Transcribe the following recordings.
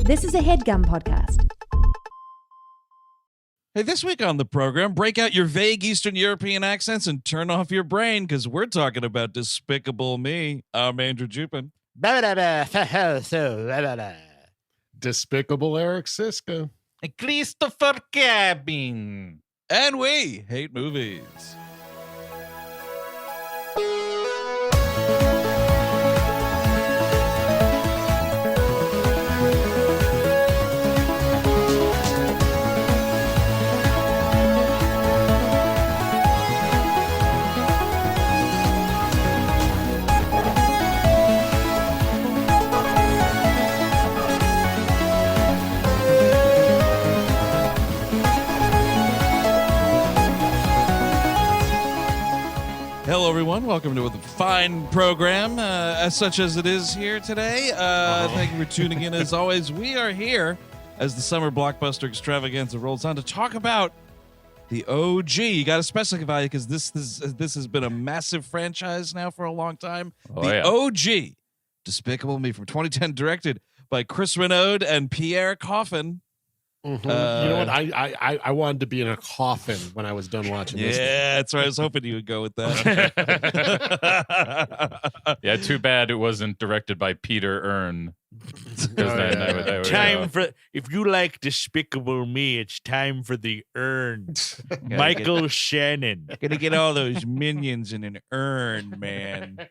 This is a HeadGum podcast. Hey, this week on the program, break out your vague Eastern European accents and turn off your brain because we're talking about Despicable Me. I'm Andrew Jupin. Despicable Eric Siska. Christopher Cabin. And we hate movies. Hello, everyone. Welcome to the fine program, as such as it is here today. Thank you for tuning in. As always, we are here as the Summer Blockbuster Extravaganza rolls on to talk about the OG. You got to specify because this has been a massive franchise now for a long time. OG, Despicable Me from 2010, directed by Chris Renaud and Pierre Coffin. Mm-hmm. You know what? I wanted to be in a coffin when I was done watching this. Yeah, that's right. I was hoping you would go with that. Yeah, too bad it wasn't directed by Peter Ern. Time for, if you like Despicable Me, it's time for the urn. Michael Shannon. Gonna get all those minions in an urn, man.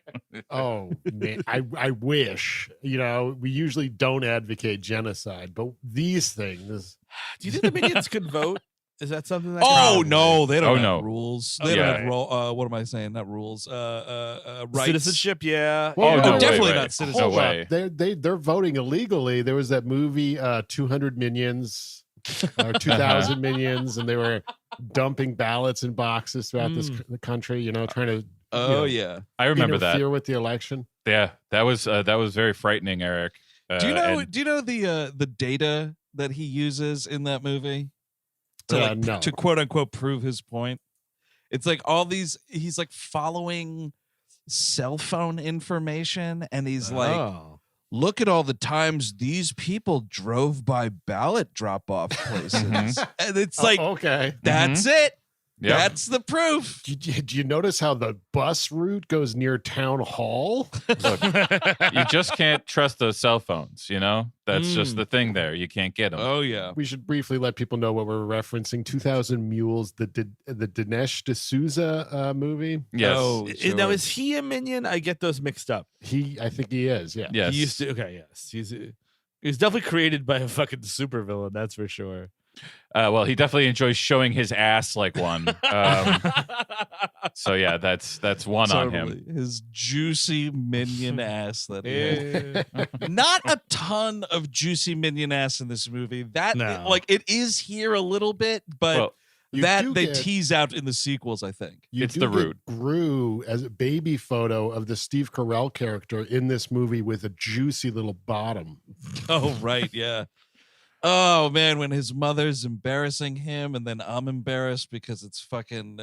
Oh, man. I wish. You know, we usually don't advocate genocide, but these things. Do you think the minions could vote? Is that something that? Oh no, they don't have no. rules. They don't have what am I saying? Not rules. Rights. Citizenship, yeah. Well, no, no, definitely wait. not citizenship. Hold way. They're voting illegally. There was that movie 200 Minions or 2,000 Minions, and they were dumping ballots in boxes throughout the country, you know, trying to Yeah. I remember that. interfere with the election. Yeah, that was very frightening, Eric. Do you know the data that he uses in that movie to quote unquote prove his point? It's like all these. He's like following cell phone information, and he's like, look at all the times these people drove by ballot drop-off places. And it's like, okay, that's it. Yep. That's the proof. Do you notice how the bus route goes near town hall? Look, you just can't trust those cell phones, you know? That's just the thing there. You can't get them. Oh, yeah. We should briefly let people know what we're referencing. 2,000 Mules, the Dinesh D'Souza movie. Yes. Oh, sure. Now, is he a minion? I get those mixed up. I think he is, yeah. Yes. He used to. Okay, yes. He's definitely created by a fucking supervillain, that's for sure. Well, he definitely enjoys showing his ass like one. So yeah, that's one on him. His juicy minion ass that he had. Not a ton of juicy minion ass in this movie. It is here a little bit, but they tease out in the sequels, I think. It's the root. Gru as a baby photo of the Steve Carell character in this movie with a juicy little bottom. Oh, right, yeah. Oh, man, when his mother's embarrassing him, and then I'm embarrassed because it's fucking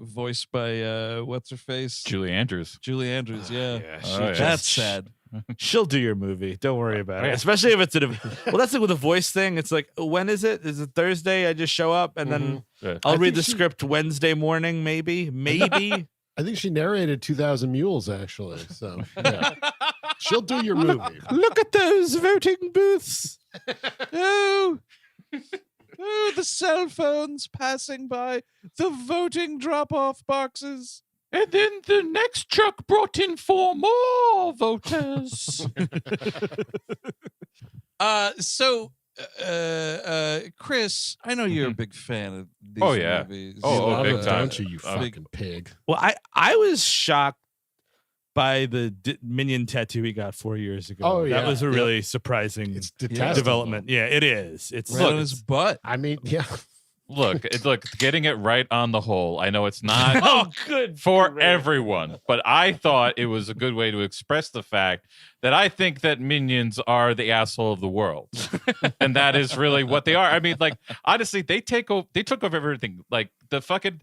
voiced by, what's-her-face? Julie Andrews. Yeah. Yeah. That's sad. She'll do your movie. Don't worry about it. Especially if it's well, that's like with a voice thing. It's like, when is it? Is it Thursday? I just show up, and then I'll read the script Wednesday morning, maybe. I think she narrated 2,000 Mules, actually. So, yeah. She'll do your movie. Look at those voting booths. Oh, the cell phones passing by, the voting drop-off boxes. And then the next truck brought in 4 more voters. Chris, I know you're a big fan of these movies. Oh, big time. Don't you fucking pig. Well, I was shocked by the Minion tattoo he got 4 years ago. Oh, yeah. That was a really surprising development. Yeah, it is. It's right on his butt. I mean, yeah. Look, getting it right on the whole. I know it's not good for everyone, but I thought it was a good way to express the fact that I think that minions are the asshole of the world. And that is really what they are. I mean, like, honestly, they took over everything. Like, the fucking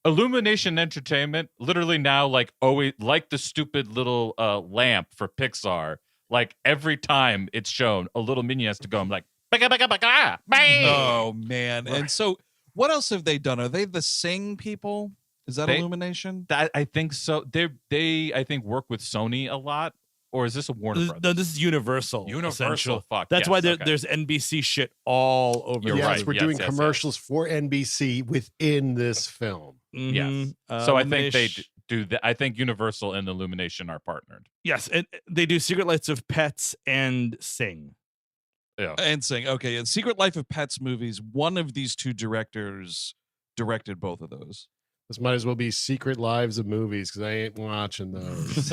Illumination Entertainment literally now, like, always, like the stupid little lamp for Pixar, Like every time it's shown, a little minion has to go. I'm like, baka, baka, baka, bang! Oh man! And so, what else have they done? Are they the Sing people? Is that Illumination? I think so. They I think work with Sony a lot. Or is this a Warner Brothers? No, this is Universal. Universal, fuck. That's why there's NBC shit all over. You're yes, right. we're Yes, doing yes, commercials for NBC within this film. Yes. So I think they do that. I think Universal and Illumination are partnered. Yes, and they do Secret Lives of Pets and Sing. Yeah. And Sing. Okay, and Secret Life of Pets movies. One of these two directors directed both of those. This might as well be Secret Lives of Movies because I ain't watching those.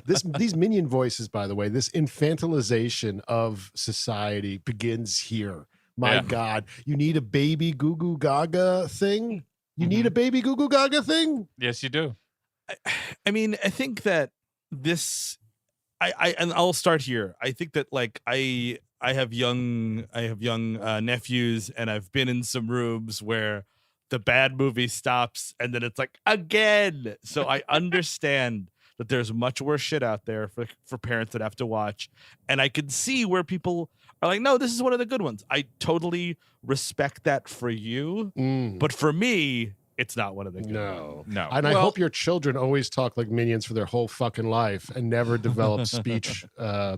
These minion voices, by the way, this infantilization of society begins here. My God, you need a baby goo goo gaga thing? You need a baby goo goo gaga thing? Yes, you do. I mean, I think that this and I'll start here. I think that like I have young nephews, and I've been in some rooms where the bad movie stops and then it's like again. So I understand that there's much worse shit out there for parents that have to watch. And I can see where people are like, no, this is one of the good ones. I totally respect that for you. But for me, it's not one of the good ones. No. And I hope your children always talk like minions for their whole fucking life and never develop speech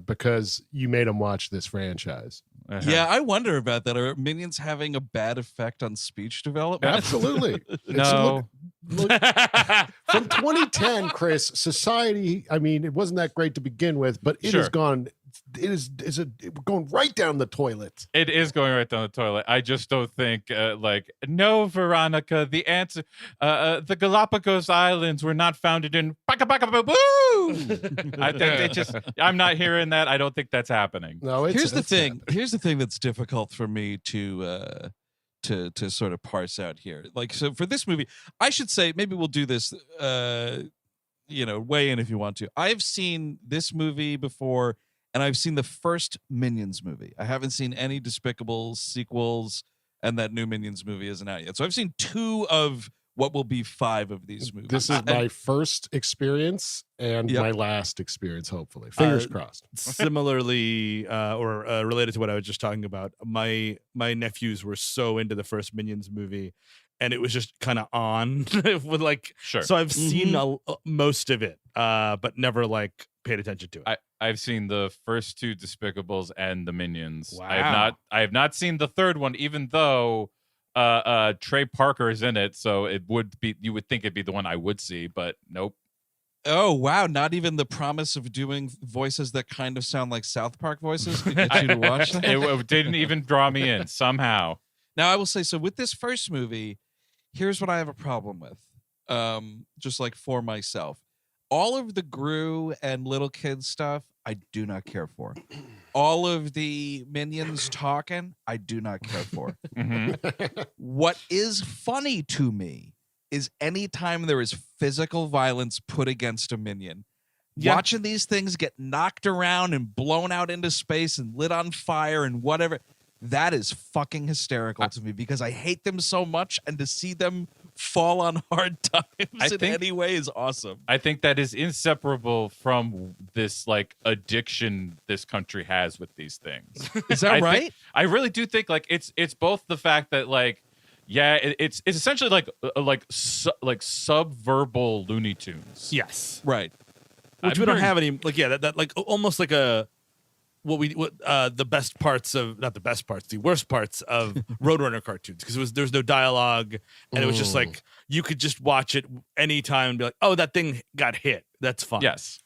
because you made them watch this franchise. Yeah, I wonder about that. Are minions having a bad effect on speech development? Absolutely. No. Look, from 2010, Chris, society, I mean, it wasn't that great to begin with, but it has gone, going right down the toilet. It is going right down the toilet. I just don't think, no, Veronica, the answer, the Galapagos Islands were not founded in baka baka boo boo. I'm not hearing that. I don't think that's happening. No, Here's the thing. happening. Here's the thing that's difficult for me to sort of parse out here. Like, so for this movie, I should say maybe we'll do this. Weigh in if you want to. I've seen this movie before. And I've seen the first Minions movie. I haven't seen any Despicables sequels, and that new Minions movie isn't out yet. So I've seen 2 of what will be 5 of these movies. This is my first experience and my last experience, hopefully. Fingers crossed. Similarly, or related to what I was just talking about, my nephews were so into the first Minions movie, and it was just kind of on with like. Sure. So I've seen most of it, but never like paid attention to it. I've seen the first 2 Despicables and the Minions. Wow. I have not seen the third one, even though Trey Parker is in it. So it would be, you would think it'd be the one I would see, but nope. Oh, wow. Not even the promise of doing voices that kind of sound like South Park voices could get you to watch that? It didn't even draw me in somehow. Now, I will say, so with this first movie, here's what I have a problem with, just like for myself. All of the Gru and little kids stuff, I do not care for. All of the minions talking, I do not care for. What is funny to me is anytime there is physical violence put against a minion. Watching these things get knocked around and blown out into space and lit on fire and whatever, that is fucking hysterical to me because I hate them so much, and to see them fall on hard times in any way is awesome. I think that is inseparable from this like addiction this country has with these things. Is that right? I really do think like it's both the fact that like it's essentially like subverbal Looney Tunes. Yes. Right. Which we don't have any like that like almost like a the best parts of not the best parts, the worst parts of Roadrunner cartoons, because there was no dialogue, and it was just like you could just watch it anytime and be like, oh, that thing got hit. That's fun. Yes.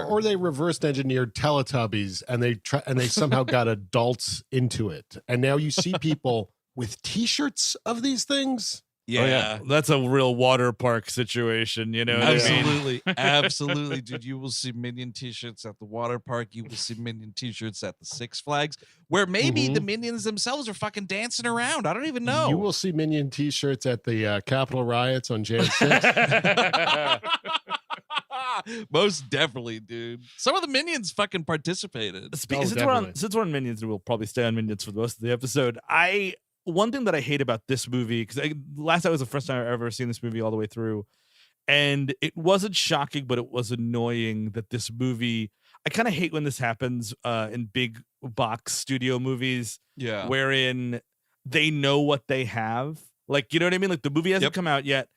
Or they reversed engineered Teletubbies and they somehow got adults into it. And now you see people with T-shirts of these things. Yeah. Oh, yeah. That's a real water park situation, you know? Absolutely. Absolutely, dude. You will see Minion T-shirts at the water park. You will see Minion T-shirts at the Six Flags, where maybe the Minions themselves are fucking dancing around. I don't even know. You will see Minion T-shirts at the Capitol riots on Jan 6th. Most definitely, dude. Some of the Minions fucking participated. Since we're on Minions, and we'll probably stay on Minions for the most of the episode, one thing that I hate about this movie, because last night was the first time I've ever seen this movie all the way through, and it wasn't shocking, but it was annoying that this movie, I kind of hate when this happens in big box studio movies, Yeah. wherein they know what they have. Like, you know what I mean? Like the movie hasn't come out yet.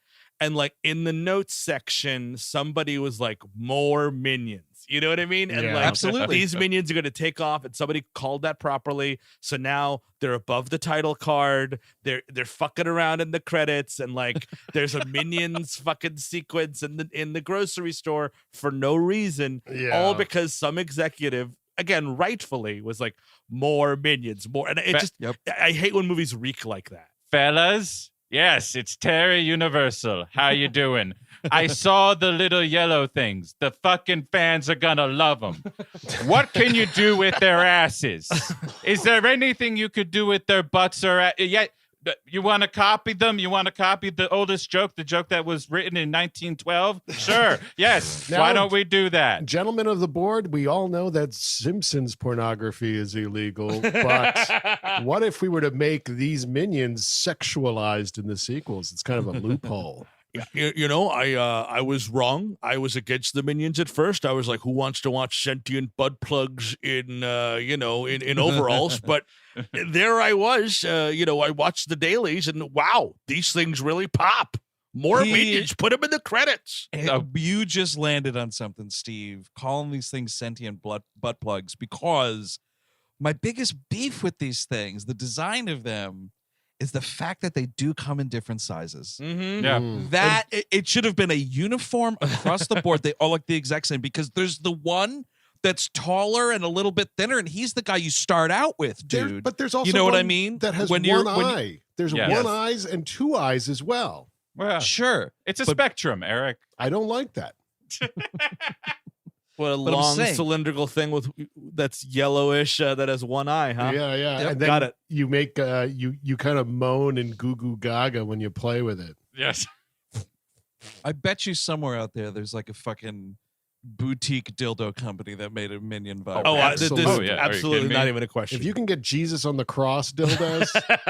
And like in the notes section, somebody was like, more minions. You know what I mean? And Yeah. like, Absolutely. these minions are going to take off, and somebody called that properly. So now they're above the title card. They're fucking around in the credits, and like there's a minions fucking sequence in the grocery store for no reason. All because some executive, again, rightfully, was like, more minions, more. And it just, I hate when movies reek like that. Fellas, yes, it's Terry Universal. How you doing? I saw the little yellow things. The fucking fans are gonna love them. What can you do with their asses? Is there anything you could do with their butts or you want to copy them? You want to copy the oldest joke, the joke that was written in 1912? Sure. Yes. Now, why don't we do that? Gentlemen of the board, we all know that Simpsons pornography is illegal, but what if we were to make these minions sexualized in the sequels? It's kind of a loophole. Yeah, you know, I was wrong. I was against the minions at first. I was like, who wants to watch sentient butt plugs in overalls? But there I was. I watched the dailies, and wow, these things really pop. More minions. Put them in the credits. You just landed on something, Steve, calling these things sentient butt plugs, because my biggest beef with these things, the design of them, is the fact that they do come in different sizes. Mm-hmm. Yeah. That it should have been a uniform across the board. They all look the exact same, because there's the one that's taller and a little bit thinner, and he's the guy you start out with, dude. But there's also, you know what I one mean? that has When one you're- when eye. There's one eyes and two eyes as well. Well, Sure. it's a spectrum, Eric. I don't like that. What a But I'm long saying- cylindrical thing that's yellowish that has one eye, huh? Yeah. Yep. And then Got it. you make you kind of moan and goo goo gaga when you play with it. Yes. I bet you somewhere out there there's like a fucking boutique dildo company that made a minion vibe. Oh, Absolutely. this Oh, yeah. Are you absolutely kidding not me? even a question. If you can get Jesus on the cross dildos,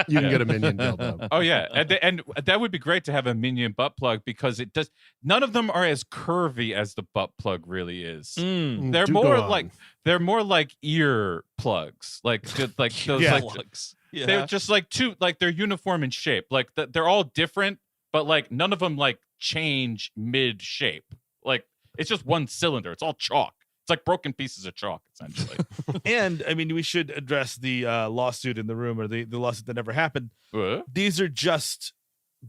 you can get a minion dildo. Oh yeah, and that would be great to have a minion butt plug, because it does. None of them are as curvy as the butt plug really is. They're Do more go on. like ear plugs, like just like those Yeah. like Plugs. Yeah. they're just like they're uniform in shape. Like they're all different, but like none of them like change mid shape. Like it's just one cylinder. It's all chalk. It's like broken pieces of chalk, essentially. And I mean, we should address the lawsuit in the room, or the lawsuit that never happened. These are just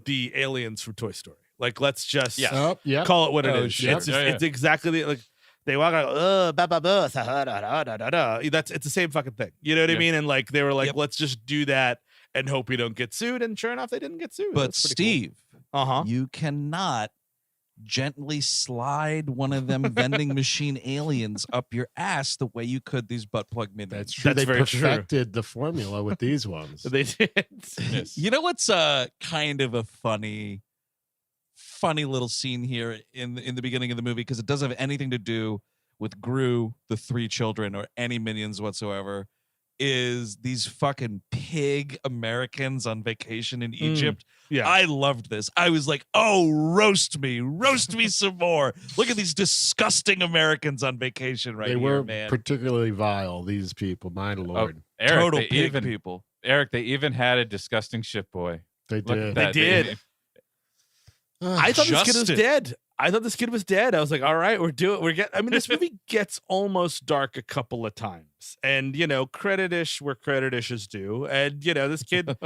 the aliens from Toy Story. Like, let's just Oh, yeah. call it what it Oh, is. sure. It's just, it's exactly like they walk out, it's the same fucking thing. You know what I Yeah. mean? And like they were like, Yep. let's just do that and hope we don't get sued. And sure enough, they didn't get sued. But That's pretty Steve, cool. you cannot gently slide one of them vending machine aliens up your ass the way you could these butt plug minions. That's true. That's they very true. perfected the formula with these ones. They did. Yes. You know what's kind of a funny little scene here in the beginning of the movie, because it doesn't have anything to do with Gru, the three children, or any minions whatsoever, is these fucking pig Americans on vacation in Egypt. Yeah. I loved this. I was like, oh, roast me some more. Look at these disgusting Americans on vacation right They here, were man. particularly vile, these people. My lord. Eric, Total they pig even, people. Eric, they even had a disgusting shit boy. They Look did. at that. They did. I thought this kid was Justin. dead. I thought this kid was dead. I was like, all right, I mean, this movie gets almost dark a couple of times. And, credit-ish where credit-ish is due. And, this kid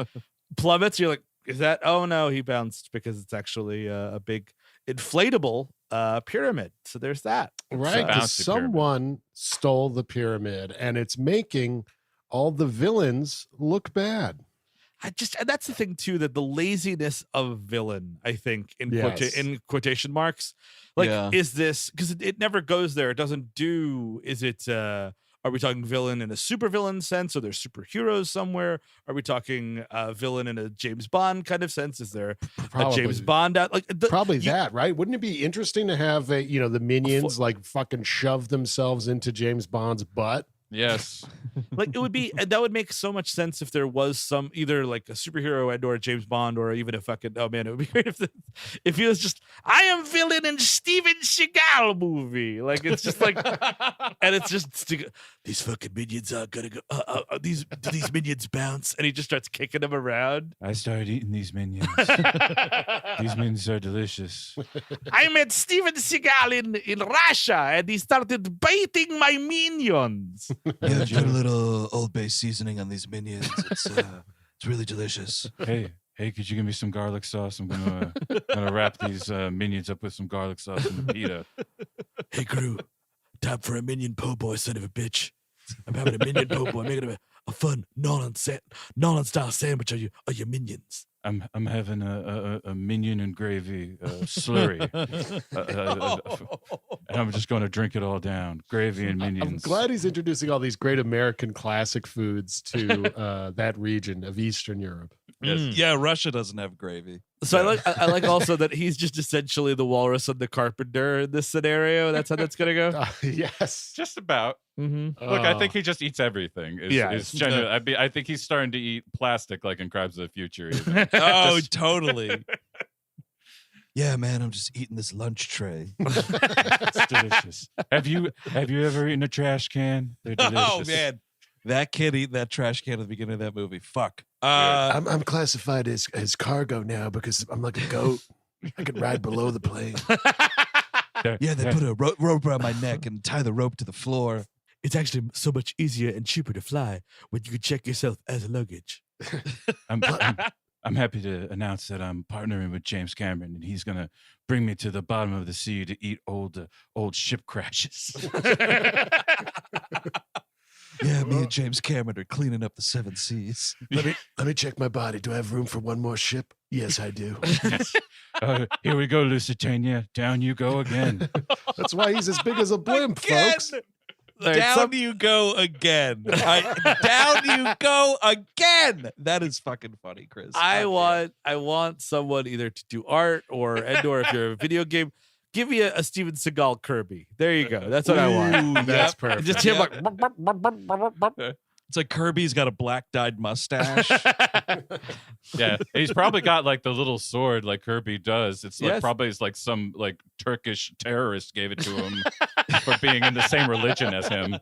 plummets. You're like, is that? Oh, no, he bounced because it's actually a big inflatable pyramid. So there's that. Right, bouncy because someone stole the pyramid, and it's making all the villains look bad. And that's the thing too, that the laziness of villain, I think, in Yes. in quotation marks, like, Yeah. is this, because it never goes there. It doesn't do. Is it? Are we talking villain in a supervillain sense? Are there superheroes somewhere? Are we talking villain in a James Bond kind of sense? Is there a James Bond out? Like Probably that, right? Wouldn't it be interesting to have the minions like fucking shove themselves into James Bond's butt? Yes. Like it would be, and that would make so much sense if there was some either like a superhero and or a James Bond or even a fucking it would be great if he was just I am villain in Steven Seagal movie. Like it's just like, and it's just these fucking minions are gonna go. These minions bounce, and he just starts kicking them around. I started eating these minions. These minions are delicious. I met Steven Seagal in Russia, and he started biting my minions. Yeah, put a little Old Bay seasoning on these minions. It's really delicious. Hey, could you give me some garlic sauce? I'm gonna wrap these minions up with some garlic sauce and the pita. Hey, crew, time for a minion po' boy, son of a bitch. I'm having a minion po' boy. Making a fun Nolan-style sandwich of your minions. I'm having a minion and gravy slurry, and I'm just going to drink it all down. Gravy and minions. I'm glad he's introducing all these great American classic foods to that region of Eastern Europe. Yeah, Russia doesn't have gravy. So I like also that he's just essentially the walrus and the carpenter in this scenario. That's how that's gonna go. Yes, Just about. Mm-hmm. Look, I think he just eats everything. Is genuine. I think he's starting to eat plastic, like in Crimes of the Future. Even. Oh, totally. Yeah, man, I'm just eating this lunch tray. It's delicious. Have you ever eaten a trash can? They're delicious. Oh man, that kid eating that trash can at the beginning of that movie. Fuck. I'm classified as cargo now because I'm like a goat. I could ride below the plane. Yeah, they put a rope around my neck and tie the rope to the floor. It's actually so much easier and cheaper to fly when you can check yourself as luggage. I'm happy to announce that I'm partnering with James Cameron, and he's gonna bring me to the bottom of the sea to eat old ship crashes. Yeah, me and James Cameron are cleaning up the 7 seas. Let me check my body. Do I have room for one more ship? Yes, I do. Here we go, Lusitania. Down you go again. That's why he's as big as a blimp, folks. Down you go again. Down you go again. That is fucking funny, Chris. I want someone either to do art or if you're a video game, give me a Steven Seagal Kirby. There you go. That's what I want. That's perfect. Just him like. It's like Kirby's got a black dyed mustache. Yeah, he's probably got like the little sword like Kirby does. It's like Yes. probably it's like some like Turkish terrorist gave it to him for being in the same religion as him.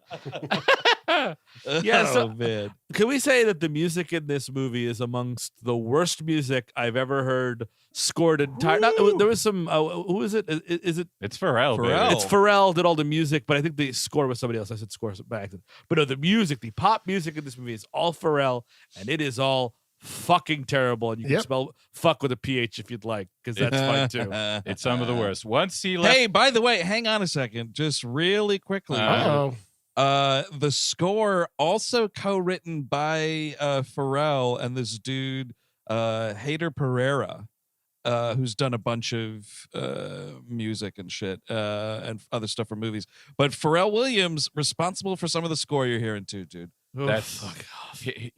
Yeah, so- oh, man. Can we say that the music in this movie is amongst the worst music I've ever heard scored entire? There was some. Who is it? Is it? It's Pharrell. Pharrell. Baby. It's Pharrell did all the music, but I think the score was somebody else. I said score by accident. But no, the music, the pop music in this movie is all Pharrell, and it is all fucking terrible. And you can spell fuck with a PH if you'd like, because that's fine too. It's some of the worst. Once he left, Hey, by the way, hang on a second, just really quickly. Uh-oh. The score also co-written by Pharrell and this dude Hader Pereira, who's done a bunch of music and shit and other stuff for movies. But Pharrell Williams responsible for some of the score you're hearing too, dude. That's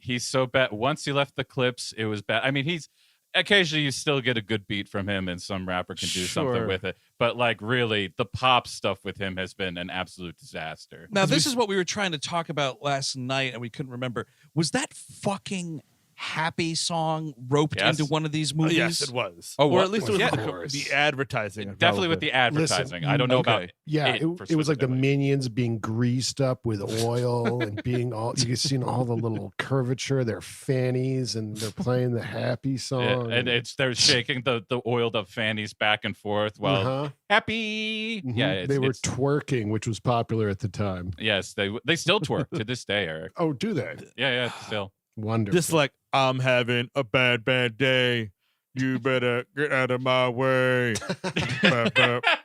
he's so bad. Once he left the Clips, it was bad. I mean, he's occasionally you still get a good beat from him, and some rapper can do something with it. But like, really, the pop stuff with him has been an absolute disaster. Now, this is what we were trying to talk about last night, and we couldn't remember. Was that fucking Happy song roped into one of these movies? Yes, it was. Oh, or at least it was of the advertising. Definitely with the advertising. I don't know about it was like the minions being greased up with oil and being all you can see all the little curvature of their fannies, and they're playing the Happy song. And they're shaking the oiled up fannies back and forth while happy. Mhm. Yeah, they were twerking, which was popular at the time. Yes, they still twerk to this day, Eric. Oh, do they? Yeah, still. Wonderful. Just like, I'm having a bad day. You better get out of my way. People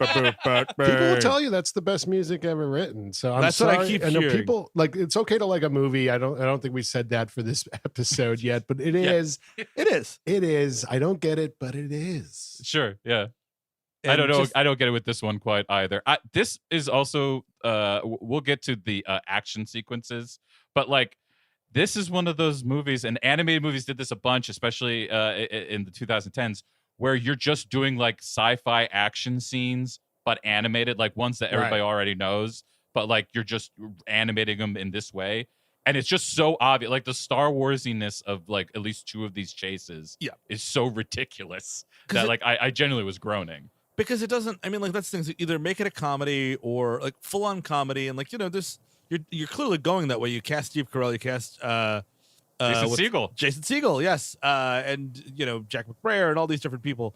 will tell you that's the best music ever written. So I'm That's sorry. what I keep I know hearing. people like it's okay to like a movie. I don't think we said that for this episode yet, but it is. It is. It is. I don't get it, but it is. Sure, yeah. I And don't know. just- I don't get it with this one quite either. This is also. We'll get to the action sequences, but like, this is one of those movies, and animated movies did this a bunch, especially in the 2010s, where you're just doing like sci-fi action scenes, but animated, like ones that everybody already knows, but like you're just animating them in this way. And it's just so obvious, like the Star Warsiness of like at least 2 of these chases is so ridiculous that like I genuinely was groaning. Because it doesn't, I mean, like that's things, either make it a comedy or like full on comedy. And like, you know, this, you're clearly going that way. You cast Steve Carell, you cast Jason Segel, yes. And, you know, Jack McBrayer and all these different people.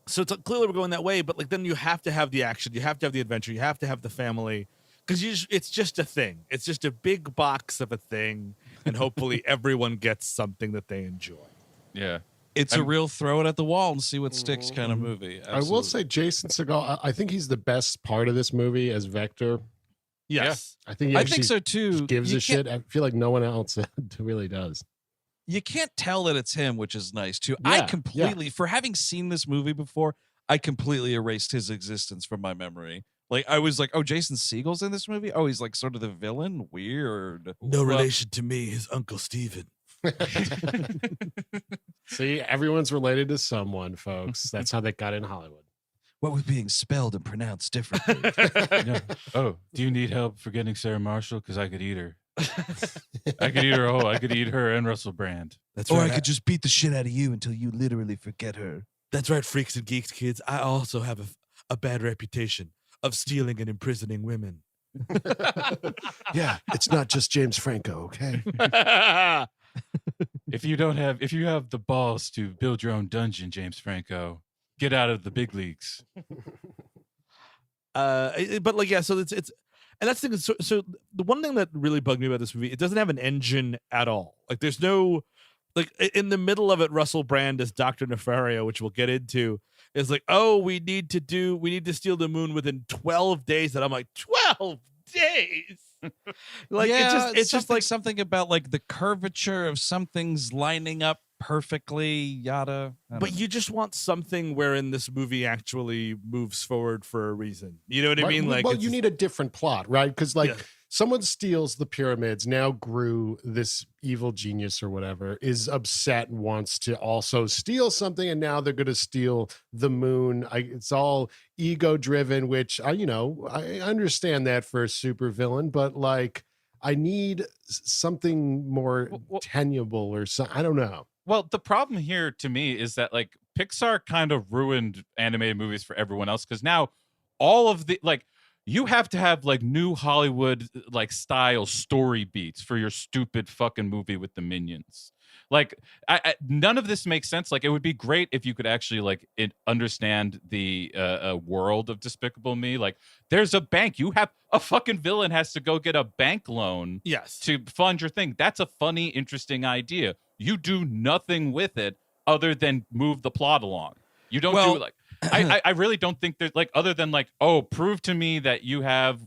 So it's clearly we're going that way, but like then you have to have the action, you have to have the adventure, you have to have the family. Because it's just a thing. It's just a big box of a thing, and hopefully everyone gets something that they enjoy. Yeah. It's a real throw it at the wall and see what sticks kind of movie. Absolutely. I will say Jason Segel, I think he's the best part of this movie as Vector. Yes. I think so too. Gives a shit. I feel like no one else really does. You can't tell that it's him, which is nice too. Yeah, I completely, for having seen this movie before, I completely erased his existence from my memory. Like, I was like, oh, Jason Segel's in this movie? Oh, he's like sort of the villain? Weird. No relation to me, his Uncle Steven. See, everyone's related to someone, folks. That's how they got in Hollywood. What was being spelled and pronounced differently? Oh, do you need help for getting Sarah Marshall? Because I could eat her. I could eat her whole. I could eat her and Russell Brand. That's or right. I could just beat the shit out of you until you literally forget her. That's right, freaks and geeks, kids. I also have a bad reputation of stealing and imprisoning women. Yeah, it's not just James Franco, okay? If you have the balls to build your own dungeon, James Franco, get out of the big leagues. But like, yeah, so it's and that's the thing. So the one thing that really bugged me about this movie, it doesn't have an engine at all. Like, there's no, like, in the middle of it, Russell Brand as Dr. Nefario, which we'll get into, is like, oh, we need to steal the moon within 12 days. And I'm like, 12 days? Like, yeah, it's just like something about like the curvature of something's lining up perfectly, yada. But you just want something wherein this movie actually moves forward for a reason. You know what I mean? Like, well, you need a different plot, right? Because like someone steals the pyramids. Now Gru, this evil genius or whatever, is upset and wants to also steal something, and now they're going to steal the moon. It's all ego-driven, which I understand that for a supervillain, but like I need something more tenable or something. I don't know. Well, the problem here to me is that like Pixar kind of ruined animated movies for everyone else, because now all of the like you have to have like new Hollywood like style story beats for your stupid fucking movie with the Minions. Like none of this makes sense. Like, it would be great if you could actually like understand the world of Despicable Me. Like, there's a bank. You have a fucking villain has to go get a bank loan to fund your thing. That's a funny, interesting idea. You do nothing with it other than move the plot along. You don't do like I really don't think there's like, other than like, oh, prove to me that you have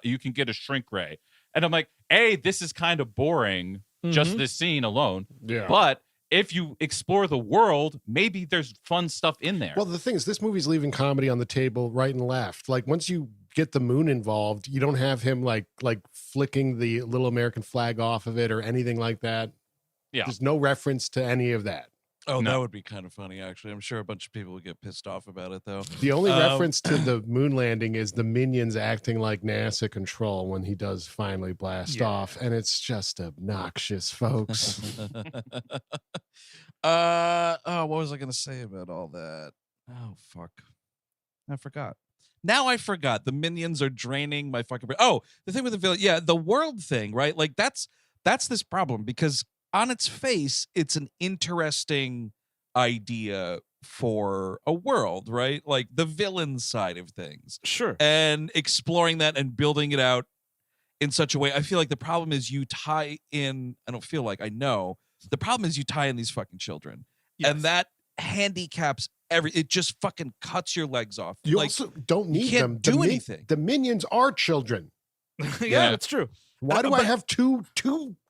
you can get a shrink ray. And I'm like, this is kind of boring. Just this scene alone. Yeah. But if you explore the world, maybe there's fun stuff in there. Well, the thing is, this movie's leaving comedy on the table right and left. Like, once you get the moon involved, you don't have him like flicking the little American flag off of it or anything like that. Yeah. There's no reference to any of that. Oh, no. That would be kind of funny, actually. I'm sure a bunch of people would get pissed off about it, though. The only reference to the moon landing is the Minions acting like NASA control when he does finally blast off, and it's just obnoxious, folks. What was I going to say about all that? Oh, fuck. I forgot. Now I forgot. The Minions are draining my fucking brain. Oh, the thing with the villain. Yeah, the world thing, right? Like, that's this problem, because on its face, it's an interesting idea for a world, right? Like the villain side of things. Sure. And exploring that and building it out in such a way. I feel like the problem is you tie in, I don't feel like, I know, the problem is you tie in these fucking children. Yes. And that handicaps it just fucking cuts your legs off. You like, also don't need them. Do anything. The Minions are children. Yeah, that's true. Why do I have two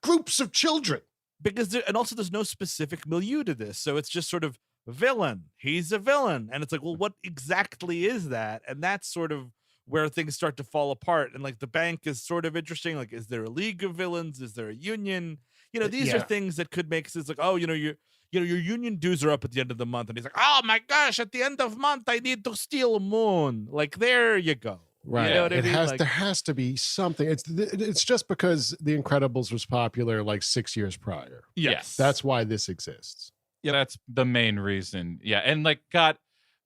groups of children? Because there's no specific milieu to this, so it's just sort of villain. He's a villain, and it's like, well, what exactly is that? And that's sort of where things start to fall apart. And like the bank is sort of interesting. Like, is there a league of villains? Is there a union? These are things that could make sense. Like, oh, your union dues are up at the end of the month, and he's like, oh my gosh, at the end of month I need to steal a moon. Like, there you go. Right. You know what I mean? There has to be something. It's just because The Incredibles was popular like 6 years prior. Yes. That's why this exists. Yeah, that's the main reason. Yeah, and like, God,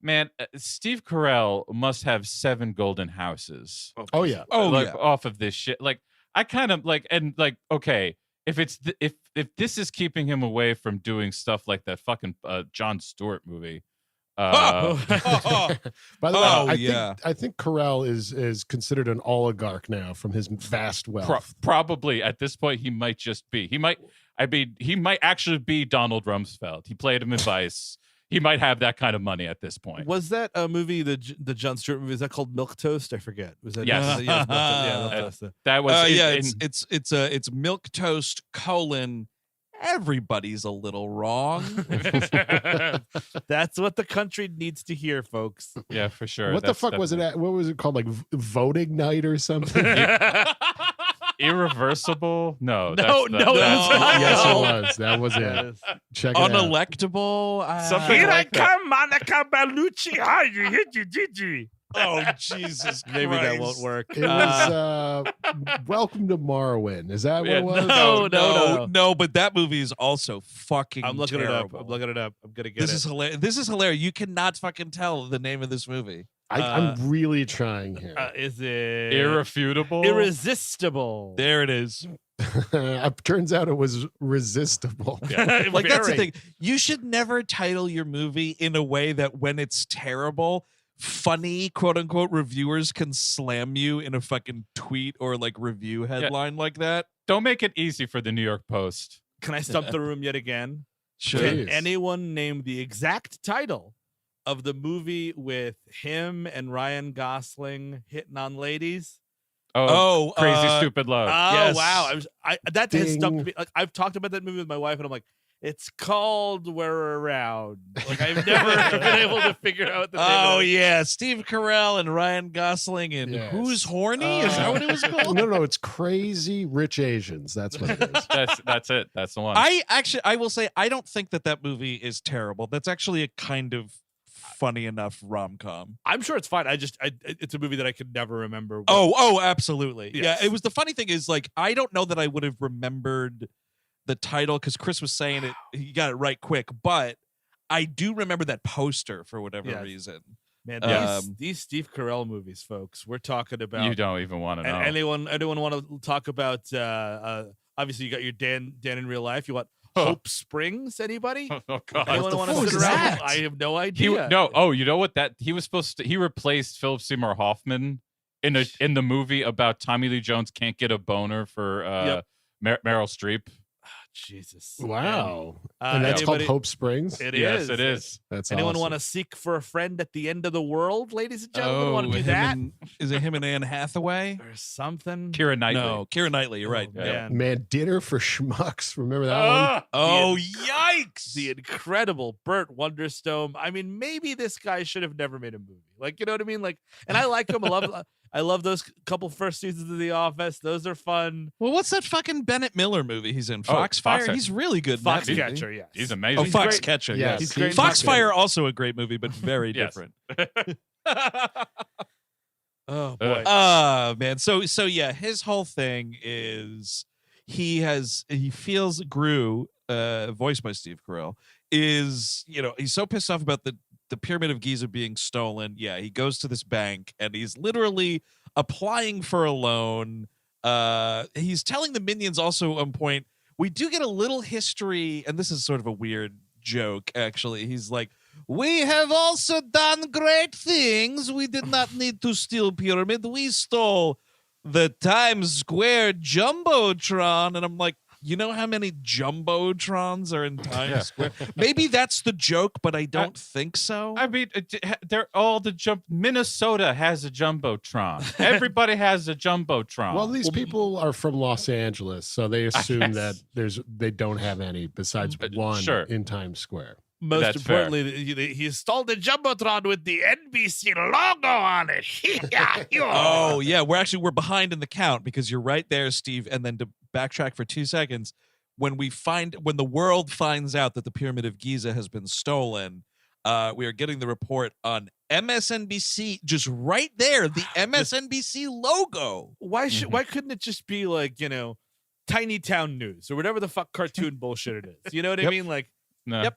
man, Steve Carell must have 7 golden houses. Oh yeah. Off of this shit. Like, I kind of like, and like, okay, if it's if this is keeping him away from doing stuff like that fucking Jon Stewart movie. By the way, I think Carell is considered an oligarch now from his vast wealth. Probably at this point he might just be. He might actually be Donald Rumsfeld. He played him in Vice. He might have that kind of money at this point. Was that a movie, the Jon Stewart movie? Is that called Milk Toast? I forget. Was that? Yes. Milk Toast. That was. It's Milk Toast : everybody's a little wrong. That's what the country needs to hear, folks. Yeah, for sure. What the fuck was it? What was it called? Like voting night or something? Irreversible? No. No. Yes, it was. That was it. Check it out. Unelectable. Something Here like I come, Monica Bellucci. Hi, you. Oh Jesus! Maybe that won't work. It was Welcome to Marwin. Is that what it was? No. But that movie is also fucking. I'm looking terrible. it up. I'm gonna get This it. is hilarious. This is hilarious. You cannot fucking tell the name of this movie. I'm really trying here. Is it Irrefutable? Irresistible? There it is. Turns out it was resistible. Like that's the thing. You should never title your movie in a way that when it's terrible, funny quote unquote reviewers can slam you in a fucking tweet or like review headline like that. Don't make it easy for the New York Post. Can I stump the room yet again? Sure. Can anyone name the exact title of the movie with him and Ryan Gosling hitting on ladies? Oh, Crazy Stupid Love. Oh Yes. wow! That has stumped Ding. me. Like I've talked about that movie with my wife, and I'm like, it's called We're Around. Like I've never been able to figure out the name Oh of it. yeah, Steve Carell and Ryan Gosling and Yes. Who's Horny? Is that what it was called? No, it's Crazy Rich Asians. That's what it is. That's it. That's the one. I will say I don't think that movie is terrible. That's actually a kind of funny enough rom-com. I'm sure it's fine. It's a movie that I could never remember. Oh, absolutely. Yes. Yeah, it was the funny thing is like I don't know that I would have remembered the title because Chris was saying it. He got it right quick, but I do remember that poster for whatever reason. Man, these Steve Carell movies, folks. We're talking about. You don't even want to know. Anyone want to talk about? Obviously, you got your Dan in real life. You want Hope Springs? Anybody? Oh God! Anyone want to fuck sit is around? that? I have no idea. You know what? He was supposed to. He replaced Philip Seymour Hoffman in the movie about Tommy Lee Jones can't get a boner for Meryl Streep. Jesus! Wow. And that's called Hope Springs? It Yes, is. it is. That's Anyone awesome. want to seek for a friend at the end of the world, ladies and gentlemen? Want to do that Is it him and Anne Hathaway? or something? Keira Knightley. No, Keira Knightley. You're right. Oh, Yeah. Man, Dinner for Schmucks. Remember that one? Oh, yikes! The incredible Burt Wonderstone. I mean, maybe this guy should have never made a movie. Like, you know what I mean? Like, and I like him. I love those couple first seasons of The Office. Those are fun. Well, what's that fucking Bennett Miller movie he's in? Foxfire? Foxcatcher. He's really good in that movie. Foxcatcher, yes. He's Oh, amazing. Foxcatcher, Yes, yes. he's great in Foxfire, also a great movie, but very Yes. different. Oh boy. Man. So yeah, his whole thing is he feels Gru, voiced by Steve Carell, is, he's so pissed off about the Pyramid of Giza being stolen. Yeah, he goes to this bank and he's literally applying for a loan. He's telling the minions also on point. We do get a little history, and this is sort of a weird joke, actually. He's like, we have also done great things. We did not need to steal pyramid. We stole the Times Square Jumbotron. And I'm like, you know how many Jumbotrons are in Times Square? Maybe that's the joke, but I don't think so. I mean, they're all the jump. Minnesota has a jumbotron. Everybody has a jumbotron. Well, these people are from Los Angeles, so they assume guess. that they don't have any besides one Sure. in Times Square. Most That's fair. importantly, he installed the Jumbotron with the NBC logo on it. Oh, yeah. We're behind in the count because you're right there, Steve. And then to backtrack for 2 seconds, when the world finds out that the Pyramid of Giza has been stolen, we are getting the report on MSNBC, just right there, the MSNBC logo. Why couldn't it just be like, Tiny Town News or whatever the fuck cartoon bullshit it is? You know what I mean? Like, No. Yep.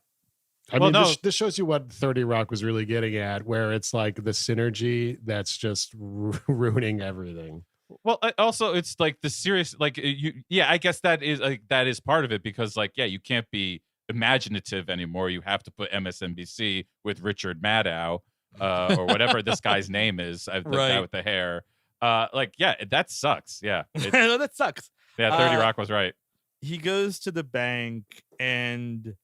I Well, mean, no. this shows you what 30 Rock was really getting at, where it's like the synergy that's just ruining everything. Well, also it's like the serious, like I guess that is part of it, because like, yeah, you can't be imaginative anymore. You have to put MSNBC with Richard Maddow, or whatever this guy's name is, the guy with the hair. That sucks. Yeah, no, that sucks. yeah. 30 Rock was right. He goes to the bank, and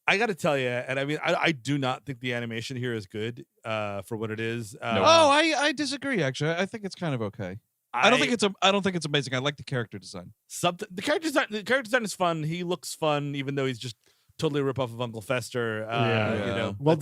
I got to tell you, and I mean, I do not think the animation here is good for what it is. No. I disagree. Actually, I think it's kind of okay. I don't think it's amazing. I like the character design. The character design is fun. He looks fun, even though he's just totally a ripoff of Uncle Fester. Well,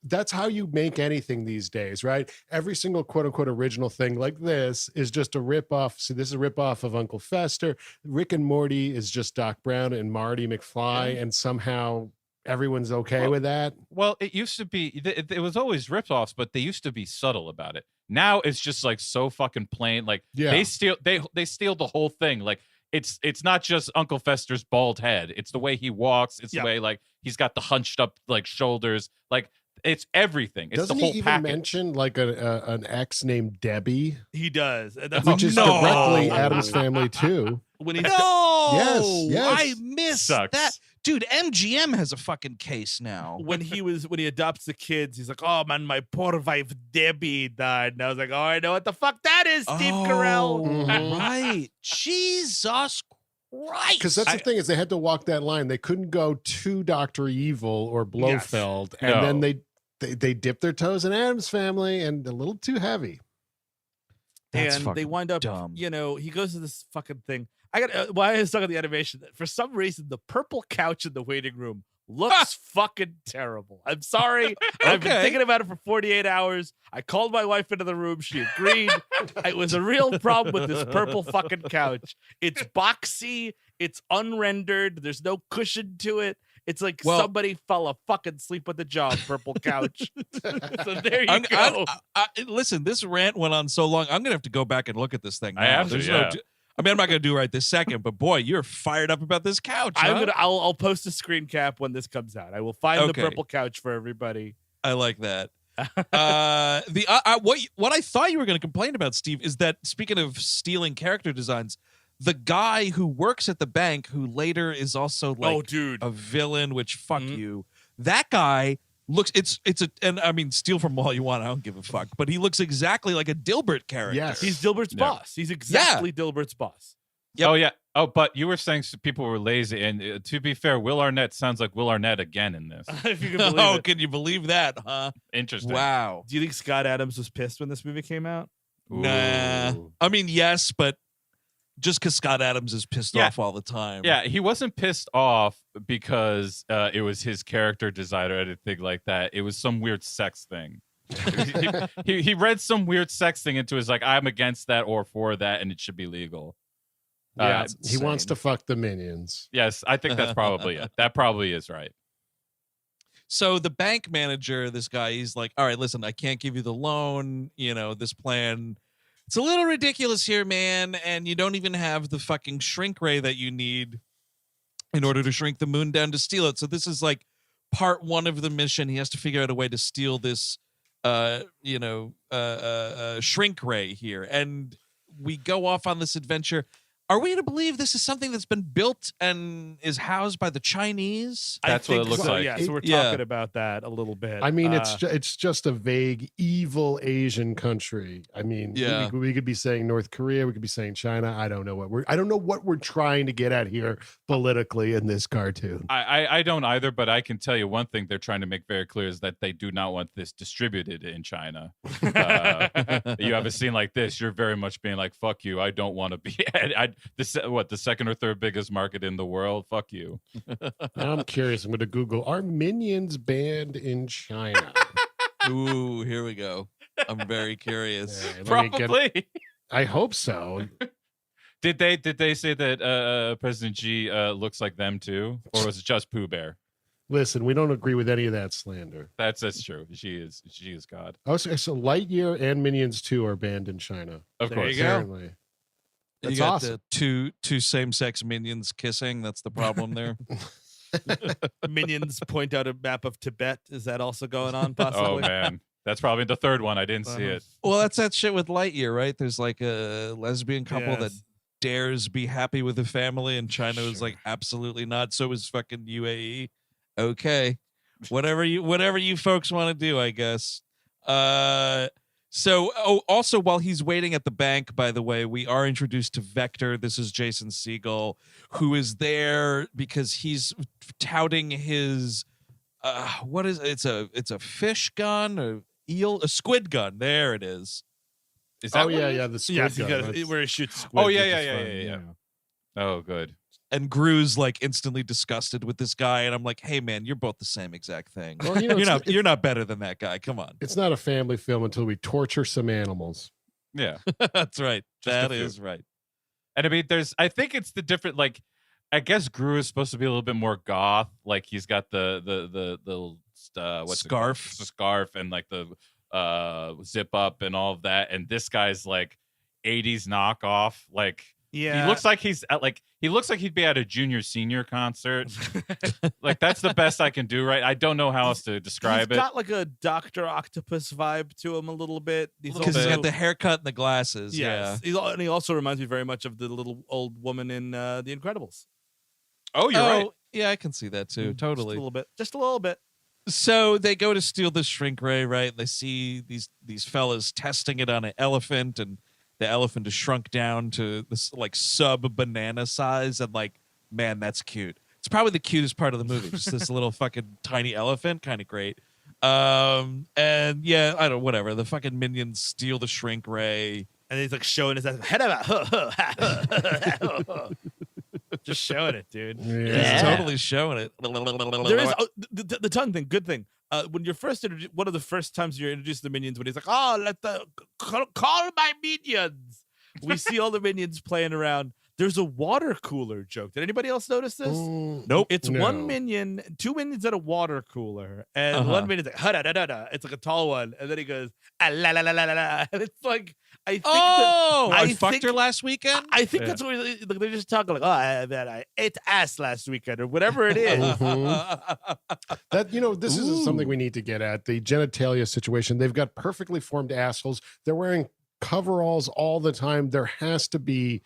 that's how you make anything these days, right? Every single quote unquote original thing like this is just a ripoff. So this is a ripoff of Uncle Fester. Rick and Morty is just Doc Brown and Marty McFly, and somehow everyone's okay with that. Well, it used to be, it was always ripoffs, but they used to be subtle about it. Now it's just like so fucking plain. Like they steal the whole thing. Like it's not just Uncle Fester's bald head. It's the way he walks. It's the way like he's got the hunched up like shoulders. Like it's everything. It's Doesn't the whole he even package. mention like an ex named Debbie, He does, and that's which is directly Addams Family too? when he No, Yes. I missed Sucks. that, dude. MGM has a fucking case now. when he adopts the kids, he's like, "Oh man, my poor wife Debbie died," and I was like, "Oh, I know what the fuck that is, Steve Carell." Mhm. Right? Jesus Christ! Because that's the thing, is they had to walk that line. They couldn't go to Dr. Evil or Blofeld, and then they dipped their toes in Addams Family, and a little too heavy. That's and they fucking wind up, dumb. he goes to this fucking thing. Why I was stuck on the animation. For some reason, the purple couch in the waiting room looks fucking terrible. I'm sorry. I've been thinking about it for 48 hours. I called my wife into the room. She agreed. It was a real problem with this purple fucking couch. It's boxy. It's unrendered. There's no cushion to it. It's like somebody fell asleep at the job, purple couch. So there you go. Listen, this rant went on so long. I'm gonna have to go back and look at this thing. I have to, yeah. I mean, I'm not gonna do it right this second, but boy, you're fired up about this couch. Huh? I'll post a screen cap when this comes out. I will find the purple couch for everybody. I like that. What I thought you were going to complain about, Steve, is that speaking of stealing character designs, the guy who works at the bank, who later is also like a villain, which fuck you. That guy looks and I mean, steal from all you want. I don't give a fuck, but he looks exactly like a Dilbert character. Yes. He's Dilbert's boss. He's exactly Dilbert's boss. Yep. Oh yeah. Oh, but you were saying people were lazy, and to be fair, Will Arnett sounds like Will Arnett again in this. If you can believe it. Can you believe that? Huh? Interesting. Wow. Do you think Scott Adams was pissed when this movie came out? Nah. I mean, yes, but just because Scott Adams is pissed off all the time. Yeah, he wasn't pissed off because it was his character design or anything like that. It was some weird sex thing. he read some weird sex thing into his like, I'm against that or for that, and it should be legal. Yeah, he wants to fuck the minions. Yes, I think that's probably it. That probably is right. So the bank manager, this guy, he's like, all right, listen, I can't give you the loan. This plan, it's a little ridiculous here, man. And you don't even have the fucking shrink ray that you need in order to shrink the moon down to steal it. So this is like part one of the mission. He has to figure out a way to steal this, shrink ray here. And we go off on this adventure. Are we to believe this is something that's been built and is housed by the Chinese? That's what it looks like. Yeah, so we're talking about that a little bit. I mean, it's just a vague, evil Asian country. I mean, we could be saying North Korea, we could be saying China. I don't know what we're trying to get at here politically in this cartoon. I don't either, but I can tell you one thing they're trying to make very clear is that they do not want this distributed in China. You have a scene like this, you're very much being like, fuck you, I don't want to be the second or third biggest market in the world? Fuck you. Now I'm curious. I'm going to Google, are Minions banned in China? Ooh, here we go. I'm very curious. Probably. I hope so. Did they say that President Xi looks like them too, or was it just Pooh Bear? Listen, we don't agree with any of that slander. That's true. She is God. Oh, so Lightyear and Minions 2 are banned in China. Of There course. you go. Apparently. That's you got awesome. the two same-sex minions kissing. That's the problem there. Minions point out a map of Tibet. Is that also going on? Oh Possibly. man, that's probably the third one. I didn't see it. Well, that's that shit with Lightyear, right? There's like a lesbian couple that Yes. dares be happy with a family, and China was Sure. like, absolutely not. So is fucking UAE. Okay, whatever you folks want to do, I guess. Also, while he's waiting at the bank, by the way, we are introduced to Vector. This is Jason Segel, who is there because he's touting his what is it's a fish gun, a squid gun. There it is. Is that Oh, what yeah, it is? yeah. The squid Yes, you gun. got That's- where it shoots squid. Oh, yeah, which yeah, is yeah, fun, yeah, yeah. know. Oh, good. And Gru's like instantly disgusted with this guy, and I'm like, hey man, you're both the same exact thing. Well, you know, You're not better than that guy. Come on. It's not a family film until we torture some animals. Yeah. That's right. Just a That few. is right. And I mean, I think it's the different, like, I guess Gru is supposed to be a little bit more goth. Like he's got the what's it called? Scarf. The scarf and like the zip up and all of that. And this guy's like 80s knockoff. Like Yeah. he looks like he looks like he'd be at a junior senior concert. Like that's the best I can do, right? I don't know how else to describe He's it. got like a Dr. Octopus vibe to him a little bit. Because he's got the haircut and the glasses. Yes. And he also reminds me very much of the little old woman in The Incredibles. Oh, Yeah. you're right. Yeah, I can see that too. Totally. Just a little bit. Just a little bit. So they go to steal the shrink ray, right? They see these fellas testing it on an elephant, and the elephant is shrunk down to this like sub banana size, and like, man, that's cute. It's probably the cutest part of the movie. Just this little fucking tiny elephant, kind of great. And yeah, I don't whatever. The fucking minions steal the shrink ray. And he's like showing his head just showing it, dude. He's totally showing it. There is the tongue thing. Good thing. When you're first one of the first times you're introduced to the minions, when he's like, "Oh, call my minions," we see all the minions playing around. There's a water cooler joke. Did anybody else notice this? Nope. It's No. one minion, two minions at a water cooler, and one minion's like, "Ha-da-da-da-da." It's like a tall one, and then he goes, "Ah, la la la la la la." And it's like, I think I fucked think- her last weekend. I think Yeah. that's what they're just talking like, "Oh, I ate ass last weekend," or whatever it is. That this is something we need to get at, the genitalia situation. They've got perfectly formed assholes. They're wearing coveralls all the time. There has to be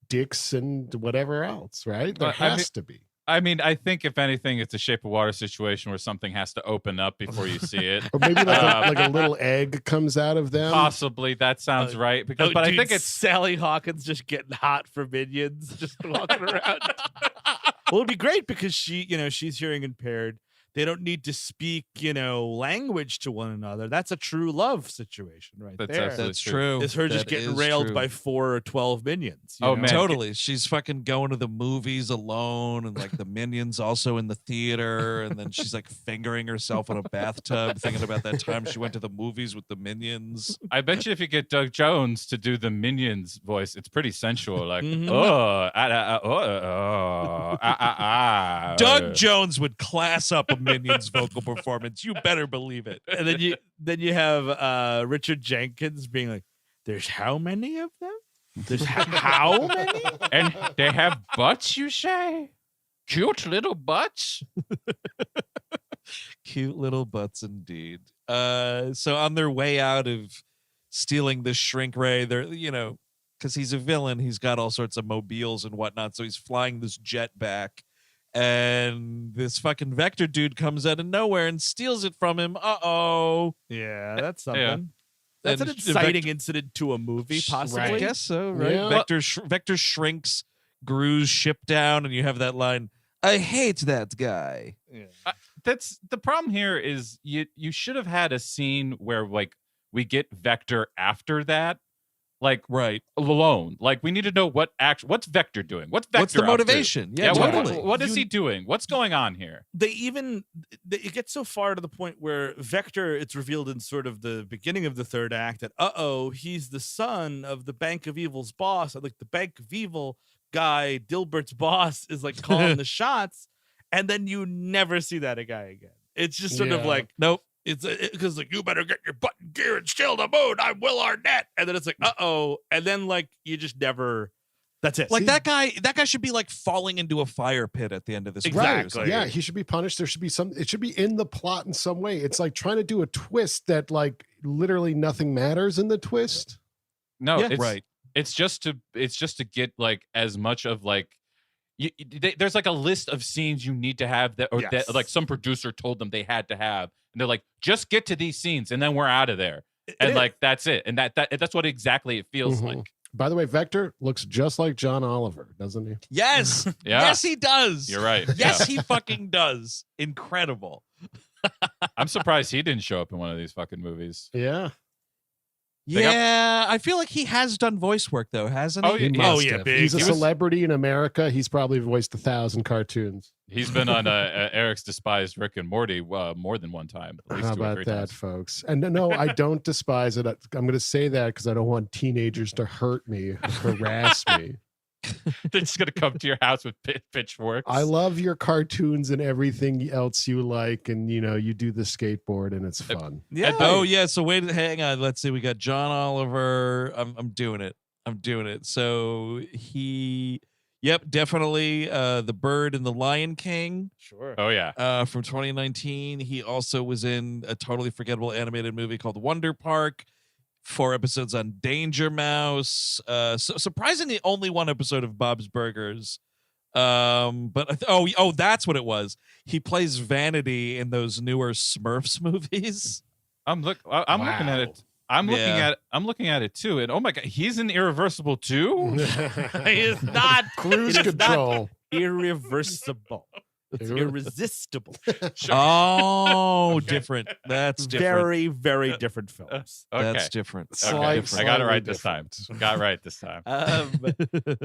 dicks and whatever else, right? There But, I has to be. I mean, I think if anything, it's a Shape of Water situation where something has to open up before you see it. Or maybe like a little egg comes out of them. Possibly that sounds right. Because, Oh, but dude, I think it's Sally Hawkins just getting hot for minions, just walking around. Well, it'd be great because she's hearing impaired. They don't need to speak, language to one another. That's a true love situation right That's there. absolutely That's true. It's her just That getting is railed true. by 4 or 12 minions. you Oh, know? man. Totally. She's fucking going to the movies alone, and like the minions also in the theater, and then she's like fingering herself in a bathtub, thinking about that time she went to the movies with the minions. I bet you if you get Doug Jones to do the Minions voice, it's pretty sensual. Like, Mhm. Doug Jones would class up a minions vocal performance. You better believe it. And then you have Richard Jenkins being like, "There's how many of them? There's how many?" And they have butts, you say? Cute little butts? Cute little butts indeed. So on their way out of stealing this shrink ray, they're because he's a villain, he's got all sorts of mobiles and whatnot. So he's flying this jet back, and this fucking Vector dude comes out of nowhere and steals it from him. Uh-oh. Yeah, that's something. Yeah. That's And an exciting incident to a movie, possibly. I guess so, right? Yeah. Vector shrinks Gru's ship down, and you have that line, "I hate that guy." Yeah. That's the problem here is you should have had a scene where like we get Vector after that. Like Right. alone. Like we need to know what's Vector doing? What's Vector What's the up to? motivation? Yeah, what- totally. what is he doing? What's going on here? It gets so far to the point where Vector, it's revealed in sort of the beginning of the third act that he's the son of the Bank of Evil's boss. Like the Bank of Evil guy, Dilbert's boss, is like calling the shots. and then you never see that guy again. It's just sort of like, nope. It's because like, you better get your butt in gear and scale the moon. I'm Will Arnett, and then it's like, and then like you just never. That's it. Like that guy should be like falling into a fire pit at the end of this movie. Exactly. Yeah, he should be punished. There should be it should be in the plot in some way. It's like trying to do a twist that like literally nothing matters in the twist. No, Yeah. it's Right. It's just to get like as much of like there's like a list of scenes you need to have that that like some producer told them they had to have, and they're like, just get to these scenes and then we're out of there. And like that's it. And that's what exactly it feels like. By the way, Vector looks just like John Oliver, doesn't he? Yes. Yeah. Yes, he does. You're right. Yes, he fucking does. Incredible. I'm surprised he didn't show up in one of these fucking movies. Yeah. Yeah, I feel like he has done voice work though, hasn't he? Oh, He yeah. must yeah, have. big. He's a He was- celebrity in America. He's probably voiced 1,000 cartoons. He's been on Eric's despised Rick and Morty more than one time. At least How 2 or about 3 that, times. folks? And no, I don't despise it. I'm going to say that because I don't want teenagers to hurt me, harass me. They're just gonna come to your house with pitchforks. I love your cartoons and everything else you like, and you do the skateboard and it's fun. yeah. Oh yeah. So wait, hang on. Let's see. We got John Oliver. I'm doing it. So yep, definitely. The Bird and the Lion King. Sure. Oh yeah. From 2019. He also was in a totally forgettable animated movie called Wonder Park. 4 episodes on Danger Mouse. So surprisingly, only 1 episode of Bob's Burgers. But that's what it was. He plays Vanity in those newer Smurfs movies. I'm looking at it. I'm looking at it too. And oh my god, he's in Irreversible too. He is not Cruise it is not control. irreversible. It's irresistible. Oh, different. That's different. Very, very different films. Okay. That's different. Okay. I got it Slightly right this time. different. Got it right this time.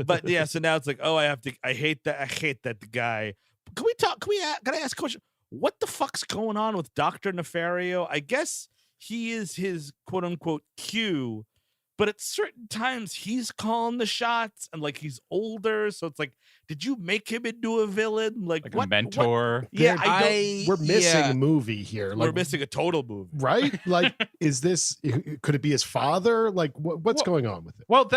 But yeah, so now it's like, I hate that guy. Can I ask a question? What the fuck's going on with Dr. Nefario? I guess he is his quote unquote Q, but at certain times he's calling the shots and like he's older. So it's like, did you make him into a villain? Like what? A mentor. Yeah, We're missing yeah. a movie here. We're Like, missing a total movie. right? Like, could it be his father? Like, what's going on with it? Well,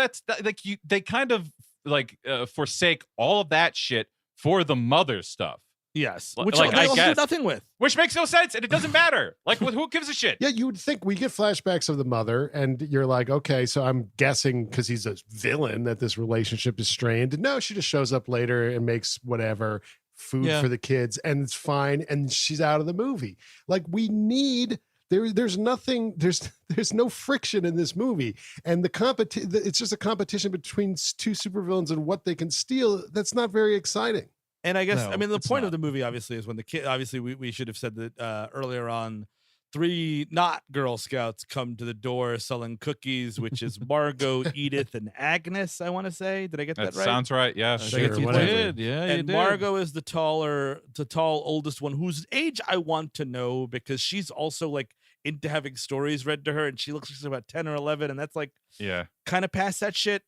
they kind of like forsake all of that shit for the mother stuff, Yes. Like, Which I they also do guess. nothing with. which makes no sense and it doesn't matter. Like, who gives a shit? Yeah, you would think we get flashbacks of the mother, and you're like, okay, so I'm guessing because he's a villain that this relationship is strained. No, she just shows up later and makes whatever food Yeah. for the kids, and it's fine, and she's out of the movie. Like, we need there's nothing, there's no friction in this movie, and it's just a competition between 2 supervillains and what they can steal. That's not very exciting. And I guess, No, I mean, the it's point not. of the movie, obviously, is when the kid, obviously, we should have said that earlier on, 3 not Girl Scouts come to the door selling cookies, which is Margot, Edith, and Agnes, I want to say. Did I get that That right? sounds right. Yeah. Sure, You whatever. did. Yeah, you And did. Margot is the tall oldest one, whose age I want to know because she's also like into having stories read to her, and she looks like she's about 10 or 11, and that's like Yeah. kind of past that shit.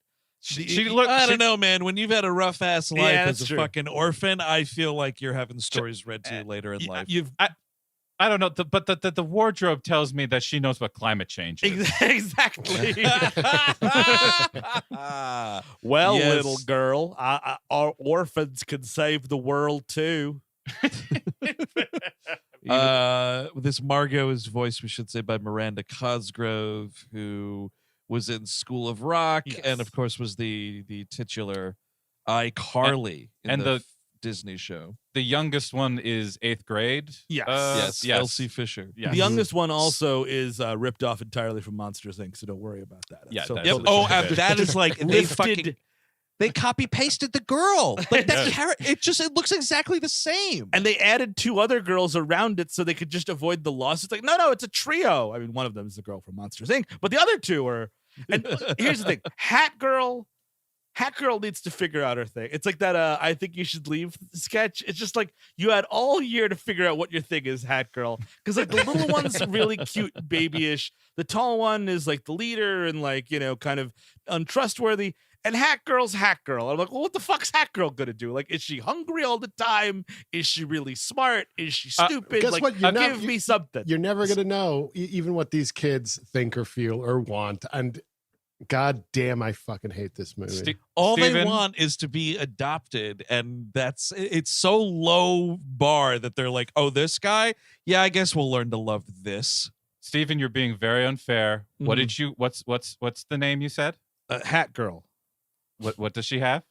She looked. I don't know, man. When you've had a rough ass life Yeah, as that's a true. fucking orphan, I feel like you're having stories read to you later in life. I don't know, but the wardrobe tells me that she knows what climate change is. Exactly. Well, Yes. little girl, our orphans can save the world too. This Margot is voiced, we should say, by Miranda Cosgrove, who was in School of Rock, Yes. and of course was the titular iCarly in and the the- Disney show. The youngest one is 8th grade. Yes. Yes, yes. Elsie Fisher. Yes. The youngest one also is ripped off entirely from Monsters Inc., so don't worry about that. Yeah, So that's Yep. totally Oh, different. that is like they Lifted- fucking they copy pasted the girl. Like that Yeah. character, it looks exactly the same. And they added 2 other girls around it so they could just avoid the loss. It's like, no, it's a trio. I mean, one of them is the girl from Monsters Inc., but the other 2 are. And here's the thing: Hat Girl needs to figure out her thing. It's like that. I think you should leave sketch. It's just like you had all year to figure out what your thing is, Hat Girl. Because like the little one's really cute, babyish. The tall one is like the leader and like kind of untrustworthy. And Hat Girl's Hat Girl. I'm like, well, what the fuck's Hat Girl gonna do? Like, is she hungry all the time? Is she really smart? Is she stupid? Guess like, what? give me something. You're never gonna know even what these kids think or feel or want. And God damn, I fucking hate this movie. All they Steven? want is to be adopted, and it's so low bar that they're like, oh, this guy, yeah, I guess we'll learn to love this. Stephen, you're being very unfair. What did you? What's the name you said? Hat Girl. What does she have?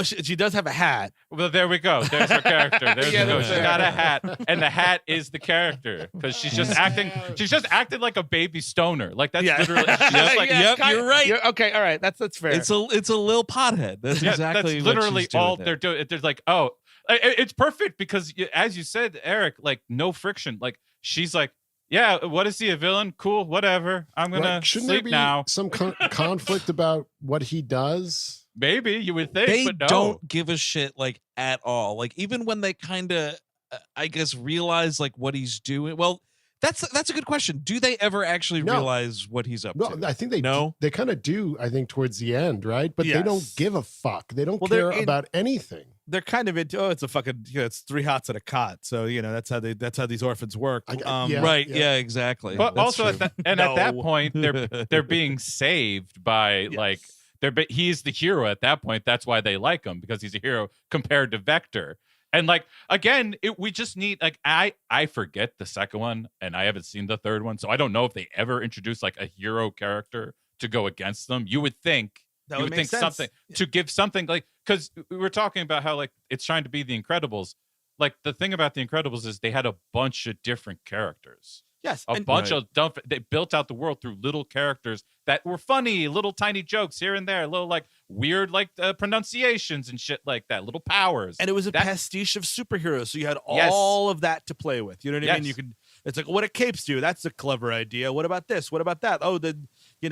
She does have a hat. Well, there we go. There's her character. There's Yeah, we go. that's She's fair. got a hat, and the hat is the character because she's just acting. She's just acting like a baby stoner. Like that's literally. She's just like, Yep, you're right. Okay, all right. That's fair. It's a little pothead. That's exactly that's what literally she's doing all there. they're doing. There's like, oh, it's perfect because as you said, Eric, like no friction. Like she's like, yeah, what is he, a villain? Cool, whatever. I'm gonna Right? Shouldn't there sleep be now. some conflict about what he does? Maybe you would think, They but no. don't give a shit like at all. Like even when they kind of, I guess, realize like what he's doing. Well, that's a good question. Do they ever actually No. realize what he's up No, to? I think they No? they kind of do. I think towards the end, right? But they don't Yes. give a fuck. They don't Well, they're care in- about anything. They're kind of into. Oh, it's a fucking. It's 3 hots at a cot. So that's how these orphans work. Yeah. Right? Yeah, exactly. But That's also true. at that No. point, they're being saved by like he's the hero at that point. That's why they like him because he's a hero compared to Vector. And like again, we just need like I forget the second one and I haven't seen the third one, so I don't know if they ever introduced like a hero character to go against them. You would think That you would would make think sense. something to give something like because we were talking about how like it's trying to be the Incredibles. Like the thing about the Incredibles is they had a bunch of different characters. Yes, A bunch of dump. They built out the world through little characters that were funny, little tiny jokes here and there, little like weird like pronunciations and shit like that, little powers. and it was a That- pastiche of superheroes, so you had Yes. all of that to play with. You know what I mean? Yes. You could. It's like what do capes do? That's a clever idea. What about this? What about that? Oh,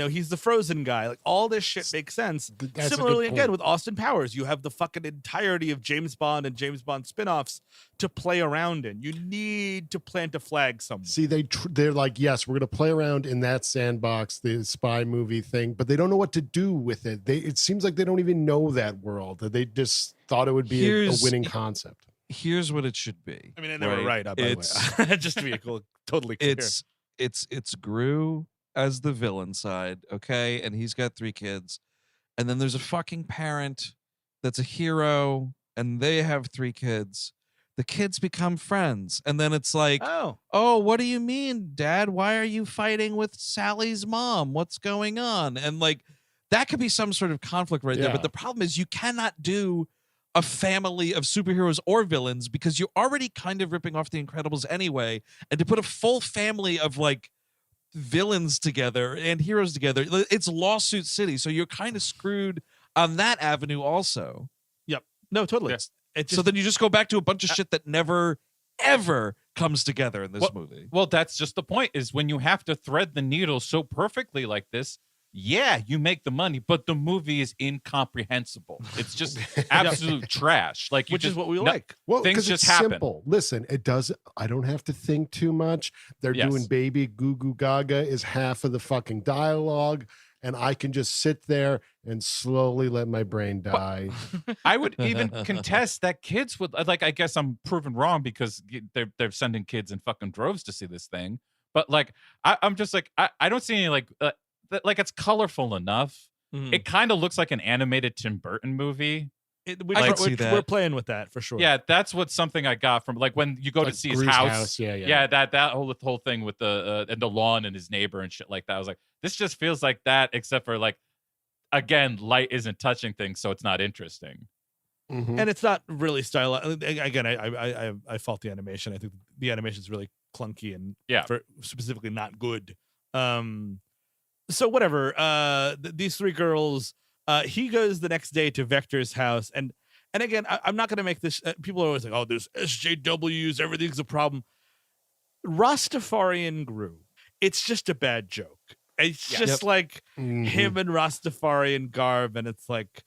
he's the Frozen guy. Like all this shit makes sense. That's a good Similarly, again point. with Austin Powers, you have the fucking entirety of James Bond and James Bond spin-offs to play around in. You need to plant a flag somewhere. See, they're like, yes, we're going to play around in that sandbox, the spy movie thing, but they don't know what to do with it. It seems like they don't even know that world. They just thought it would be a Here's- winning concept. Here's what it should be. I mean, they were right, by It's the way. Just to be totally clear. it's Gru as the villain side, okay, and he's got 3 kids, and then there's a fucking parent that's a hero, and they have 3 kids. The kids become friends, and then it's like, oh, what do you mean, Dad? Why are you fighting with Sally's mom? What's going on? And like that could be some sort of conflict right there. Yeah. But the problem is you cannot do a family of superheroes or villains because you're already kind of ripping off the Incredibles anyway. And to put a full family of like villains together and heroes together, it's lawsuit city. So you're kind of screwed on that avenue also. Yep. No, totally. Yes. It So just, then you just go back to a bunch of shit that never, ever comes together in this movie. Well, that's just the point. Is when you have to thread the needle so perfectly like this. Yeah, you make the money, but the movie is incomprehensible. It's just absolute trash. Like, which is what we like. Well, Things because just it's happen. simple. Listen, it does. I don't have to think too much. They're Yes. doing baby goo goo gaga is half of the fucking dialogue, and I can just sit there and slowly let my brain die. I would even contest that kids would like. I guess I'm proven wrong because they're sending kids in fucking droves to see this thing. But like, I'm just like, I don't see any like it's colorful enough. It kind of looks like an animated Tim Burton movie. I can see that. We're playing with that for sure. Yeah, that's what's something I got from like when you go to Like see his Gru's house. Yeah. That whole thing with the and the lawn and his neighbor and shit like that. I was like, this just feels like that, except for like, again, light isn't touching things, so it's not interesting. Mhm. And it's not really stylized. Again, I fault the animation. I think the animation is really clunky and specifically not good. So whatever. These 3 girls. He goes the next day to Vector's house, and again, I'm not going to make this. People are always like, "Oh, there's SJWs. Everything's a problem." Rastafarian Gru. It's just a bad joke. It's just like Mhm. him in Rastafarian garb, and it's like,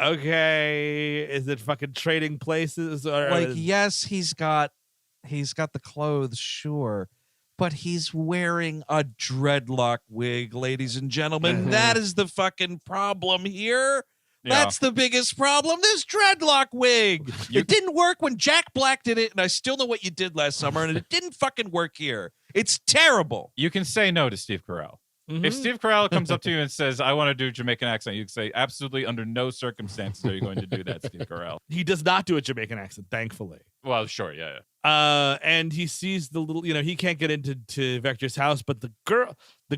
okay, is it fucking trading places or Like, yes, he's got the clothes, sure, but he's wearing a dreadlock wig, ladies and gentlemen. Mhm. That is the fucking problem here. That's the biggest problem. This dreadlock wig. It didn't work when Jack Black did it, and I still know what you did last summer, and it didn't fucking work here. It's terrible. You can say no to Steve Carell. If Steve Carell comes up to you and says, I want to do a Jamaican accent, you can say, absolutely, under no circumstances are you going to do that, Steve Carell. He does not do a Jamaican accent, thankfully. Well, sure, yeah. And he sees the little, he can't get into Vector's house, but the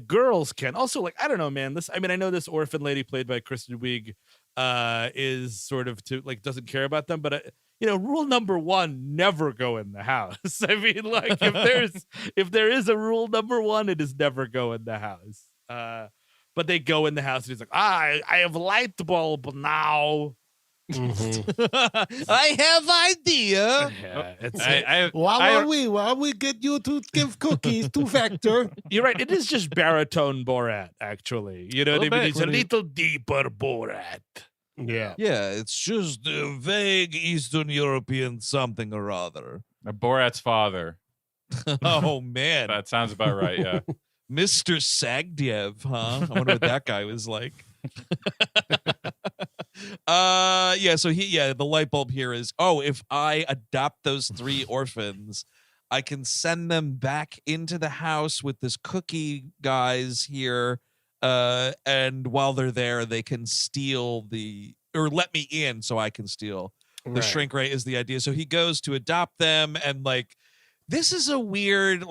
girls can. Also, like, I don't know, man. I know this orphan lady played by Kristen Wiig is sort of doesn't care about them, but rule number 1, never go in the house. I mean, like, if there is a rule number 1, it is never go in the house. But they go in the house and he's like, I have a light bulb now. I have idea. Yeah, While we get you to give cookies to Vector. You're right. It is just baritone Borat, actually. You know what I mean? It's a little deeper Borat. Yeah. Yeah, it's just a vague Eastern European something or other. Borat's father. Oh, man. That sounds about right, yeah. Mr. Sagdiev, huh? I wonder what that guy was like. So the light bulb here is, if I adopt those 3 orphans, I can send them back into the house with this cookie guys here, and while they're there they can steal or let me in so I can steal the shrink ray is the idea. So he goes to adopt them, and like this is a weird,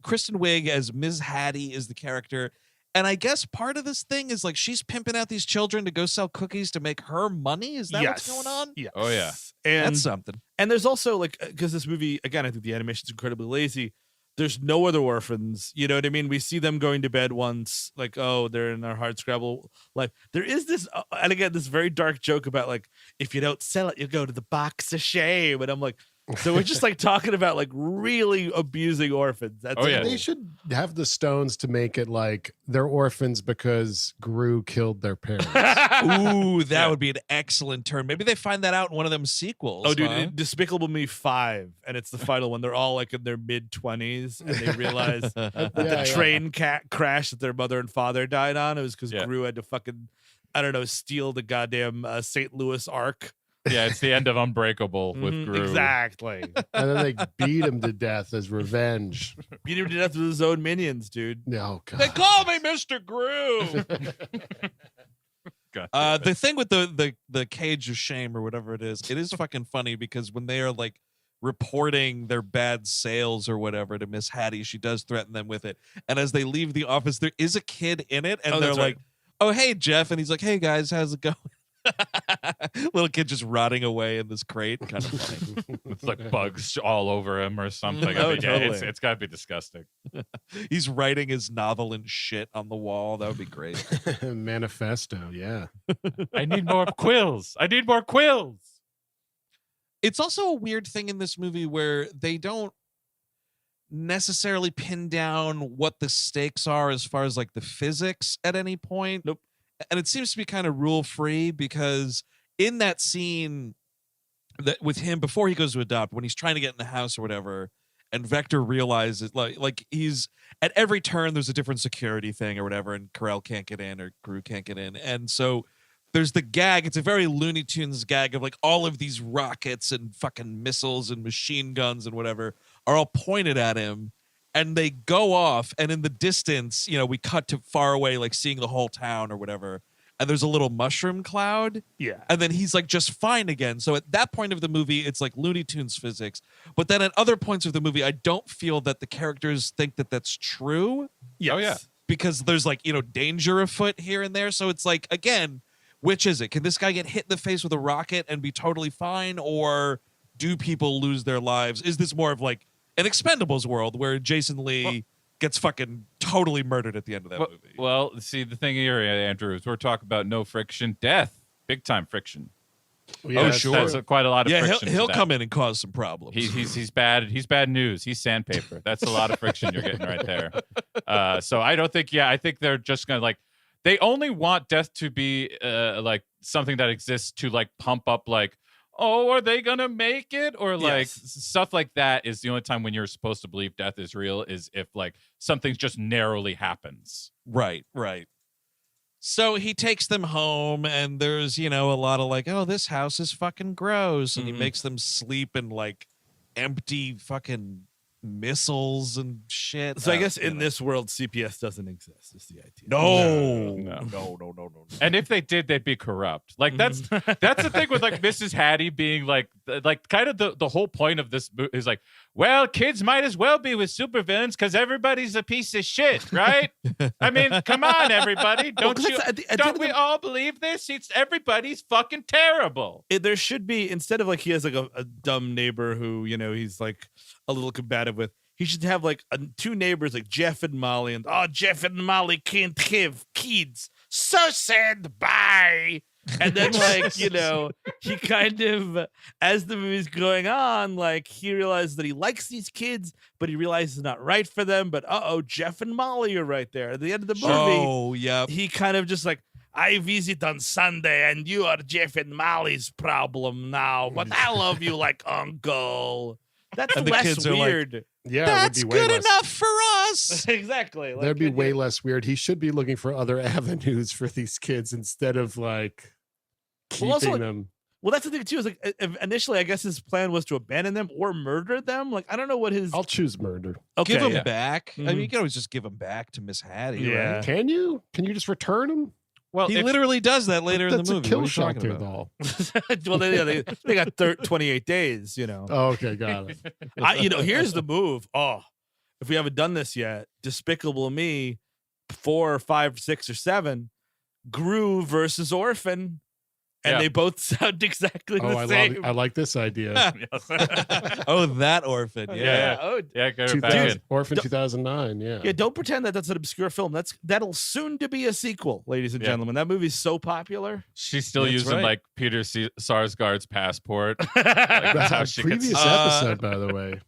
Kristen Wiig as Ms. Hattie is the character. And I guess part of this thing is like she's pimping out these children to go sell cookies to make her money. Is that what's going on? Yes. Oh, yeah. And that's something. And there's also because this movie, again, I think the animation's incredibly lazy. There's no other orphans. You know what I mean? We see them going to bed once, like, they're in our hard scrabble life. There is this, and again, this very dark joke about like, if you don't sell it, you go to the box of shame. And I'm like, so we're just like talking about like really abusing orphans. That's They should have the stones to make it like they're orphans because Gru killed their parents. Ooh, that would be an excellent turn. Maybe they find that out in one of them sequels. Oh, dude, Despicable Me 5, and it's the final one. They're all like in their mid-20s, and they realize that the train crash that their mother and father died on, it was because Gru had to fucking, I don't know, steal the goddamn St. Louis Ark. Yeah, it's the end of Unbreakable with Gru. Exactly. And then they beat him to death as revenge. Beat him to death with his own minions, dude. Oh, God. They call me Mr. Gru. The thing with the cage of shame or whatever it is fucking funny because when they are like reporting their bad sales or whatever to Miss Hattie, she does threaten them with it. And as they leave the office, there is a kid in it, and they're like, "Oh, hey, Jeff," and he's like, "Hey guys, how's it going?" Little kid just rotting away in this crate, kind of funny. With like bugs all over him or something. Totally. It's got to be disgusting. He's writing his novel and shit on the wall. That would be great. Manifesto, yeah. I need more quills. It's also a weird thing in this movie where they don't necessarily pin down what the stakes are as far as like the physics at any point. Nope. And it seems to be kind of rule free because in that scene that with him before he goes to adopt, when he's trying to get in the house or whatever, and Vector realizes like he's at every turn there's a different security thing or whatever, and Carell can't get in or Gru can't get in, and so there's the gag. It's a very Looney Tunes gag of like all of these rockets and fucking missiles and machine guns and whatever are all pointed at him. And they go off, and in the distance, we cut to far away, like seeing the whole town or whatever. And there's a little mushroom cloud. Yeah. And then he's like just fine again. So at that point of the movie, it's like Looney Tunes physics. But then at other points of the movie, I don't feel that the characters think that that's true. Yes. Oh, yeah. Because there's like, danger afoot here and there. So it's like, again, which is it? Can this guy get hit in the face with a rocket and be totally fine? Or do people lose their lives? Is this more of like an Expendables world where Jason Lee gets fucking totally murdered at the end of that movie? Well, see, the thing here, Andrew, is we're talking about no friction, death, big time friction. Yeah, sure. That's quite a lot of friction. He'll come in and cause some problems. He's bad. He's bad news. He's sandpaper. That's a lot of friction you're getting right there. So I don't think. Yeah, I think they're just gonna like. They only want death to be like something that exists to like pump up like. Oh, are they gonna make it? Or like stuff like that is the only time when you're supposed to believe death is real is if like something just narrowly happens. Right. So he takes them home, and there's, a lot of like, oh, this house is fucking gross. And he makes them sleep in like empty fucking missiles and shit. So I guess in this world, CPS doesn't exist. Is the idea? No. And if they did, they'd be corrupt. Like that's the thing with like Mrs. Hattie being like kind of the whole point of this is like, well, kids might as well be with supervillains because everybody's a piece of shit, right? I mean, come on, everybody, don't we all believe this? It's everybody's fucking terrible. There should be, instead of like he has like a dumb neighbor who he's like a little combative with, he should have like two neighbors like Jeff and Molly, and Jeff and Molly can't have kids, so sad, bye. And then like he kind of, as the movie's going on, like he realizes that he likes these kids, but he realizes it's not right for them. But Jeff and Molly are right there at the end of the movie. He kind of just like, I visit on Sunday and you are Jeff and Molly's problem now, but I love you like uncle. That's less weird. Like, yeah, that's would be way good less. enough for us. Exactly. Like, that'd be way less weird. He should be looking for other avenues for these kids instead of like keeping them. Well, that's the thing too. Is like initially, I guess his plan was to abandon them or murder them. Like I don't know what his. I'll choose murder. Okay, give them back. I mean, you can always just give them back to Miss Hattie. Right? Can you? Can you just return them? Well, he literally does that later in the movie. That's a kill what are you talking shot about? Well, they got 28 days. Oh, okay, got it. Here's the move. If we haven't done this yet, Despicable Me, 4, 5, 6, or 7, Gru versus Orphan. And they both sound exactly the same. I like this idea. Oh, that Orphan. Yeah. Orphan 2009. Yeah, don't pretend that that's an obscure film. That'll soon to be a sequel, ladies and gentlemen. That movie's so popular. She's still using like Peter Sarsgaard's passport. That's how she previous gets episode, by the way.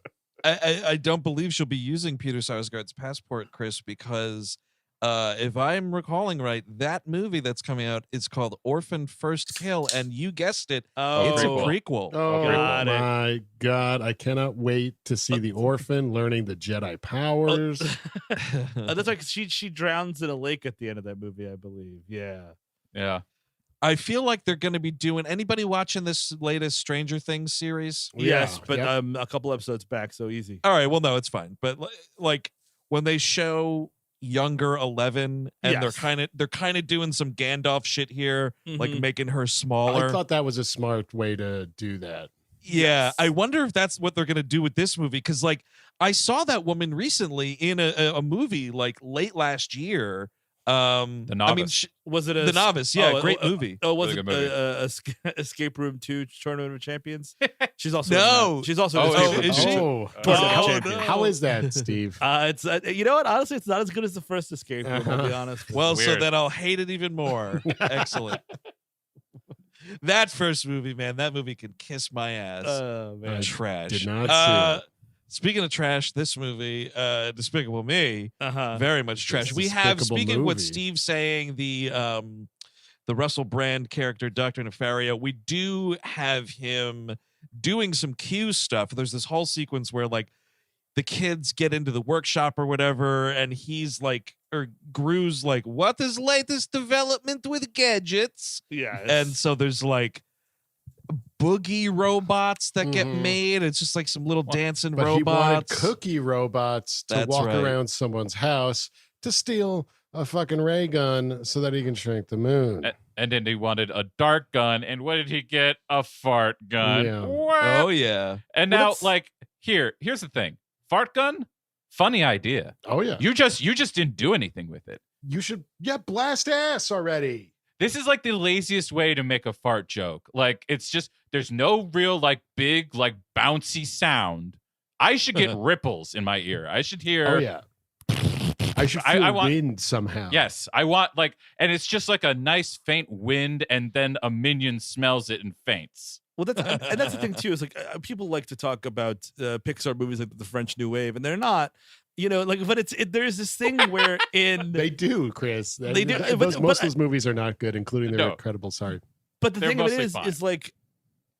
I don't believe she'll be using Peter Sarsgaard's passport, Chris, because if I'm recalling right, that movie that's coming out is called Orphan First Kill, and you guessed it, it's a prequel. Oh my God. I cannot wait to see the orphan learning the Jedi powers. That's like she drowns in a lake at the end of that movie, I believe. Yeah. I feel like they're going to be doing. Anybody watching this latest Stranger Things series? Yes, but a couple episodes back, so easy. All right, well, no, it's fine. But like when they show younger 11 and they're kind of doing some Gandalf shit here, like making her smaller. I thought that was a smart way to do that. Yeah, I wonder if that's what they're going to do with this movie, because like I saw that woman recently in a movie like late last year. The Novice. I mean, was it The Novice? Yeah, great movie. Was it Escape Room 2 Tournament of Champions? She's also no. She's also is she? How is that, Steve? It's you know what? Honestly, it's not as good as the first Escape Room. I'll be honest. Well, so then I'll hate it even more. Excellent. That first movie, man. That movie can kiss my ass. Oh man, I trash. did not see it. Speaking of trash, this movie, Despicable Me, very much trash. We have, speaking of what Steve's saying, the Russell Brand character, Dr. Nefario, we do have him doing some Q stuff. There's this whole sequence where like the kids get into the workshop or whatever, and he's like, or Gru's like, what is latest development with gadgets? Yeah. And so there's like boogie robots that get made. It's just like some little dancing robots. He wanted cookie robots to walk right. around someone's house to steal a fucking ray gun so that he can shrink the moon. And then he wanted a dart gun, and what did he get? A fart gun. Yeah. What? Oh yeah. And now, like, here's the thing: fart gun, funny idea. Oh yeah. You just didn't do anything with it. You should blast ass already. This is like the laziest way to make a fart joke. Like, it's just, there's no real like big like bouncy sound. I should get ripples in my ear. I should hear. Oh yeah. I should feel wind somehow. Yes, I want like, and it's just like a nice faint wind, and then a minion smells it and faints. Well, that's the thing too. Is like people like to talk about Pixar movies like the French New Wave, and they're not. You know, like, but there's this thing where they do, Chris. They do. Most of those movies are not good, including their Incredible. Sorry, but the thing of it is like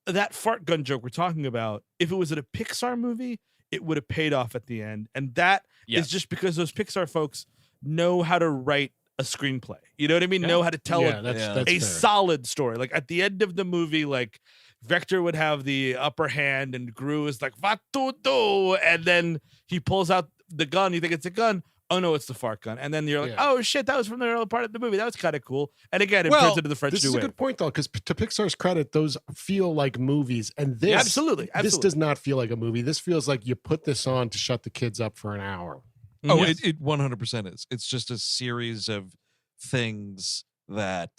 that fart gun joke we're talking about. If it was in a Pixar movie, it would have paid off at the end, and that is just because those Pixar folks know how to write a screenplay. You know what I mean? Know how to tell that's a fair. solid story. Like at the end of the movie, like Vector would have the upper hand and Gru is like, "What to do?" And then he pulls out the gun. You think it's a gun. Oh no, it's the fart gun. And then you're like, oh shit, that was from the early part of the movie. That was kind of cool. And again, it turns into the French This New is a Wave. good point though, because to Pixar's credit, those feel like movies, and this Absolutely. this does not feel like a movie. This feels like you put this on to shut the kids up for an hour. Oh, Yes. it 100% is. It's just a series of things that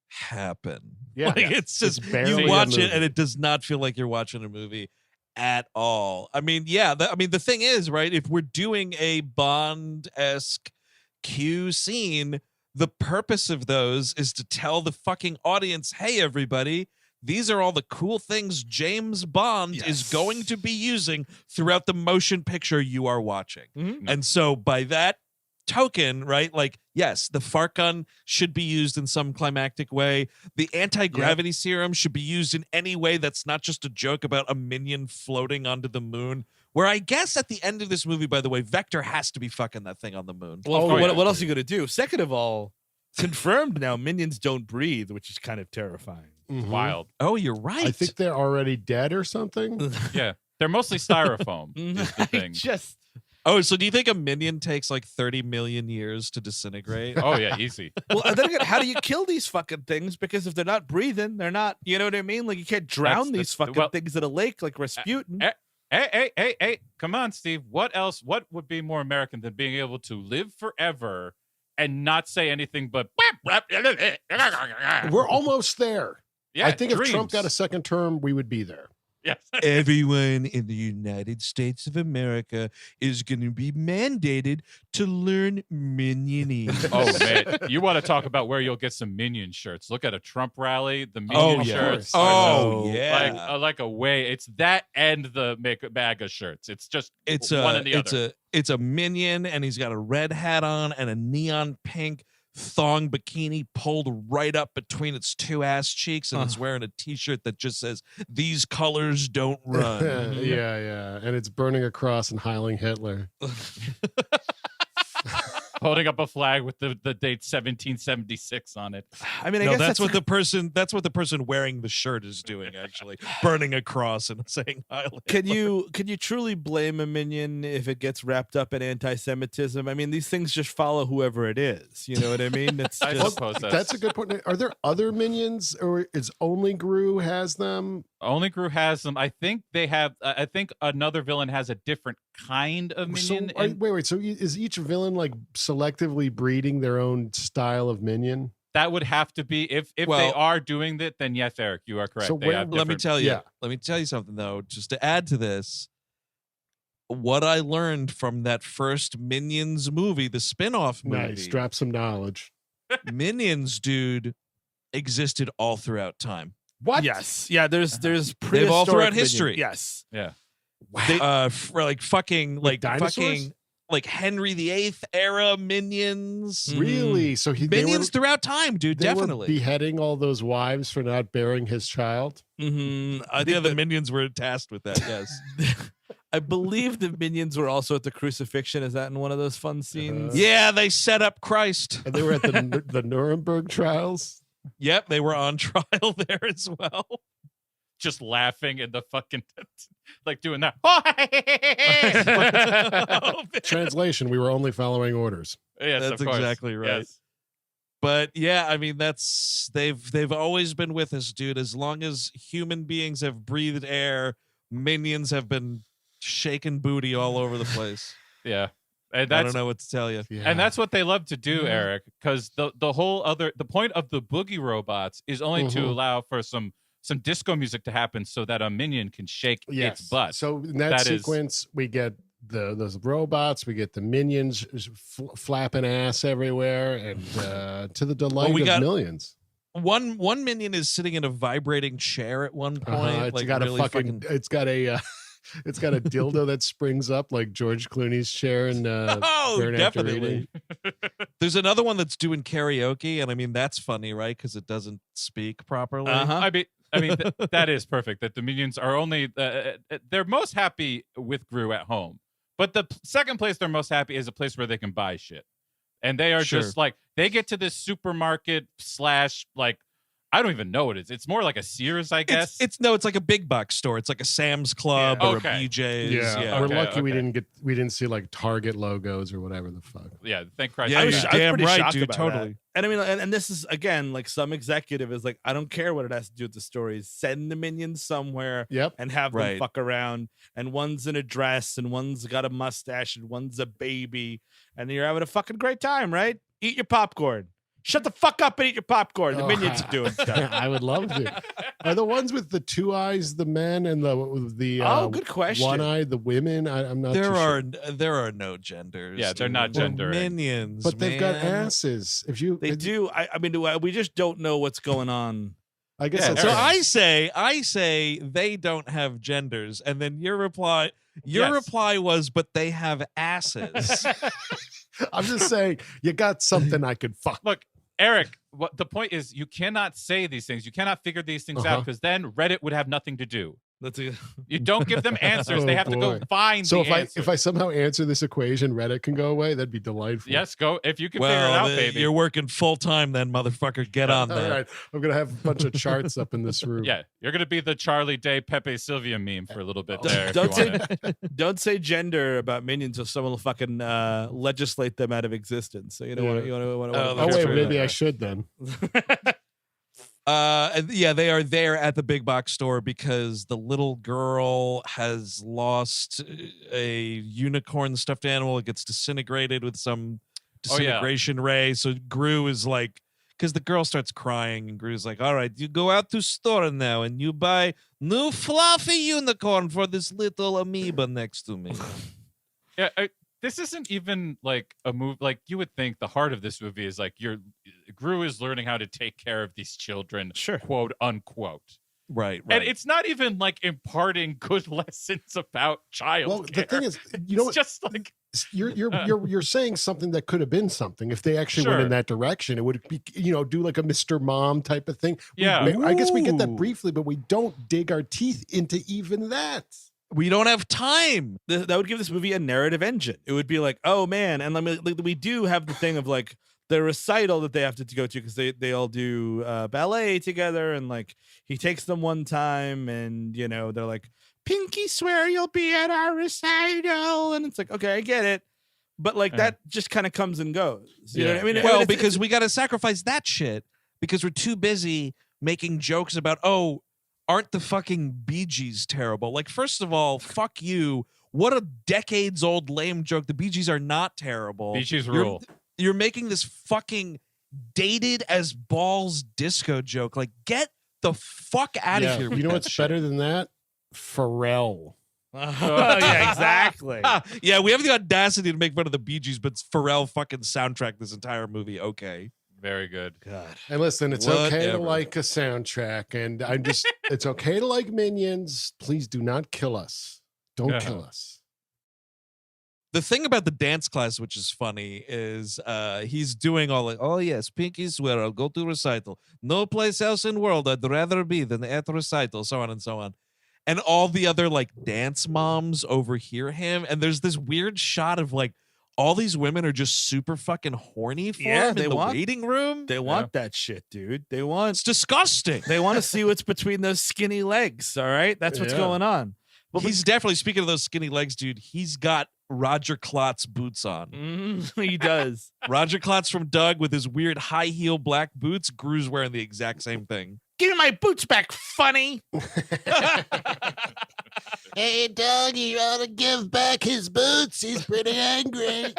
happen. Yeah, like, yeah. it's just It's barely you a watch it movie. and it does not feel like you're watching a movie at all. I mean, yeah. The thing is, right? If we're doing a Bond-esque Q scene, the purpose of those is to tell the fucking audience, "Hey, everybody, these are all the cool things James Bond is going to be using throughout the motion picture you are watching." Mhm. And so by that token, right, like, yes, the fart gun should be used in some climactic way. The anti-gravity serum should be used in any way that's not just a joke about a minion floating onto the moon. Where I guess at the end of this movie, by the way, Vector has to be fucking that thing on the moon. Well, Oh, yeah. what else are you going to do? Second of all, confirmed now, minions don't breathe, which is kind of terrifying. Mhm. Wild. Oh, you're right. I think they're already dead or something. Yeah. They're mostly styrofoam is the thing. Oh, so do you think a minion takes like 30 million years to disintegrate? Oh, yeah, easy. Well, and then again, how do you kill these fucking things? Because if they're not breathing, they're not, you know what I mean? Like you can't drown these fucking things in a lake like Rasputin. Hey, come on, Steve. What else? What would be more American than being able to live forever and not say anything but We're almost there. Yeah, I think if Trump dreams. got a second term, we would be there. Yes. Everyone in the United States of America is going to be mandated to learn minioning. Oh man, you want to talk about where you'll get some Minion shirts? Look at a Trump rally. The Oh, Minion yeah. shirts. Oh, are yeah. like a way. It's that and the MAGA shirts. It's just It's one a and the other. it's a minion, and he's got a red hat on and a neon pink thong bikini pulled right up between its two ass cheeks, and it's wearing a t-shirt that just says "These colors don't run." yeah. And it's burning a cross and heiling Hitler. Holding up a flag with the date 1776 on it. I mean, I No, guess that's what the person wearing the shirt is doing, actually, burning a cross and saying "Heil Hitler." Can you truly blame a minion if it gets wrapped up in anti-Semitism? I mean, these things just follow whoever it is. You know what I mean? It's I just, suppose That's a good point. Are there other minions, or is only Gru has them? Only Gru has them. I think they have. I think another villain has a different kind of minion. So, wait. So is each villain like selectively breeding their own style of minion? That would have to be if they Well- are doing that. Then yes, Eric, you are correct. So They where- have Let me different- tell you. Yeah. Let me tell you something though, just to add to this. What I learned from that first Minions movie, the spin-off movie, Nice. Drop some knowledge. Minions, dude, existed all throughout time. What? yes, yeah. There's They've all throughout prehistoric history. minion. Yes, Yeah. For like fucking like dinosaurs? fucking like Henry VIII era minions. Really? So Minions throughout time, dude. they were Definitely. beheading all those wives for not bearing his child. Mm-hmm. I Yeah, think the minions were tasked with that. Yes. I believe the minions were also at the crucifixion. Is that in one of those fun scenes? Yeah, they set up Christ. And they were at the Nuremberg trials. Yep, they were on trial there as well. Just laughing in the fucking like doing that. Oh, man. Translation: we were only following orders. Yes, That's of course. exactly right. Yes. But yeah, I mean they've always been with us, dude. As long as human beings have breathed air, minions have been shaking booty all over the place. Yeah. And I that's don't know what to tell you. Yeah. and that's what they love to do, Eric, because the point of the boogie robots is only to Mhm. allow for some disco music to happen so that a minion can shake its butt. So in that That is- sequence, we get those robots, we get the minions flapping ass everywhere, and to the delight we of got- millions. One minion is sitting in a vibrating chair at one point. It's like got really a fucking. It's got a. It's got a dildo that springs up like George Clooney's chair and Oh, Burn After definitely. Reading. There's another one that's doing karaoke, and I mean that's funny, right? Because it doesn't speak properly. Uh-huh. I mean that is perfect. That the minions are only they're most happy with Gru at home, but the second place they're most happy is a place where they can buy shit. And they are Sure. just like, they get to this supermarket / like, I don't even know what it is. It's more like a Sears, I guess. It's like a big box store. It's like a Sam's Club Yeah. or Okay. a BJ's. Yeah, we're Okay, lucky we okay. didn't see like Target logos or whatever the fuck. Yeah, thank Christ. Yeah, for you're that. damn pretty right, shocked dude. about Totally. that. And I mean, and this is again like some executive is like, I don't care what it has to do with the stories. Send the minions somewhere Yep. and have them Right. fuck around. And one's in a dress, and one's got a mustache, and one's a baby, and you're having a fucking great time, right? Eat your popcorn. Shut the fuck up and eat your popcorn. The Oh, minions are doing stuff. I would love to. Are the ones with the 2 eyes the men and the Oh, good question. 1 eye the women? I'm not. There too are sure. there are no genders. Yeah, they're dude. not They're gendering. minions, But they've got man. asses. If you, They do. I mean, we just don't know what's going on. I guess. Yeah, that's So There I say they don't have genders, and then your reply Yes. was, but they have asses. I'm just saying, you got something I could fuck. Look, Eric, what the point is, you cannot say these things. You cannot figure these things out because then Reddit would have nothing to do. That's a, You don't give them answers. They Oh, have to go boy. find So the answer. if I somehow answer this equation, Reddit can go away. That'd be delightful. Yes, go. If you can figure it well, out, baby. you're working full time, then, motherfucker. Get on All that. right, I'm gonna have a bunch of charts up in this room. Yeah, you're gonna be the Charlie Day Pepe Sylvia meme for a little bit Don't- there. if don't you say- want it. don't say gender about minions, or someone will fucking legislate them out of existence. So you don't want to. You want Oh, Oh That's wait, true. maybe I should then. Yeah, they are there at the big box store because the little girl has lost a unicorn stuffed animal. It gets disintegrated with some Oh, yeah. disintegration ray. So Gru is like, because the girl starts crying, and Gru's like, "All right, you go out to store now and you buy new fluffy unicorn for this little amoeba next to me." Yeah, this isn't even like a move. Like you would think, the heart of this movie is like Gru is learning how to take care of these children, Sure. quote unquote. Right. And it's not even like imparting good lessons about child Well, care. the thing is, you know, it's just like you're saying something that could have been something if they actually went Sure. in that direction. It would be, do like a Mr. Mom type of thing. Yeah. I guess we get that Ooh. briefly, but we don't dig our teeth into even that. We don't have time. That would give this movie a narrative engine. It would be like, oh man, and we do have the thing of like the recital that they have to go to because they all do ballet together, and like he takes them one time, and they're like, Pinky, swear you'll be at our recital, and it's like, okay, I get it, but like that just kind of comes and goes. You know what I mean? Yeah. Well, it's- because we got to sacrifice that shit because we're too busy making jokes about, oh, aren't the fucking Bee Gees terrible? Like, first of all, fuck you. What a decades-old lame joke. The Bee Gees are not terrible. Bee Gees You're- rule. You're making this fucking dated as balls disco joke. Like, get the fuck out of here. You know what's better than that? Pharrell. yeah, exactly. Yeah, we have the audacity to make fun of the Bee Gees, but Pharrell fucking soundtrack this entire movie. Okay. Very good. God. And listen, it's okay to Whatever. like a soundtrack, and it's okay to like Minions. Please do not kill us. Don't Yeah. kill us. The thing about the dance class, which is funny, is he's doing all like, oh yes, Pinky swear I'll go to recital. No place else in world I'd rather be than at recital, so on and so on. And all the other like dance moms overhear him, and there's this weird shot of like all these women are just super fucking horny for Yeah, him they in the want- waiting room. They want that shit, dude. They want It's disgusting. they want to see what's between those skinny legs. All right, that's what's Yeah. going on. Well, He's definitely, speaking of those skinny legs, dude, he's got Roger Klotz boots on. He does. Roger Klotz from Doug with his weird high heel black boots. Gru's wearing the exact same thing. Give me my boots back, funny. Hey, Doug, you ought to give back his boots. He's pretty angry.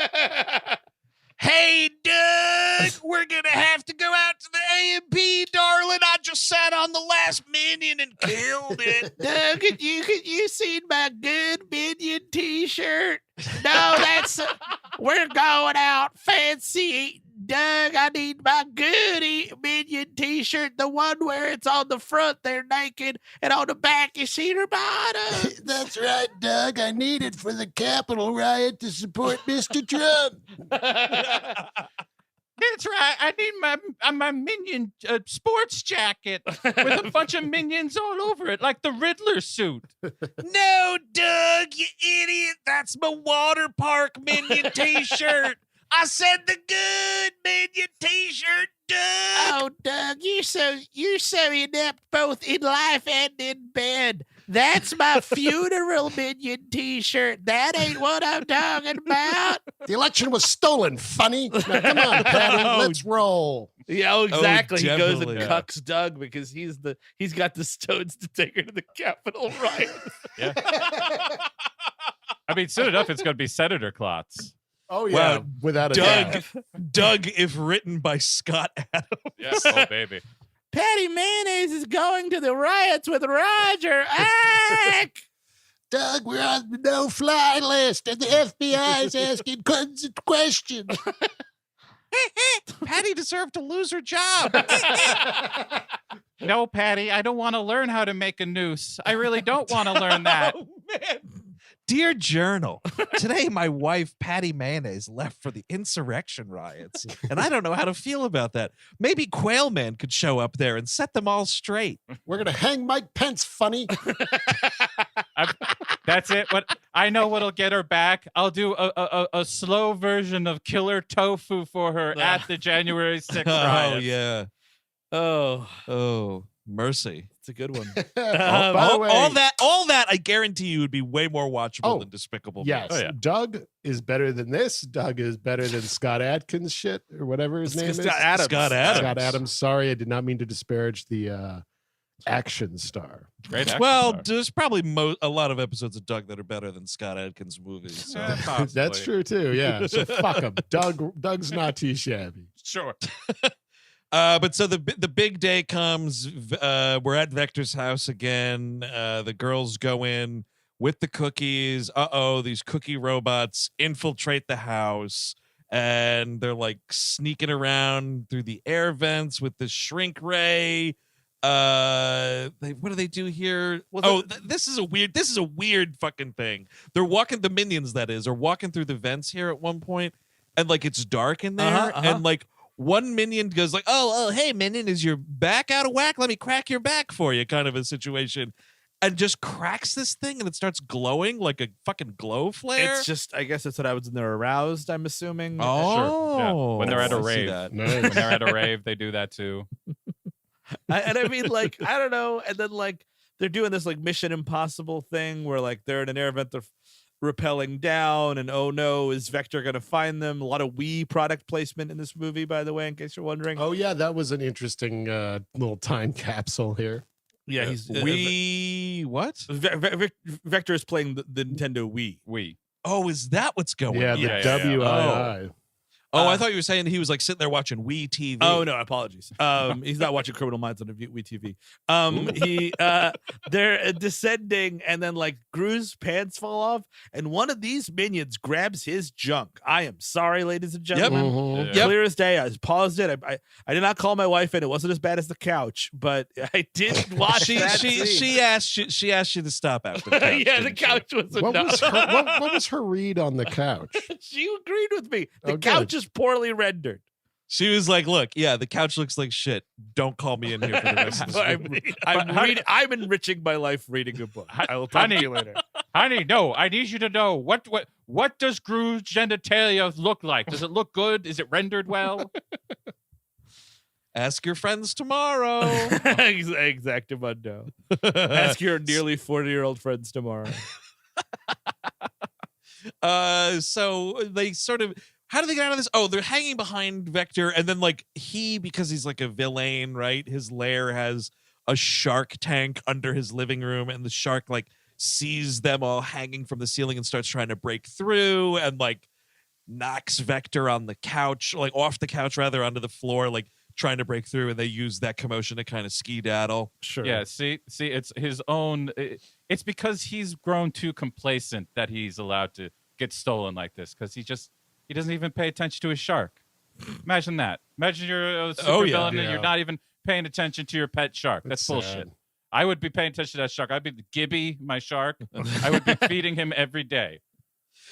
Hey, Doug, we're going to have to go out to the A&P, darling. I just sat on the last Minion and killed it. Doug, could you see my good Minion t-shirt? No, we're going out fancy. Doug, I need my good Minion t-shirt, the one where it's on the front they're naked and on the back you see their bottom. That's right, Doug. I need it for the Capitol riot to support Mr. Trump. That's right. I need my minion sports jacket with a bunch of minions all over it, like the Riddler suit. No, Doug, you idiot. That's my water park Minion t-shirt. I said the good Minion T-shirt, Doug. Oh, Doug, you're so inept both in life and in bed. That's my funeral Minion T-shirt. That ain't what I'm talking about. The election was stolen, funny. Now, come on, Patty, let's roll. Yeah, exactly. He goes and definitely. cucks Doug because he's got the stones to take her to the Capitol riot. Yeah. I mean, soon enough, it's going to be Senator Klotz. Oh, yeah, Wow, without a doubt. Doug, if written by Scott Adams. Yeah. Oh, baby. Patty Mayonnaise is going to the riots with Roger. Doug, we're on the no-fly list, and the FBI is asking tons of questions. Patty deserved to lose her job. No, Patty, I don't want to learn how to make a noose. I really don't want to learn that. Oh, man. Dear Journal, today my wife, Patty Mayonnaise, left for the insurrection riots, and I don't know how to feel about that. Maybe Quail Man could show up there and set them all straight. We're going to hang Mike Pence, funny. That's it. What I know what'll get her back. I'll do a slow version of Killer Tofu for her at the January 6th riots. Oh, yeah. Oh, mercy. It's a good one. By the way, All that, I guarantee you would be way more watchable than Despicable Me. yes, Oh, yeah. Doug is better than this. Doug is better than Scott Adkins shit or whatever his name is. Scott Adams. Scott Adams. Scott Adams. Sorry, I did not mean to disparage the action star. Great action Well, star. there's probably a lot of episodes of Doug that are better than Scott Adkins movies. So. Yeah, possibly. That's true too. Yeah. So fuck him. Doug's not too shabby. Sure. But so the big day comes. We're at Vector's house again. The girls go in with the cookies. These cookie robots infiltrate the house, and they're like sneaking around through the air vents with the shrink ray. What do they do here? This is a weird fucking thing. They're walking, the minions that is, are walking through the vents here at one point, and like it's dark in there, and like one minion goes like, oh, hey, minion, is your back out of whack? Let me crack your back for you, kind of a situation. And just cracks this thing and it starts glowing like a fucking glow flare. It's just, I guess it's what happens when they're aroused, I'm assuming. Oh, Yeah. When they're at a I see rave. that. When they're at a rave, they do that too. I mean, like, I don't know. And then, like, they're doing this, like, Mission Impossible thing where, like, they're in an air vent, they're rappelling down, and oh no, is Vector going to find them? A lot of Wii product placement in this movie, by the way, in case you're wondering. Oh yeah, that was an interesting little time capsule here. Yeah, he's what? Vector is playing the Nintendo Wii. Oh, is that what's going Yeah, on? the WII. Oh, I thought you were saying he was like sitting there watching Wii TV. Oh no, apologies. He's not watching Criminal Minds on a Wii TV. They're descending, and then like Gru's pants fall off, and one of these minions grabs his junk. I am sorry, ladies and gentlemen. Mhm. Yeah. Clear as day. I paused it. I did not call my wife in. It wasn't as bad as the couch, but I did watch that scene. she asked you to stop after the couch. Yeah, the didn't she? couch was What enough. was her read on the couch? She agreed with me. The Oh, good. couch is poorly rendered. She was like, "Look, yeah, the couch looks like shit. Don't call me in here for the rest of this movie." I'm enriching my life reading a book. I will talk to you later. Honey, no, I need you to know what does Gru's genitalia look like? Does it look good? Is it rendered well? Ask your friends tomorrow. Exactamundo. Ask your nearly 40-year-old friends tomorrow. So they sort of, how do they get out of this? Oh, they're hanging behind Vector, and then like because he's like a villain, right? His lair has a shark tank under his living room, and the shark like sees them all hanging from the ceiling and starts trying to break through, and like knocks Vector on the couch, like off the couch rather, onto the floor, like trying to break through, and they use that commotion to kind of skedaddle. Sure. Yeah, see, it's his own. It's because he's grown too complacent that he's allowed to get stolen like this, because he doesn't even pay attention to his shark. Imagine that. Imagine you're a super villain and you're not even paying attention to your pet shark. That's bullshit. Sad. I would be paying attention to that shark. I'd be Gibby, my shark. I would be feeding him every day.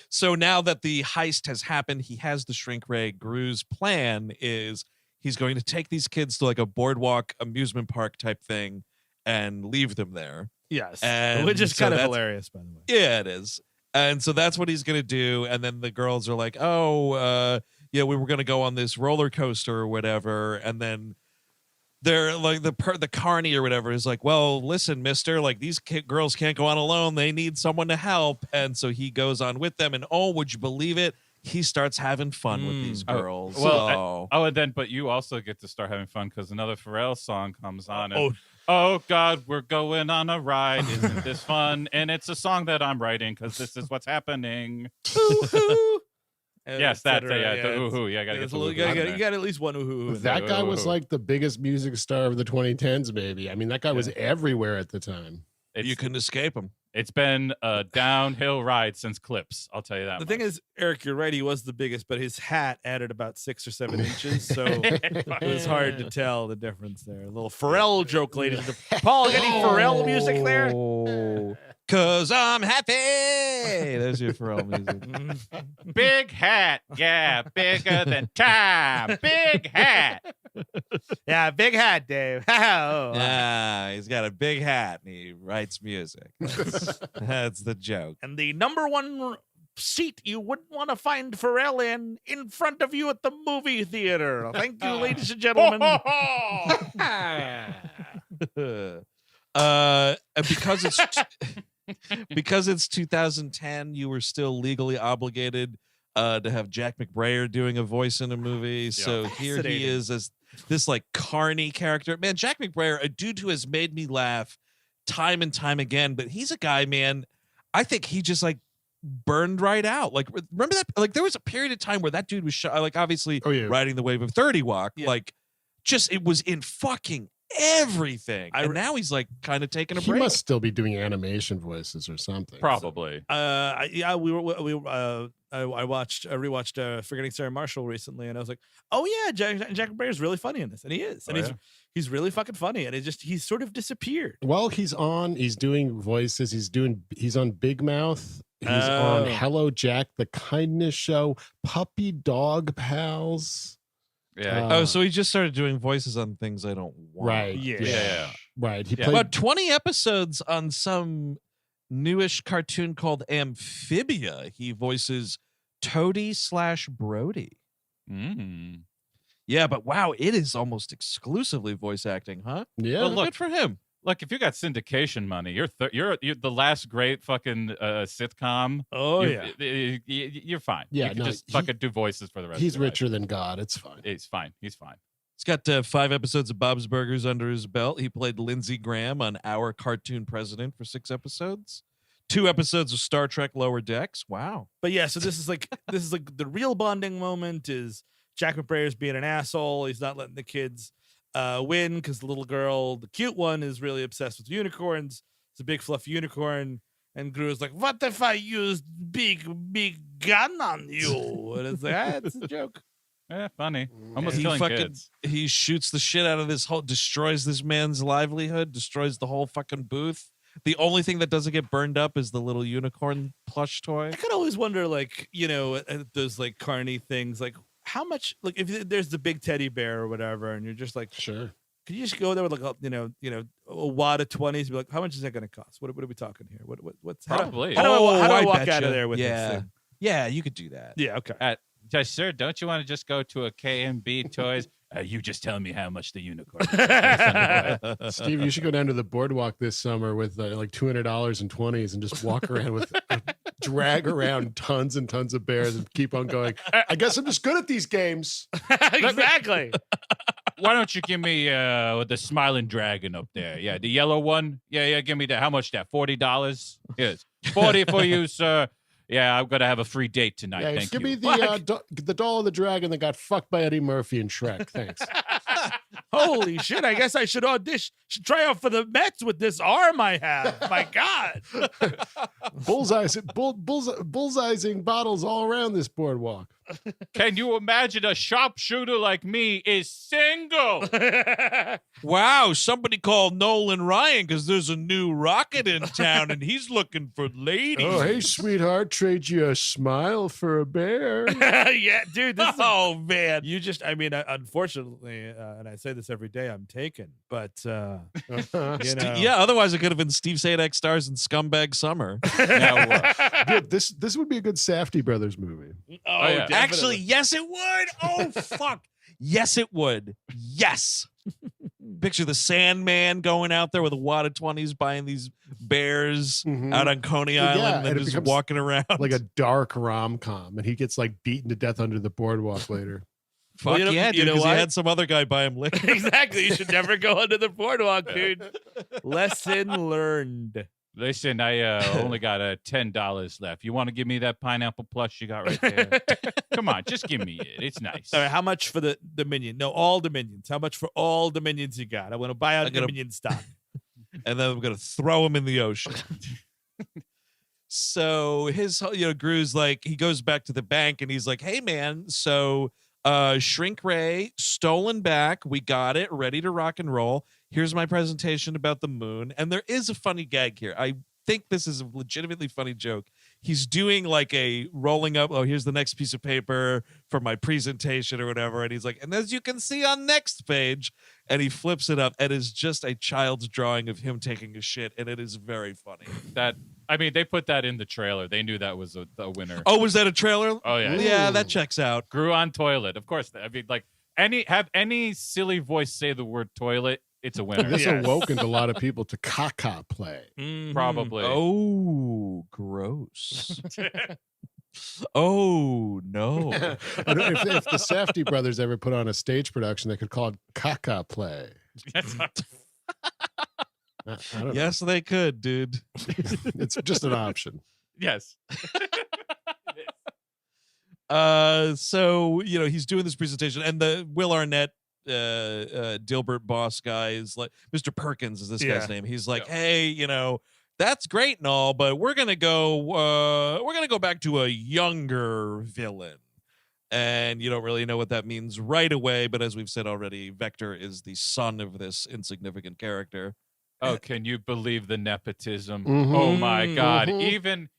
So now that the heist has happened, he has the shrink ray. Gru's plan is he's going to take these kids to like a boardwalk amusement park type thing and leave them there. Yes. And Which is so kind of that's- hilarious, by the way. Yeah, it is. And so that's what he's going to do. And then the girls are like, oh, we were going to go on this roller coaster or whatever. And then they're like the carny or whatever is like, well, listen, mister, like these girls can't go on alone. They need someone to help. And so he goes on with them. And would you believe it? He starts having fun with these girls. But you also get to start having fun because another Pharrell song comes on. And, oh God, we're going on a ride. Isn't this fun? And it's a song that I'm writing because this is what's happening. Yes, that's the ooh-hoo. Yeah, you got at least one ooh-hoo. That guy was like the biggest music star of the 2010s, maybe. I mean, that guy was everywhere at the time. You couldn't escape him. It's been a downhill ride since Clips. I'll tell you that. The thing is, Eric, you're right. He was the biggest, but his hat added about 6 or 7 inches, so it was hard to tell the difference there. A little Pharrell joke, ladies. Paul, any Pharrell music there? Cause I'm happy. There's your Pharrell music. Big hat. Yeah, bigger than time. Big hat. Yeah, big hat, Dave. Yeah, he's got a big hat and he writes music. That's the joke. And the number one seat you wouldn't want to find Pharrell in front of you at the movie theater. Thank you, ladies and gentlemen. Because it's 2010, you were still legally obligated to have Jack McBrayer doing a voice in a movie. So here he is as this like carny character. Man, Jack McBrayer, a dude who has made me laugh time and time again, but he's a guy, man, I think he just like burned right out. Like, remember that? Like, there was a period of time where that dude was like obviously riding the wave of 30 Walk. Yeah. Like, just it was in fucking everything. And now he's like kind of taking a break. He must still be doing animation voices or something. Probably. I rewatched Forgetting Sarah Marshall recently, and I was like, oh yeah, Jack McBrayer is really funny in this, and he is, and he's really fucking funny, and he's sort of disappeared. Well, he's doing voices. He's on Big Mouth. He's on Hello Jack, The Kindness Show, Puppy Dog Pals. Yeah. So he just started doing voices on things I don't want. Right. Yeah. Right. He played about 20 episodes on some newish cartoon called Amphibia. He voices Toady / Brody. Mm. Yeah, but wow, it is almost exclusively voice acting, huh? Yeah. Well, good for him. Look, if you got syndication money, you're the last great fucking sitcom. Oh you're fine. Yeah, you can just fucking do voices for the rest. He's of your richer life. than God. It's fine. He's fine. He's got 5 episodes of Bob's Burgers under his belt. He played Lindsey Graham on Our Cartoon President for 6 episodes. 2 episodes of Star Trek Lower Decks. Wow. But yeah, so this is like the real bonding moment is Jack McBrayer's being an asshole. He's not letting the kids win because the little girl, the cute one, is really obsessed with unicorns. It's a big fluffy unicorn, and Gru's like, "What if I used big gun on you?" And it's like, it's a joke. Yeah, funny. Almost killing kids. He shoots the shit out of this destroys this man's livelihood, destroys the whole fucking booth. The only thing that doesn't get burned up is the little unicorn plush toy. I could always wonder, like, those like carny things, like how much, like if there's the big teddy bear or whatever, and you're just like, sure. Could you just go there with like a wad of 20s and be like, how much is that going to cost? What are we talking here? What's probably? How do I walk out of there with this thing? Yeah, you could do that. Yeah, okay. Just sir, don't you want to just go to a K&B Toys? You just tell me how much the unicorn is. Steve, you should go down to the boardwalk this summer with like $200 in 20s and just walk around with drag around tons and tons of bears and keep on going. I guess I'm just good at these games. Exactly. Why don't you give me the smiling dragon up there? Yeah, the yellow one. Yeah, give me that. How much that? $40? Yes. 40 for you, sir. Yeah, I'm gonna have a free date tonight. Yeah, Thank give you. me the doll of the dragon that got fucked by Eddie Murphy and Shrek. Thanks. Holy shit! I guess I should should try out for the Mets with this arm I have. My God. Bullseying bottles all around this boardwalk. Can you imagine a sharpshooter like me is single? Wow, somebody called Nolan Ryan because there's a new rocket in town and he's looking for ladies. Oh, hey, sweetheart, trade you a smile for a bear. Yeah, dude. Man. You just, unfortunately, and I say this every day, I'm taken. But, yeah, otherwise it could have been Steve Sadek stars in Scumbag Summer. Dude, this would be a good Safdie Brothers movie. Oh, yeah. Actually, yes, it would. Oh, fuck. Yes, it would. Yes. Picture the Sandman going out there with a wad of 20s buying these bears out on Coney Island and just walking around. Like a dark rom-com, and he gets like beaten to death under the boardwalk later. Fuck Well, yeah, dude, because he had some other guy buy him liquor. Exactly. You should never go under the boardwalk, dude. Lesson learned. Listen, I only got $10 left. You want to give me that pineapple plush you got right there? Come on, just give me it. It's nice. All right, how much for the Dominion? No, all Dominions. How much for all Dominions you got? I want to buy out Dominion stock. And then I'm going to throw him in the ocean. So his, Gru's like, he goes back to the bank and he's like, hey, man, so Shrink Ray, stolen back. We got it, ready to rock and roll. Here's my presentation about the moon. And there is a funny gag here. I think this is a legitimately funny joke. He's doing like a rolling up. Oh, here's the next piece of paper for my presentation or whatever. And he's like, and as you can see on next page, and he flips it up. And it's just a child's drawing of him taking a shit. And it is very funny. They put that in the trailer. They knew that was a winner. Oh, was that a trailer? Oh, yeah. Yeah, that checks out. Grew on toilet. Of course. I mean, like, any silly voice say the word toilet, it's a winner. This awokened a lot of people to caca play. Probably. Oh, gross. Oh, no. if the Safdie brothers ever put on a stage production, they could call it caca play. I don't know. Yes, they could, dude. It's just an option. Yes. So he's doing this presentation, and the Will Arnett Dilbert boss guy is like, Mr. Perkins is this guy's name. He's like, hey, that's great and all, but we're gonna go back to a younger villain. And you don't really know what that means right away, but as we've said already, Vector is the son of this insignificant character. Oh, can you believe the nepotism? Mm-hmm. Oh my God! Even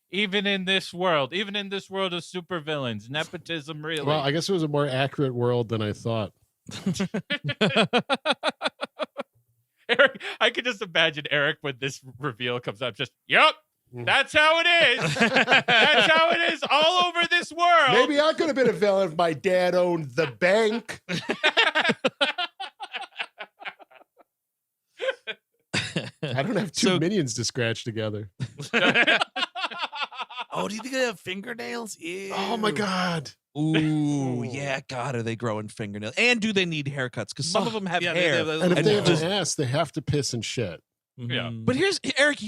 in this world, of supervillains, nepotism really. Well, I guess it was a more accurate world than I thought. Eric, I could just imagine Eric when this reveal comes up. Just, yep, that's how it is. That's how it is all over this world. Maybe I could have been a villain if my dad owned the bank. I don't have two minions to scratch together. Oh, do you think they have fingernails? Ew. Oh my God. Ooh, yeah, God, are they growing fingernails? And do they need haircuts? Because some of them have hair. And if they have an ass, they have to piss and shit. Yeah. But here's Eric,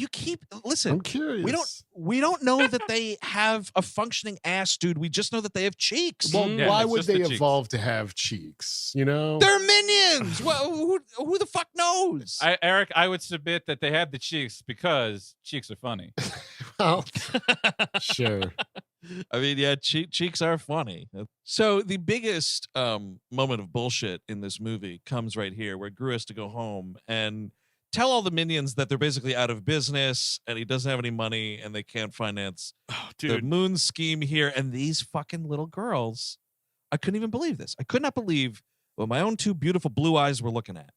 listen. I'm curious. We don't know that they have a functioning ass, dude. We just know that they have cheeks. Well, Yeah, why it's would just they the cheeks. evolve to have cheeks? They're minions. Well, who the fuck knows? Eric, I would submit that they have the cheeks because cheeks are funny. Well, sure. I mean, yeah, cheeks are funny. So the biggest moment of bullshit in this movie comes right here, where Gru has to go home and tell all the minions that they're basically out of business and he doesn't have any money and they can't finance the moon scheme here. And these fucking little girls, I couldn't even believe this. I could not believe what my own two beautiful blue eyes were looking at.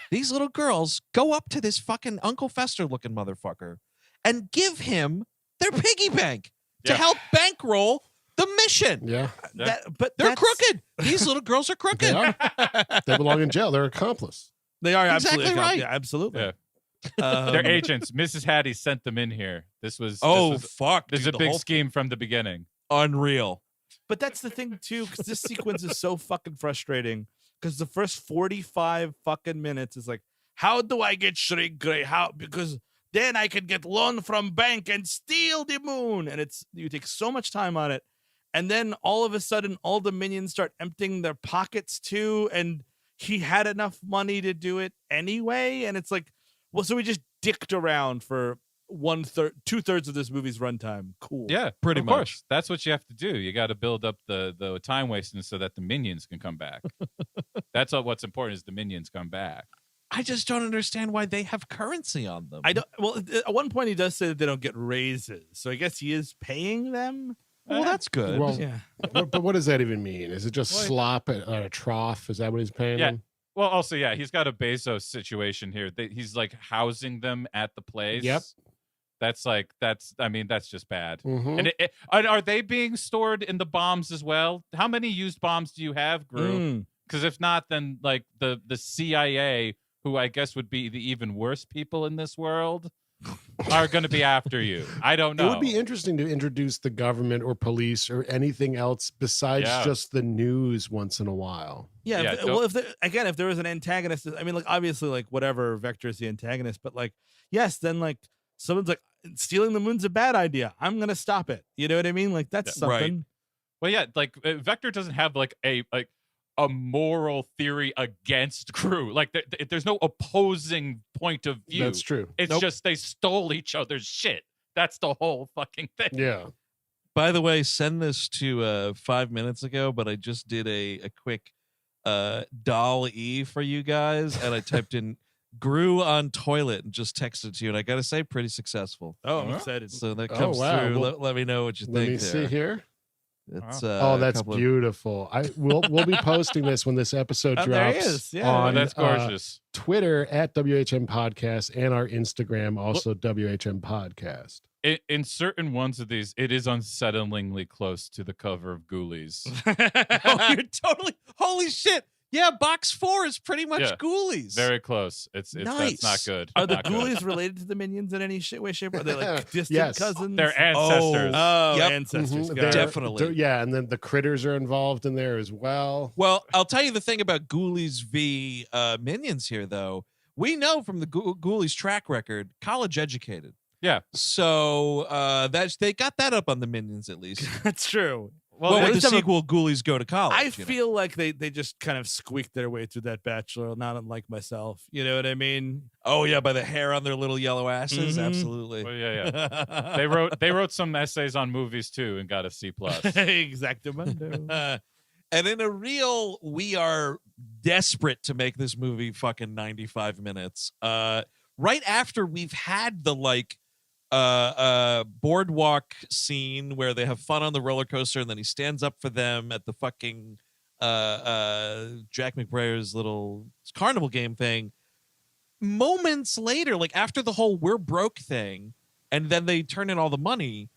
These little girls go up to this fucking Uncle Fester looking motherfucker and give him their piggy bank to help bankroll the mission. Yeah. But They're crooked. These little girls are crooked. They are. They belong in jail. They're accomplice. They are Exactly absolutely right. Yeah, absolutely. Yeah. They're agents. Mrs. Hattie sent them in here. This was fuck. This is dude, a the big whole scheme from the beginning. Unreal. But that's the thing too, because this sequence is so fucking frustrating. Because the first 45 fucking minutes is like, how do I get Shrink Ray? How? Because then I can get loan from bank and steal the moon. And you take so much time on it. And then all of a sudden, all the minions start emptying their pockets too. And he had enough money to do it anyway. And it's like, well, so we just dicked around for 2/3 of this movie's runtime. Cool. Yeah, Pretty of much. course. That's what you have to do. You got to build up the time wasting so that the minions can come back. That's what's important is the minions come back. I just don't understand why they have currency on them. I don't. Well, at one point he does say that they don't get raises, so I guess he is paying them. Well, that's good. Well, Yeah. but what does that even mean? Is it just slop at a trough? Is that what he's paying them? Well, also, yeah, he's got a Bezos situation here. He's like housing them at the place. Yep. That's just bad. Mhm. And are they being stored in the bombs as well? How many used bombs do you have, Gru? Because if not, then like the CIA, who I guess would be the even worse people in this world, are going to be after you. I don't know. It would be interesting to introduce the government or police or anything else besides just the news once in a while. Yeah. If there was an antagonist, I mean, like obviously, like whatever Vector is the antagonist, but like yes, then like someone's like stealing the moon's a bad idea. I'm gonna stop it. You know what I mean? Like that's something. Right. Well, yeah, like Vector doesn't have like a moral theory against Gru. Like there's no opposing point of view. That's true. It's just they stole each other's shit. That's the whole fucking thing. Yeah. By the way, send this to 5 minutes ago, but I just did a quick doll-E for you guys, and I typed in Gru on toilet and just texted to you, and I gotta say, pretty successful. Oh, I'm excited. So that comes through. Well, let me know what you Let think me there. see here. It's, That's beautiful. We'll be posting this when this episode drops there he is. Yeah. on That's gorgeous. Twitter at WHM Podcast and our Instagram also WHM Podcast. In certain ones of these, it is unsettlingly close to the cover of Ghoulies. Oh, you're totally holy shit. Yeah, box 4 is pretty much Yeah. Ghoulies. Very close. It's Nice. That's not good. Are the Not good. Ghoulies related to the Minions in any way, shape? Are they like distant Yes. cousins? They're ancestors. Oh, Yep. ancestors. Mhm. Got it. Definitely. Yeah, and then the critters are involved in there as well. Well, I'll tell you the thing about Ghoulies v. Minions here, though. We know from the Ghoulies track record, college educated. Yeah. So they got that up on the Minions at least. That's true. Well, they with the just have a- sequel, Ghoulies go to college. I you know? feel like they just kind of squeaked their way through that Bachelor, not unlike myself. You know what I mean? Oh yeah, by the hair on their little yellow asses. Mhm. Absolutely. Well, yeah. They wrote some essays on movies too and got a C+. Exactamundo. And in a real, we are desperate to make this movie fucking 95 minutes. Right after we've had the boardwalk scene where they have fun on the roller coaster and then he stands up for them at the fucking Jack McBraier's little carnival game thing. Moments later, like after the whole we're broke thing, and then they turn in all the money,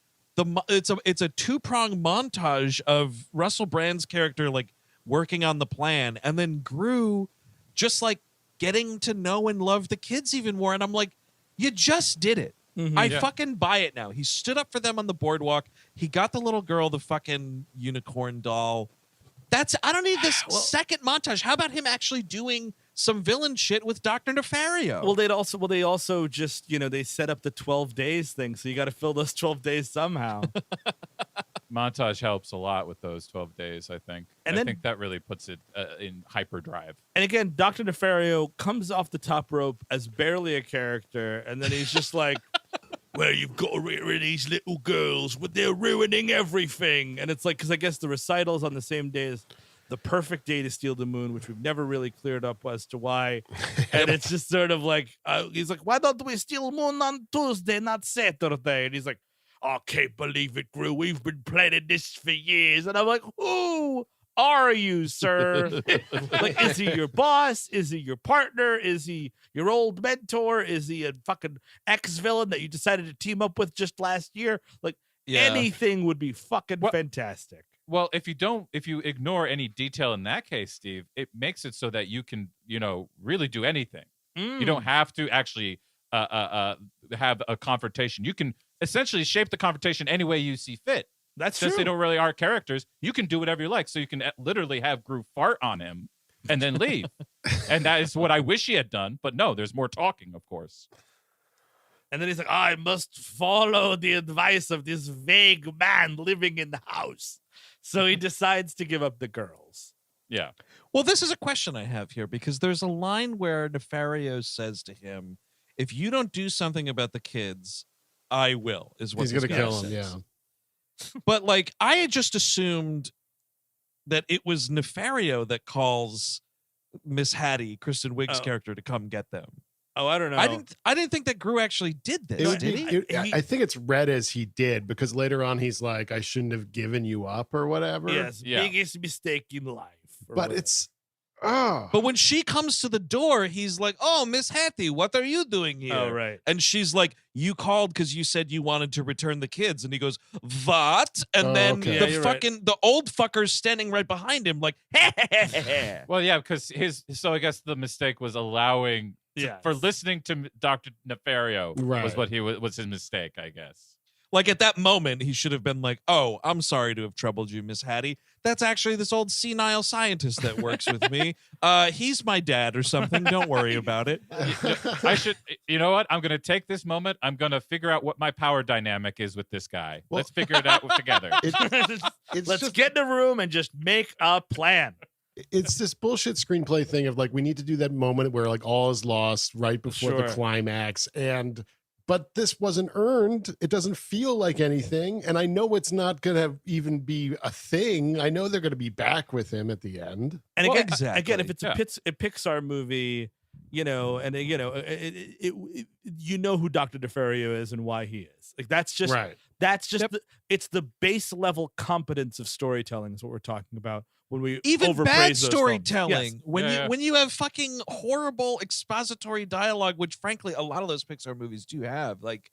it's a two-pronged montage of Russell Brand's character like working on the plan, and then Gru just like getting to know and love the kids even more. And I'm like, you just did it. I fucking buy it now. He stood up for them on the boardwalk. He got the little girl the fucking unicorn doll. I don't need this second montage. How about him actually doing some villain shit with Dr. Nefario? Well, they also just, they set up the 12 days thing, so you got to fill those 12 days somehow. Montage helps a lot with those 12 days, I think. And I then- think that really puts it in hyperdrive. And again, Dr. Nefario comes off the top rope as barely a character, and then he's just like, well, you've got to get rid of these little girls, but they're ruining everything. And it's like, because I guess the recital's on the same day as the perfect day to steal the moon, which we've never really cleared up as to why. And it's just sort of like, he's like, why don't we steal moon on Tuesday, not Saturday? And he's like, I can't believe it, Gru. We've been planning this for years. And I'm like, who are you, sir? Like, is he your boss? Is he your partner? Is he your old mentor? Is he a fucking ex-villain that you decided to team up with just last year? Like, anything would be fucking fantastic. Well, if you ignore any detail in that case, Steve, it makes it so that you can, really do anything. You don't have to actually have a confrontation. You can essentially shape the confrontation any way you see fit. That's Since true. they don't really are characters, you can do whatever you like. So you can literally have Gru fart on him and then leave. And that is what I wish he had done. But no, there's more talking, of course. And then he's like, I must follow the advice of this vague man living in the house. So he decides to give up the girls. Yeah. Well, this is a question I have here because there's a line where Nefario says to him, if you don't do something about the kids, I will, is what He's this going to guy kill him, says. yeah. But like, I had just assumed that it was Nefario that calls Miss Hattie, Kristen Wiig's character, to come get them. Oh, I don't know. I didn't think that Gru actually did this. Did he? I think it's read as he did because later on he's like, I shouldn't have given you up or whatever. Yes, biggest mistake in life. But it's Oh. But when she comes to the door, he's like, "Oh, Miss Hattie, what are you doing here?" Oh, right. And she's like, "You called because you said you wanted to return the kids." And he goes, "What?" And then okay. Yeah, the you're the old fucker's standing right behind him, like, Well, yeah, because so I guess the mistake was allowing Yes. for listening to Dr. Nefario was Right. what was his mistake, I guess. Like at that moment, he should have been like, "Oh, I'm sorry to have troubled you, Miss Hattie. That's actually this old senile scientist that works with me. He's my dad or something. Don't worry about it." I should, you know what? I'm going to take this moment. I'm going to figure out what my power dynamic is with this guy. Well- Let's figure it out together. It's Let's just, get in a room and just make a plan. it's this bullshit screenplay thing of like, we need to do that moment where like all is lost right before the Sure. climax. But this wasn't earned. It doesn't feel like anything. And I know it's not going to even be a thing. I know they're going to be back with him at the end. And Well, again, if it's Yeah. a Pixar movie, you know, and you know who Dr. Nefario is and why he is. Like that's just Right. that's just it's the base level competence of storytelling is what we're talking about when we Even overpraise bad those films. storytelling, Yes. when you have fucking horrible expository dialogue, which frankly a lot of those Pixar movies do have, like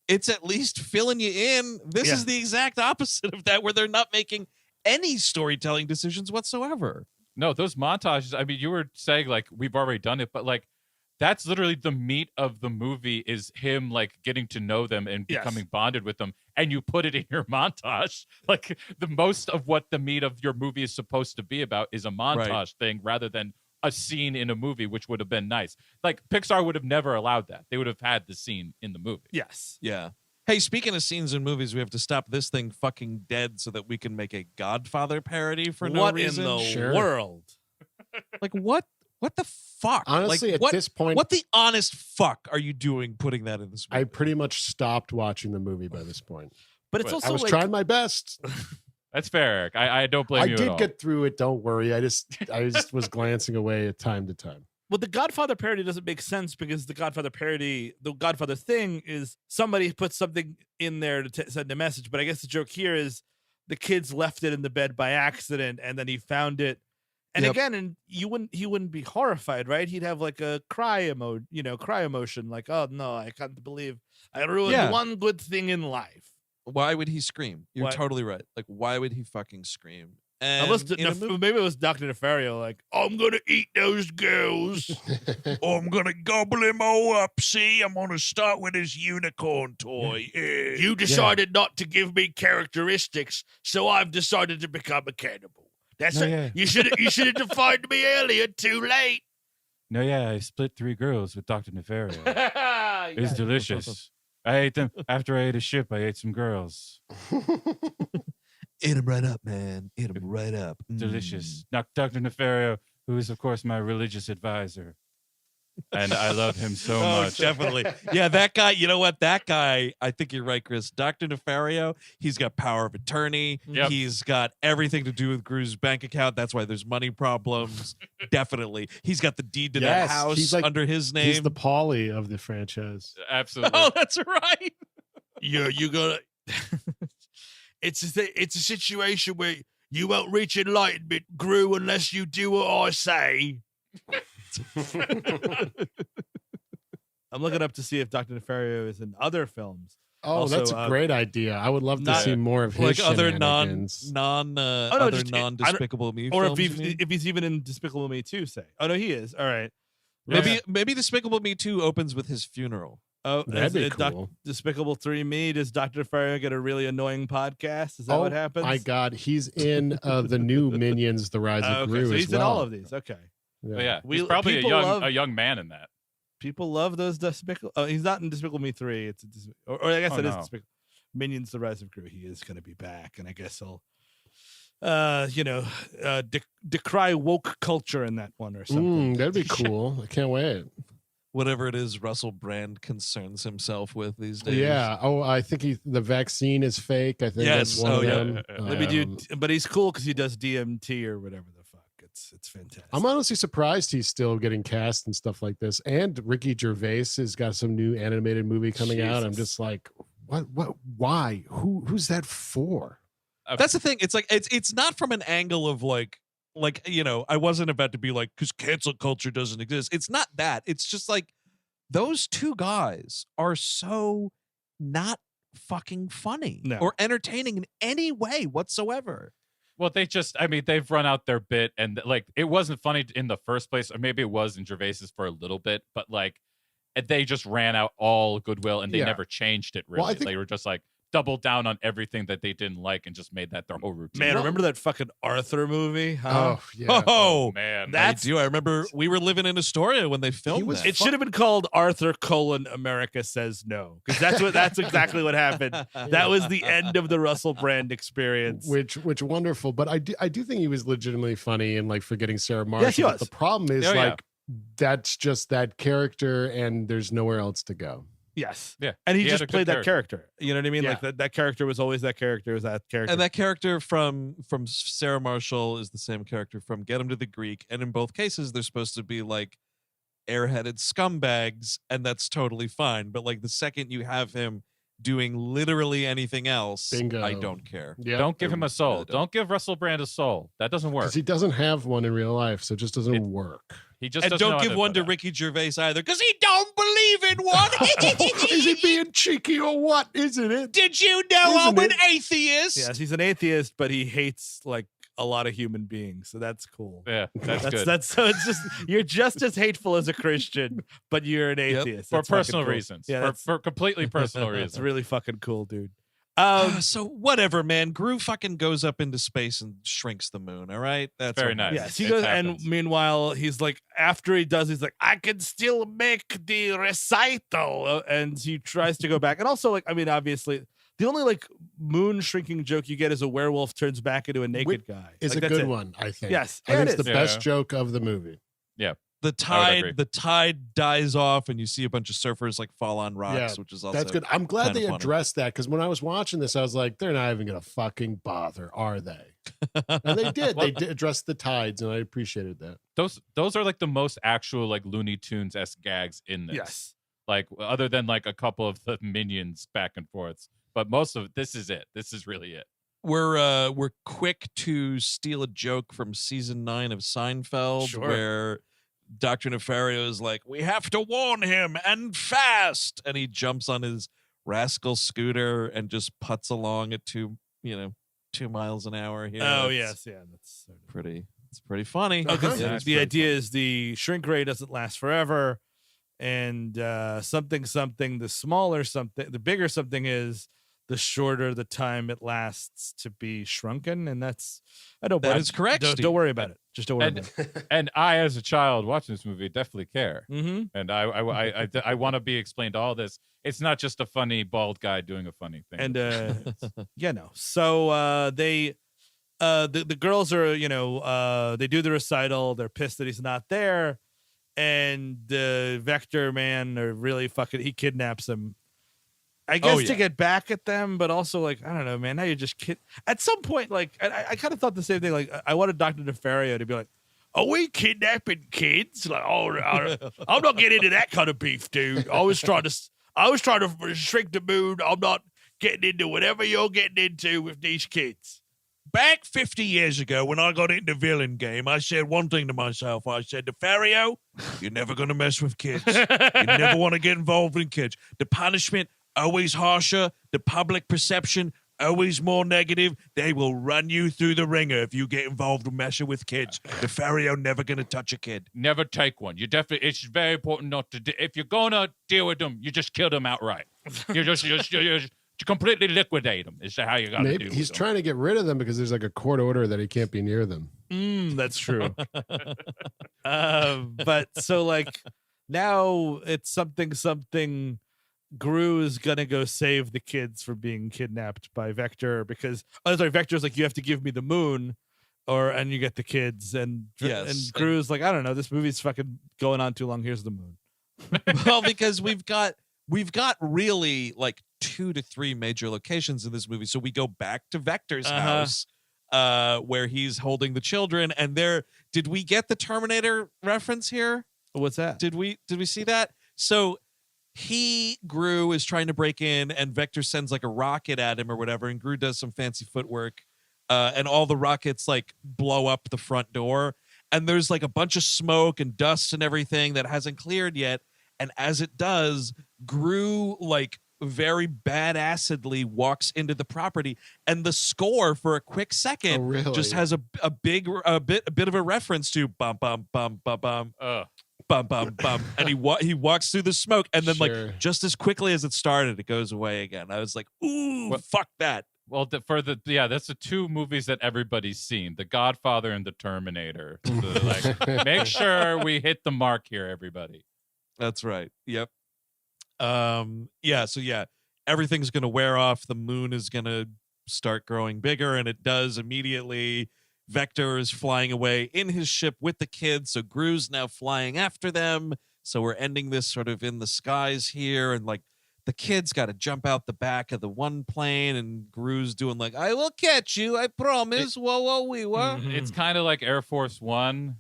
it's at least filling you in. This Yeah. is the exact opposite of that, where they're not making any storytelling decisions whatsoever. No, those montages, I mean, you were saying like we've already done it, but like that's literally the meat of the movie is him like getting to know them and Yes. becoming bonded with them. And you put it in your montage. Like the most of what the meat of your movie is supposed to be about is a montage thing rather than a scene in a movie, which would have been nice. Like Pixar would have never allowed that. They would have had the scene in the movie. Yes. Yeah. Hey, speaking of scenes in movies, we have to stop this thing fucking dead so that we can make a Godfather parody for no What reason. in the Sure. world? Like what? What the fuck? Honestly, like, at this point, what the honest fuck are you doing putting that in this movie? I pretty much stopped watching the movie by this point. But it's But also I was like trying my best. That's fair, Eric. I don't blame I you at did all. get through it. Don't worry. I just was glancing away at time to time. well, the Godfather parody doesn't make sense because the Godfather thing is somebody puts something in there to send a message. But I guess the joke here is the kids left it in the bed by accident, and then he found it. And Yep. again, and he wouldn't be horrified, right? He'd have like a cry emotion, like, "Oh no, I can't believe I ruined Yeah. one good thing in life." Why would he scream? You're Why- totally right. Like, why would he fucking scream? And Unless in a movie- maybe it was Dr. Nefario, like, "I'm gonna eat those girls." I'm gonna gobble him all up. See, I'm gonna start with his unicorn toy. You decided not to give me characteristics, so I've decided to become a cannibal. That's No, it. yeah. You should have defined me earlier. Too late. No, yeah, I split 3 girls with Dr. Nefario. Yeah. It's delicious. I ate them after I ate a ship. I ate some girls. Eat him right up, man. Eat him right up. Delicious. Now, Dr. Nefario, who is of course my religious advisor, and I love him so much. Definitely. Yeah, that guy, you know what? That guy, I think you're right, Chris. Dr. Nefario, he's got power of attorney. Yep. He's got everything to do with Gru's bank account. That's why there's money problems. Definitely. He's got the deed to that Yes, house he's like- under his name. He's the Paulie of the franchise. Absolutely. Oh, that's right. You gotta. It's a situation where you won't reach enlightenment, Gru, unless you do what I say. I'm looking up to see if Dr. Nefario is in other films. Oh, Also, that's a great idea. I would love to not- see more of his Like other shenanigans. other just- non-Despicable Me Or films, you mean? if he's even in Despicable Me 2, say. Oh, no, he is. All right. Maybe Despicable Me 2 opens with his funeral. Oh, That'd be is cool. Despicable 3 Me. Does Dr. Nefario get a really annoying podcast? Is that what happens? My God, he's in the new Minions: The Rise of Okay, Gru so as he's well. in all of these. Okay. But yeah, We- he's probably people love- a young man in that. People love those Despicable. Oh, he's not in Despicable Me 3. It's or I guess Oh, it is no. Despicable Minions: The Rise of Gru. He is going to be back, and I guess he'll, decry woke culture in that one or something. That'd be cool. I can't wait. Whatever it is Russell Brand concerns himself with these days. Yeah. Oh, I think the vaccine is fake. I think Yes. that's one Oh, of yeah. them. Let me do, but he's cool because he does DMT or whatever the fuck. It's fantastic. I'm honestly surprised he's still getting cast and stuff like this. And Ricky Gervais has got some new animated movie coming out. I'm Jesus. just like, what? Why? Who's that for? That's the thing. It's like it's not from an angle of like like, you know, I wasn't about to be like, because cancel culture doesn't exist. It's not that. It's just like those two guys are so not fucking funny or entertaining in any way whatsoever. Well, they've run out their bit, and like it wasn't funny in the first place, or maybe it was in Gervais's for a little bit, but like they just ran out all goodwill, and they never changed it. Really, they were just like doubled down on everything that they didn't like, and just made that their whole routine. Man, remember that fucking Arthur movie? Huh? Oh yeah. Oh man, I do. I remember we were living in Astoria when they filmed that. It should have been called Arthur: America Says No, because that's exactly what happened. That was the end of the Russell Brand experience. Which wonderful, but I do think he was legitimately funny and like forgetting Sarah Marshall. Yes, he was. The problem is that's just that character, and there's nowhere else to go. Yes. Yeah. And he just played that character. You know what I mean? Yeah. Like that character was always that character. Was that character? And that character from Sarah Marshall is the same character from Get Him to the Greek. And in both cases, they're supposed to be like airheaded scumbags, and that's totally fine. But like the second you have him doing literally anything else, Bingo. I don't care. Yeah. Don't give him a soul. Don't give Russell Brand a soul. That doesn't work. Because he doesn't have one in real life, so it just doesn't work. He just And doesn't know don't how give one put to out. Ricky Gervais either, because he don't believe in one. Is he being cheeky or what? Isn't it? Did you know I'm an atheist? Yes, he's an atheist, but he hates like a lot of human beings. So that's cool. Yeah, that's good. That's so it's just you're just as hateful as a Christian, but you're an atheist. For That's fucking personal cool. reasons. Yeah, For completely personal it's reasons. really fucking cool, dude. So whatever, man. Gru fucking goes up into space and shrinks the moon. All right, that's Very okay. nice. Yes, he It goes, happens. and meanwhile, he's like, after he does, he's like, I can still make the recital, and he tries to go back. And also, like, I mean, obviously, the only like moon shrinking joke you get is a werewolf turns back into a naked guy. Is Like, a that's good it. one, I think. Yes, I think it it's the is. best Yeah. joke of the movie. Yeah. The agree. tide dies off, and you see a bunch of surfers like fall on rocks, Yeah, which is also That's good. I'm glad kinda they funny. addressed that, because when I was watching this, I was like, they're not even going to fucking bother, are they? And they did. They did address the tides, and I appreciated that. Those are like the most actual like Looney Tunes-esque gags in this. Yes. Like other than like a couple of the minions back and forths. But most of this is it. This is really it. We're quick to steal a joke from season 9 of Seinfeld, Sure. where Dr. Nefario is like, we have to warn him, and fast, and he jumps on his rascal scooter and just putts along at 2 miles an hour here. Oh, It's yes. Yeah. That's so it's pretty funny. Oh, 'cause Yeah, it's the pretty idea funny. is the shrink ray doesn't last forever, and something, the smaller something, the bigger something is, the shorter the time it lasts to be shrunken, and that is correct, Steve. Don't worry about it. Just don't worry about it. And I, as a child watching this movie, definitely care. Mm-hmm. And I want to be explained all this. It's not just a funny bald guy doing a funny thing. And so they the girls are they do the recital. They're pissed that he's not there, and the Vector man are really fucking. He kidnaps them. I guess to get back at them, but also like I don't know, man. Now you're just at some point, like I kind of thought the same thing. Like I wanted Dr. Nefario to be like, "Are we kidnapping kids?" Like, oh, I'm not getting into that kind of beef, dude. I was trying to shrink the moon. I'm not getting into whatever you're getting into with these kids. Back 50 years ago, when I got into villain game, I said one thing to myself. I said, Nefario, you're never going to mess with kids. You never want to get involved in kids. The punishment, always harsher. The public perception, always more negative. They will run you through the ringer if you get involved in messing with kids. Nefario never going to touch a kid. Never take one. It's very important not to. If you're gonna deal with them, you just kill them outright. You just completely liquidate them. Is how you got to do. Maybe he's trying to get rid of them because there's like a court order that he can't be near them. That's true. But so like now it's something. Gru is gonna go save the kids from being kidnapped by Vector because Vector's like, you have to give me the moon, and you get the kids, and Gru's like, I don't know, this movie's fucking going on too long. Here's the moon. Well, because we've got really like 2 to 3 major locations in this movie. So we go back to Vector's house, where he's holding the children, and did we get the Terminator reference here? What's that? Did we see that? So Gru is trying to break in, and Vector sends like a rocket at him or whatever, and Gru does some fancy footwork and all the rockets like blow up the front door, and there's like a bunch of smoke and dust and everything that hasn't cleared yet. And as it does, Gru like very badassedly walks into the property, and the score for a quick second just has a bit of a reference to bum bum bum bum bum bum bum bum, and he walks through the smoke, and then like just as quickly as it started, it goes away again. I was like, ooh, fuck that. Well, that's the two movies that everybody's seen: The Godfather and The Terminator. Like, make sure we hit the mark here, everybody. That's right. Yep. So everything's gonna wear off. The moon is gonna start growing bigger, and it does immediately. Vector is flying away in his ship with the kids, so Gru's now flying after them. So we're ending this sort of in the skies here, and like the kids got to jump out the back of the one plane, and Gru's doing like, "I will catch you, I promise." Whoa, we were. It's kind of like Air Force One.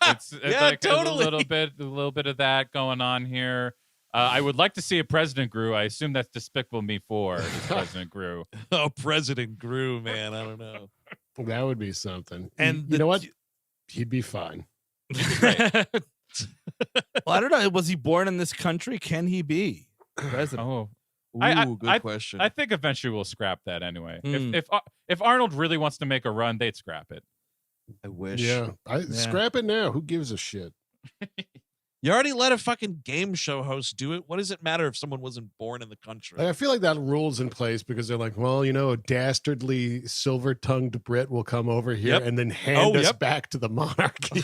It's yeah, like totally. a little bit of that going on here. I would like to see a President Gru. I assume that's Despicable Me 4, President Gru. Oh, President Gru, man, I don't know. That would be something. And you know what? He'd be fine. Well, I don't know. Was he born in this country? Can he be president? Oh, Ooh, good question. I think eventually we'll scrap that anyway. Mm. If Arnold really wants to make a run, they'd scrap it. I wish. Yeah. Scrap it now. Who gives a shit? You already let a fucking game show host do it. What does it matter if someone wasn't born in the country? I feel like that rule's in place because they're like, well, you know, a dastardly silver-tongued Brit will come over here and then hand us back to the monarchy.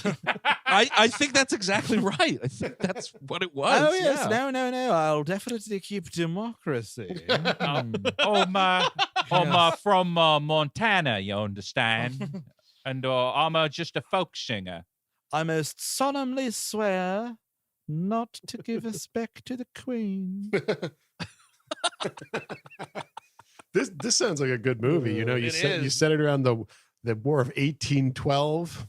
I think that's exactly right. I think that's what it was. Oh yes, yeah. no. I'll definitely keep democracy. I'm from Montana, you understand, and I'm just a folk singer. I most solemnly swear not to give us back to the Queen. This sounds like a good movie. You know, you is. set it around the War of 1812.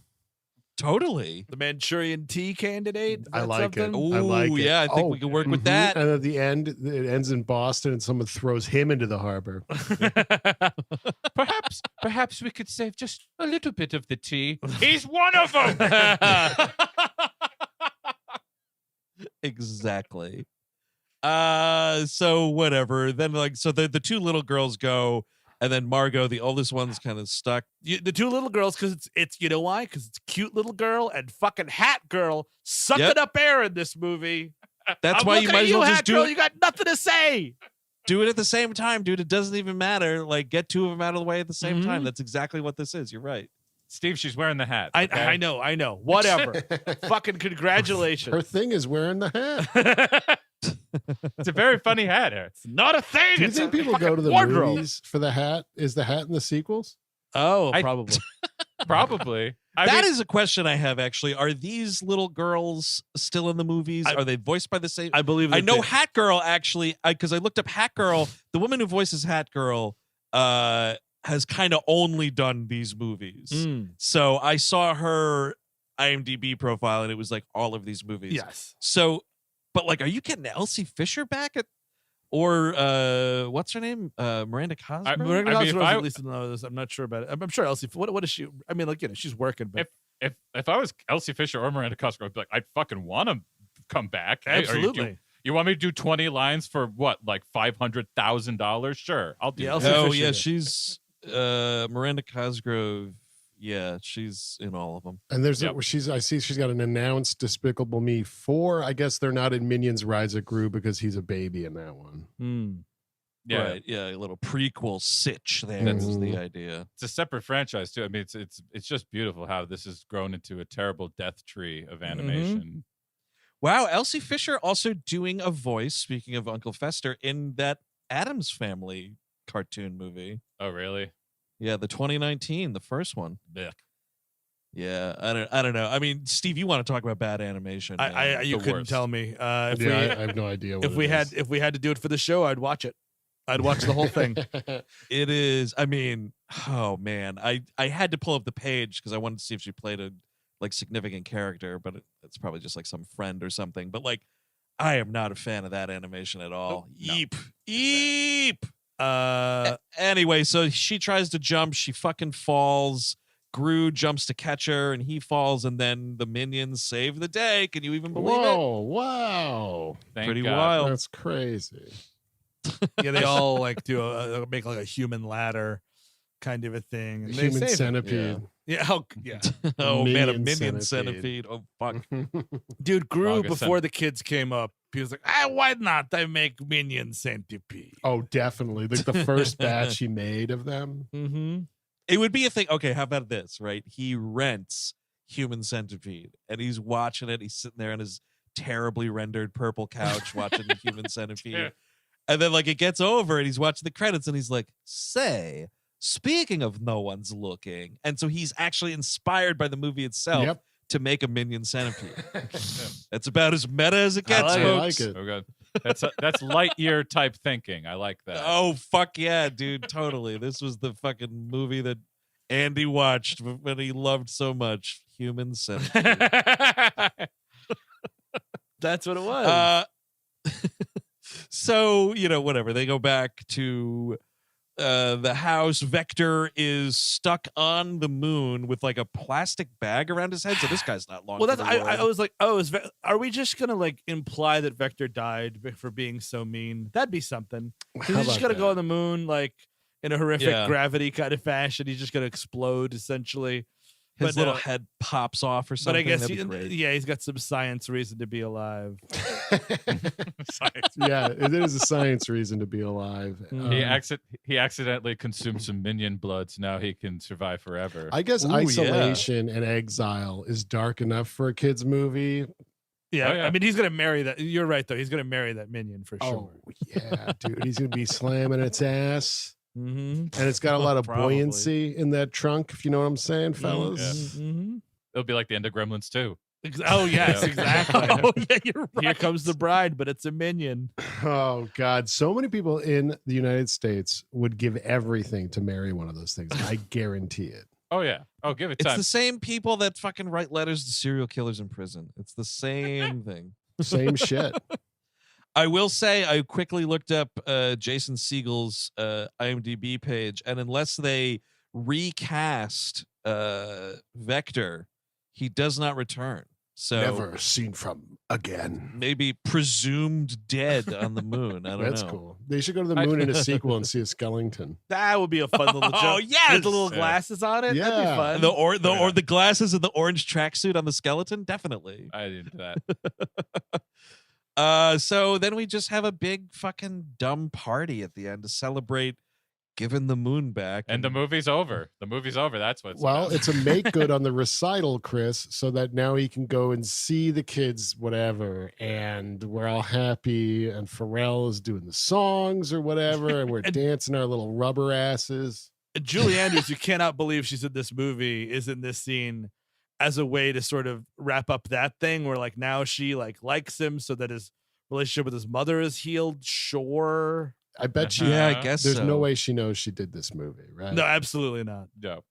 Totally. The Manchurian tea candidate. I like it. Ooh, I like it. yeah, I think we can work with that. And at the end, it ends in Boston, and someone throws him into the harbor. Perhaps we could save just a little bit of the tea. He's one of them. Exactly. So whatever. Then the two little girls go, and then Margot, the oldest one's kind of stuck. The two little girls, because it's you know why? Because it's cute little girl and fucking hat girl sucking up air in this movie. That's why you might as well just do it. You got nothing to say. Do it at the same time, dude. It doesn't even matter. Like, get two of them out of the way at the same time. That's exactly what this is. You're right. Steve, she's wearing the hat. Okay? I know. Whatever. Fucking congratulations. Her thing is wearing the hat. It's a very funny hat. It's not a thing. Do you think people go to the movies for the hat? Is the hat in the sequels? Oh, probably. Probably. That is a question I have, actually. Are these little girls still in the movies? Are they voiced by the same? I believe. I know Hat Girl, actually, because I looked up Hat Girl. The woman who voices Hat Girl has kind of only done these movies. So I saw her IMDb profile, and it was like all of these movies. Yes. So, but like, are you getting Elsie Fisher back or what's her name? Miranda Cosgrove? Miranda Cosgrove, at least knows. I'm not sure about it. I'm sure Elsie. What is she? I mean, like, she's working. But if I was Elsie Fisher or Miranda Cosgrove, I'd be like, I'd fucking want to come back. Absolutely. You want me to do 20 lines for what, like $500,000? Sure, I'll do. Elsie that. Fisher yeah, did. she's Miranda Cosgrove. Yeah, she's in all of them. And I see she's got an announced Despicable Me 4. I guess they're not in Minions Rise of Gru because he's a baby in that one. Yeah, right. Yeah, a little prequel sitch there. That's the idea. It's a separate franchise too. I mean, it's just beautiful how this has grown into a terrible death tree of animation. Wow, Elsie Fisher also doing a voice, speaking of Uncle Fester, in that Addams Family cartoon movie. Oh, really? Yeah, the 2019, the first one. Blech. Yeah, I don't know. I mean, Steve, you want to talk about bad animation? You couldn't worst. tell me. I have no idea. If we had to do it for the show, I'd watch it. I'd watch the whole thing. It is. I mean, oh man, I had to pull up the page because I wanted to see if she played a significant character, but it's probably just like some friend or something. But like, I am not a fan of that animation at all. Nope. Eep. Anyway, so she tries to jump. She fucking falls. Gru jumps to catch her, and he falls, and then the minions save the day. Can you even believe Whoa, wow. Thank Pretty God. wild. That's crazy. Yeah, they all like do make like a human ladder kind of a thing. And they Human save it. centipede. Yeah, yeah. Oh man, a Minion minion centipede. centipede. Oh fuck. Dude, Gru, Longest before the kids came up, he was like, why not I make minion centipede? Oh, definitely. Like the first batch he made of them. Mm-hmm. It would be a thing. Okay, how about this, right? He rents Human Centipede, and he's watching it. He's sitting there on his terribly rendered purple couch watching the Human Centipede. And then, like, it gets over, and he's watching the credits, and he's like, say, speaking of no one's looking. And so he's actually inspired by the movie itself to make a Minion Centipede. That's about as meta as it gets, I folks. like it. Oh, God. That's light year type thinking. I like that. Oh, fuck yeah, dude. Totally. This was the fucking movie that Andy watched when he loved so much. Human Centipede. That's what it was. So, whatever. They go back to the house. Vector is stuck on the moon with like a plastic bag around his head. So this guy's not long. Well, for that's the I world. was like, are we just gonna like imply that Vector died for being so mean? That'd be something. How He's just about gonna that? go on the moon like in a horrific Yeah. gravity kind of fashion. He's just gonna explode essentially. His but, little uh, head pops off or But something. I guess That'd be great. he's got some science reason to be alive. Yeah, it is a science reason to be alive. He accidentally consumed some minion blood, so now he can survive forever. I guess Ooh, isolation and exile is dark enough for a kid's movie. Yeah, Oh, yeah. I mean, he's gonna marry that. You're right, though. He's gonna marry that minion for sure. Oh, yeah, dude. He's going to be slamming its ass. Mm-hmm. And it's got a lot of Probably. buoyancy in that trunk, if you know what I'm saying, fellas. Mm-hmm. It'll be like the end of Gremlins too. Oh yes, Yeah. exactly. Oh, yeah, you're right. Here comes the bride, but it's a minion. Oh, God. So many people in the United States would give everything to marry one of those things. I guarantee it. Oh yeah. Oh, give it It's time. the same people that fucking write letters to serial killers in prison. It's the same thing. Same shit. I will say I quickly looked up Jason Segel's IMDb page, and unless they recast Vector, he does not return. So Never seen from again. maybe presumed dead on the moon. I don't That's know. cool. They should go to the moon in a sequel and see a skeleton. That would be a fun little joke. Oh, yes! With the little Yeah. glasses on it. That'd be Yeah. fun. Or the glasses and the orange tracksuit on the skeleton, definitely. I didn't do that. So then we just have a big fucking dumb party at the end to celebrate giving the moon back. And the movie's over. The movie's over. That's what's Well, about. it's a make good on the recital, Chris, so that now he can go and see the kids, whatever, and we're all happy. And Pharrell is doing the songs or whatever, and we're dancing our little rubber asses. Julie Andrews, you cannot believe she's in this movie, is in this scene as a way to sort of wrap up that thing where like now she likes him so that his relationship with his mother is healed. Sure. I bet you. Yeah, I guess There's so. no way she knows she did this movie, right? No, absolutely not. No.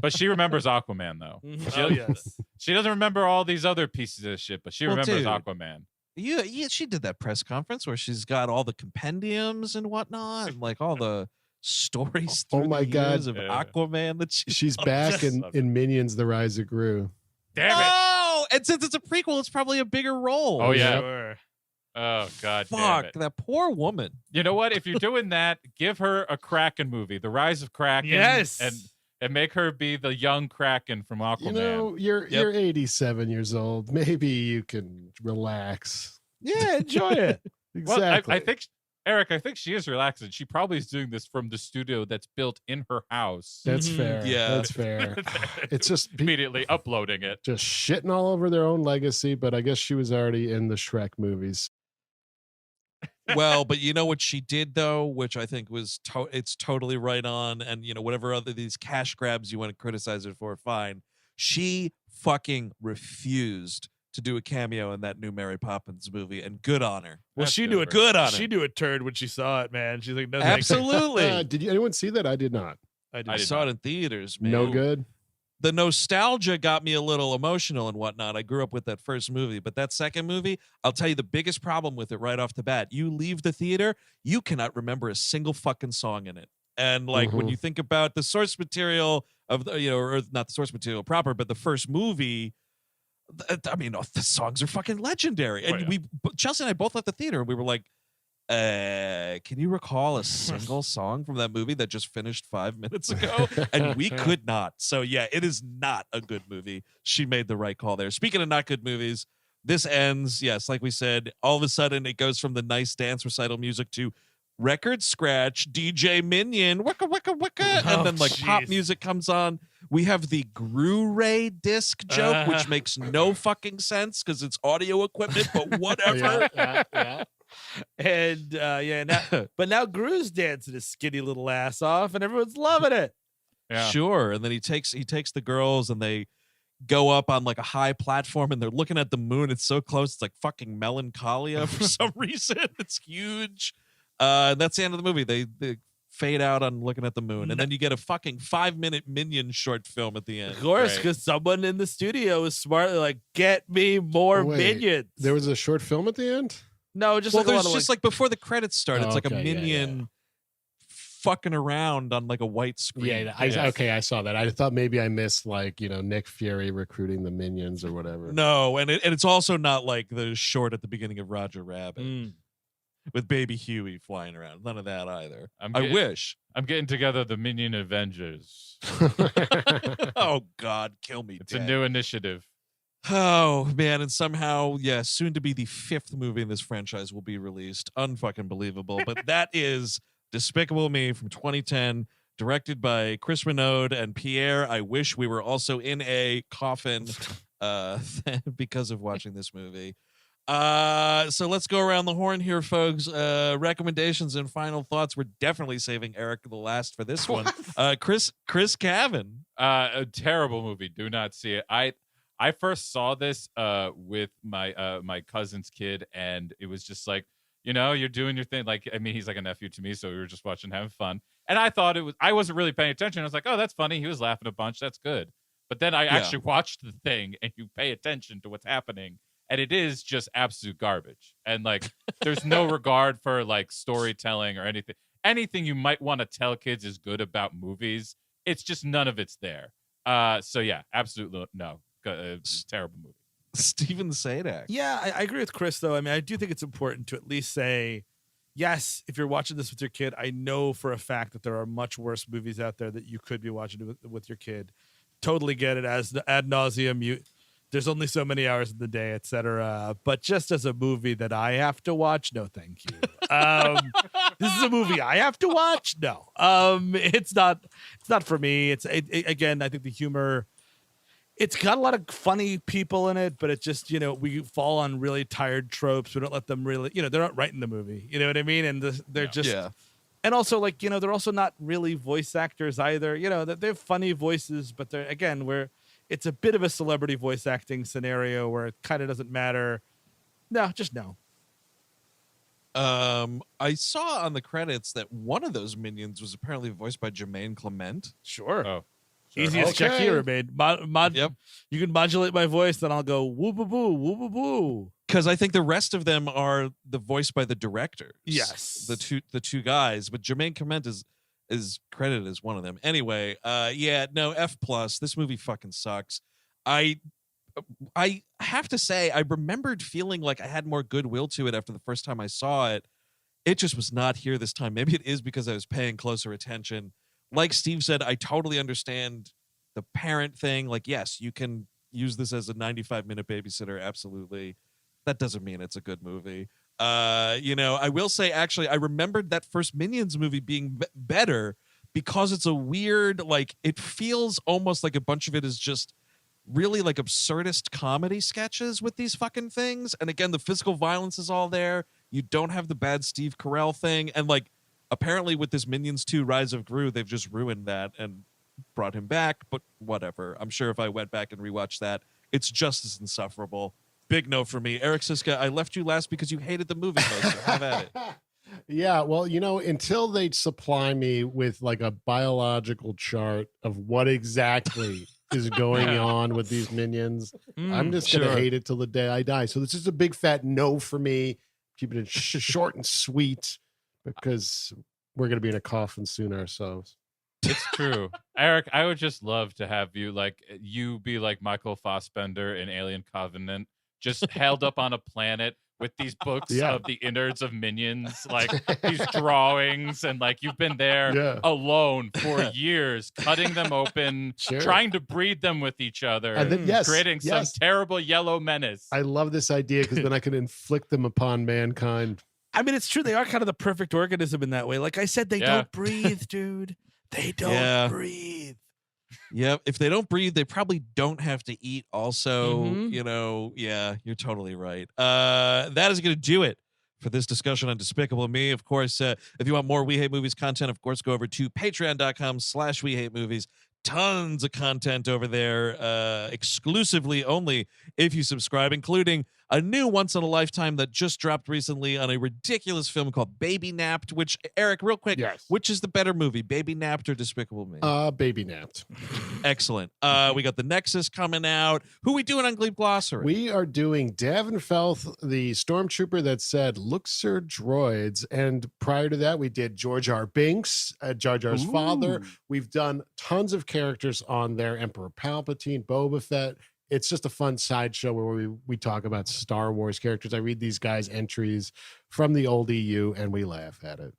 But she remembers Aquaman though. Oh yes. She doesn't remember all these other pieces of shit, but she Well, remembers dude. Aquaman. Yeah, she did that press conference where she's got all the compendiums and whatnot, and like all the stories. Oh through my the God. years of Yeah. Aquaman that She's back in Minions: The Rise of Gru. Damn it. Oh, and since it's a prequel, it's probably a bigger role. Oh, yeah. Sure. Oh God damn Fuck it. that poor woman. You know what? If you're doing that, give her a Kraken movie, The Rise of Kraken. Yes. And make her be the young Kraken from Aquaman. You know, you're 87 years old. Maybe you can relax. Yeah, enjoy it. Well, Exactly. I think, Eric, I think she is relaxing. She probably is doing this from the studio that's built in her house. that's Mhm. fair. Yeah. That's fair. It's just Immediately uploading it. just shitting all over their own legacy, but I guess she was already in the Shrek movies. Well, but you know what she did though, which I think was it's totally right on, and whatever other these cash grabs you want to criticize her for, fine. She fucking refused to do a cameo in that new Mary Poppins movie, and good on her. Well, That's she good knew for it. her. Good on She her. knew a turd when she saw it, man. She's like, no, thanks. Absolutely. Did anyone see that? I did not. I I did. did saw not. it in theaters, man. No good. the nostalgia got me a little emotional and whatnot. I grew up with that first movie, but that second movie, I'll tell you the biggest problem with it right off the bat. You leave the theater, you cannot remember a single fucking song in it. And like when you think about the source material of the, or not the source material proper, but the first movie, I mean, the songs are fucking legendary. And Chelsea and I both left the theater and we were like, can you recall a single song from that movie that just finished 5 minutes ago? And we could not. So yeah, it is not a good movie. She made the right call there. Speaking of not good movies, this ends, yes, like we said, all of a sudden it goes from the nice dance recital music to record scratch, DJ Minion, wicka, wicka, wicka, and then like pop music comes on. We have the Gru-Ray disc joke, which makes no fucking sense because it's audio equipment, but whatever. And but now Gru's dancing his skinny little ass off, and everyone's loving it. Yeah. Sure. And then he takes the girls, and they go up on like a high platform, and they're looking at the moon. It's so close, it's like fucking Melancholia for some reason. It's huge. That's the end of the movie. They fade out on looking at the moon, and then you get a fucking 5-minute Minion short film at the end. Of course, because someone in the studio was smartly like, "Get me more Minions." There was a short film at the end. No, just well, there's just like before the credits start, it's like a Minion fucking around on like a white screen. I saw that. I thought maybe I missed like Nick Fury recruiting the Minions or whatever. No, and it's also not like the short at the beginning of Roger Rabbit with Baby Huey flying around. None of that either. I wish. I'm getting together the Minion Avengers. Oh God, kill me. It's a new initiative. Oh man, and somehow, soon to be the 5th movie in this franchise will be released. Unfucking believable. But that is Despicable Me from 2010, directed by Chris Renaud and Pierre. I wish we were also in a coffin because of watching this movie. So let's go around the horn here, folks. Recommendations and final thoughts. We're definitely saving Eric the last for this one. Chris Cavan. A terrible movie. Do not see it. I first saw this with my cousin's kid, and it was just like, you're doing your thing. Like, I mean, he's like a nephew to me, so we were just watching, having fun. And I thought I wasn't really paying attention. I was like, oh, that's funny. He was laughing a bunch. That's good. But then I actually watched the thing, and you pay attention to what's happening, and it is just absolute garbage. And like, there's no regard for like storytelling or anything. Anything you might want to tell kids is good about movies. It's just none of it's there. So yeah, absolutely no. It's a terrible movie. Steven Sadak. Yeah, I agree with Chris, though. I mean, I do think it's important to at least say, yes, if you're watching this with your kid, I know for a fact that there are much worse movies out there that you could be watching with your kid. Totally get it as ad nauseum. There's only so many hours in the day, etc. But just as a movie that I have to watch, no, thank you. This is a movie I have to watch. No, it's not for me. Again, I think the humor. It's got a lot of funny people in it, but it just, we fall on really tired tropes. We don't let them really, they're not writing the movie. You know what I mean? And they're just, and also like, they're also not really voice actors either. They have funny voices, but they're, again, it's a bit of a celebrity voice acting scenario where it kind of doesn't matter. No, just no. I saw on the credits that one of those Minions was apparently voiced by Jermaine Clement. Sure. Oh. Sure. Easiest check here, made. You can modulate my voice, then I'll go woo boo boo woo boo boo. Because I think the rest of them are the voiced by the directors. Yes, the two guys, but Jermaine Clement is credited as one of them. Anyway, F+. This movie fucking sucks. I have to say, I remembered feeling like I had more goodwill to it after the first time I saw it. It just was not here this time. Maybe it is because I was paying closer attention. Like Steve said, I totally understand the parent thing. Like, yes, you can use this as a 95-minute babysitter. Absolutely. That doesn't mean it's a good movie. I will say, actually, I remembered that first Minions movie being better because it's a weird, like, it feels almost like a bunch of it is just really like absurdist comedy sketches with these fucking things. And again, the physical violence is all there. You don't have the bad Steve Carell thing. And like, apparently with this Minions 2 Rise of Gru, they've just ruined that and brought him back, but whatever. I'm sure if I went back and rewatched that, it's just as insufferable. Big no for me. Eric Siska, I left you last because you hated the movie poster. Have at it. Yeah, well, until they supply me with like a biological chart of what exactly is going on with these minions. I'm just going to hate it till the day I die. So this is a big fat no for me. Keeping it short and sweet because we're going to be in a coffin soon ourselves. It's true. Eric, I would just love to have you be like Michael Fassbender in Alien Covenant, just held up on a planet with these books of the innards of minions, like these drawings, and like you've been there alone for years, cutting them open, trying to breed them with each other, and then, creating some terrible yellow menace. I love this idea because then I can inflict them upon mankind. I mean, it's true. They are kind of the perfect organism in that way. Like I said, they don't breathe, dude. They don't breathe. Yep. If they don't breathe, they probably don't have to eat also. You're totally right. That is going to do it for this discussion on Despicable Me. Of course, if you want more We Hate Movies content, of course, go over to patreon.com/WeHateMovies. Tons of content over there, exclusively only if you subscribe, including a new Once in a Lifetime that just dropped recently on a ridiculous film called Baby Napped, which, Eric, real quick, which is the better movie, Baby Napped or Despicable Me? Baby Napped. Excellent. We got The Nexus coming out. Who we doing on Gleep Glossary? We are doing Davenfelth, the stormtrooper that said, "Look, sir, droids." And prior to that, we did George R. Binks, Jar Jar's father. We've done tons of characters on there, Emperor Palpatine, Boba Fett. It's just a fun sideshow where we talk about Star Wars characters. I read these guys' entries from the old EU, and we laugh at it.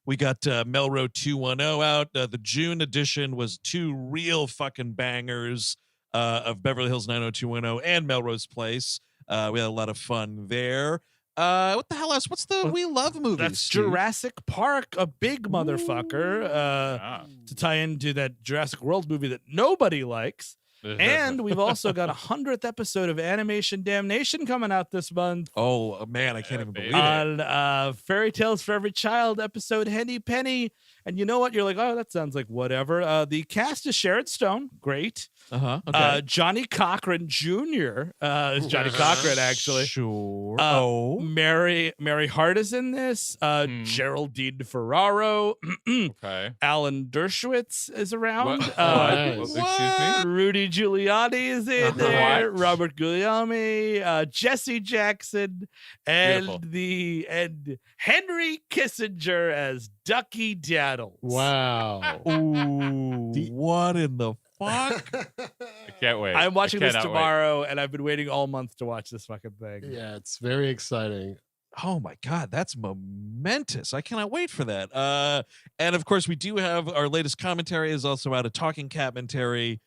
We got Melrose 210 out. The June edition was two real fucking bangers of Beverly Hills 90210 and Melrose Place. We had a lot of fun there. What the hell else? What's the We Love movie? That's Steve? Jurassic Park, a big motherfucker. To tie into that Jurassic World movie that nobody likes. And we've also got 100th episode of Animation Damnation coming out this month. Oh, man, I can't even believe it. On Fairy Tales for Every Child episode Henny Penny. And you know what? You're like, oh, that sounds like whatever. The cast is Sharon Stone. Great. Okay. Johnny Cochran Jr. Is Johnny Cochran, actually. Sure. Mary Hart is in this. Geraldine Ferraro. Okay. Alan Dershowitz is around. Excuse me? Rudy Giuliani is in there. Robert Guillaume, Jesse Jackson, and Henry Kissinger as Ducky Daddles. Wow. Ooh, what in the fuck? I can't wait. I'm watching this tomorrow, and I've been waiting all month to watch this fucking thing. Yeah, it's very exciting. Oh my God, that's momentous. I cannot wait for that. And of course, we do have our latest commentary is also out, a Talking Catmentary.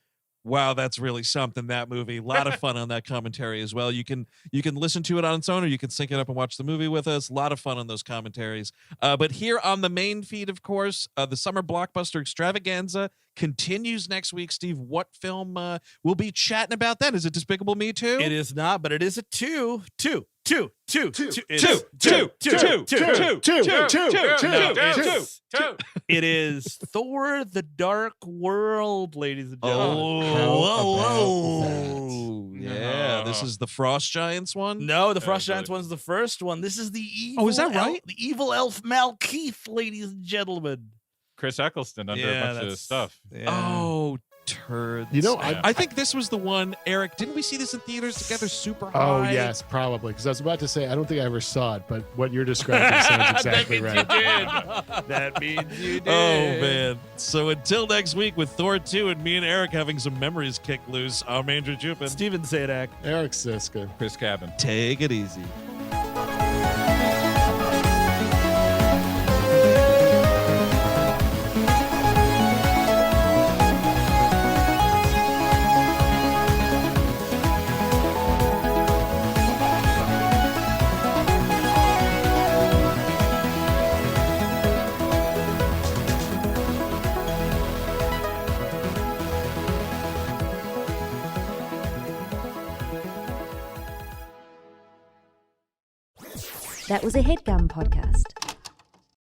Wow, that's really something, that movie. A lot of fun on that commentary as well. You can listen to it on its own, or you can sync it up and watch the movie with us. A lot of fun on those commentaries. But here on the main feed, of course, the Summer Blockbuster Extravaganza continues next week. Steve, what film we'll be chatting about then? Is it Despicable Me 2? It is not, but it is a two. It is Thor: The Dark World, ladies and gentlemen. Oh, yeah. This is the Frost Giants one? No, the Frost Giants one's the first one. This is the evil. Oh, is that right? The evil elf Malkeith, ladies and gentlemen. Chris Eccleston under a bunch of stuff. Yeah. Oh, turds. You know, I think this was the one, Eric, didn't we see this in theaters together super high? Oh, yes, probably. Because I was about to say, I don't think I ever saw it, but what you're describing sounds exactly right. That means you did. Oh, man. So until next week with Thor 2 and me and Eric having some memories kicked loose, I'm Andrew Jupin. Steven Sadak. Eric Siska. Chris Cabin. Take it easy. That was a HeadGum podcast.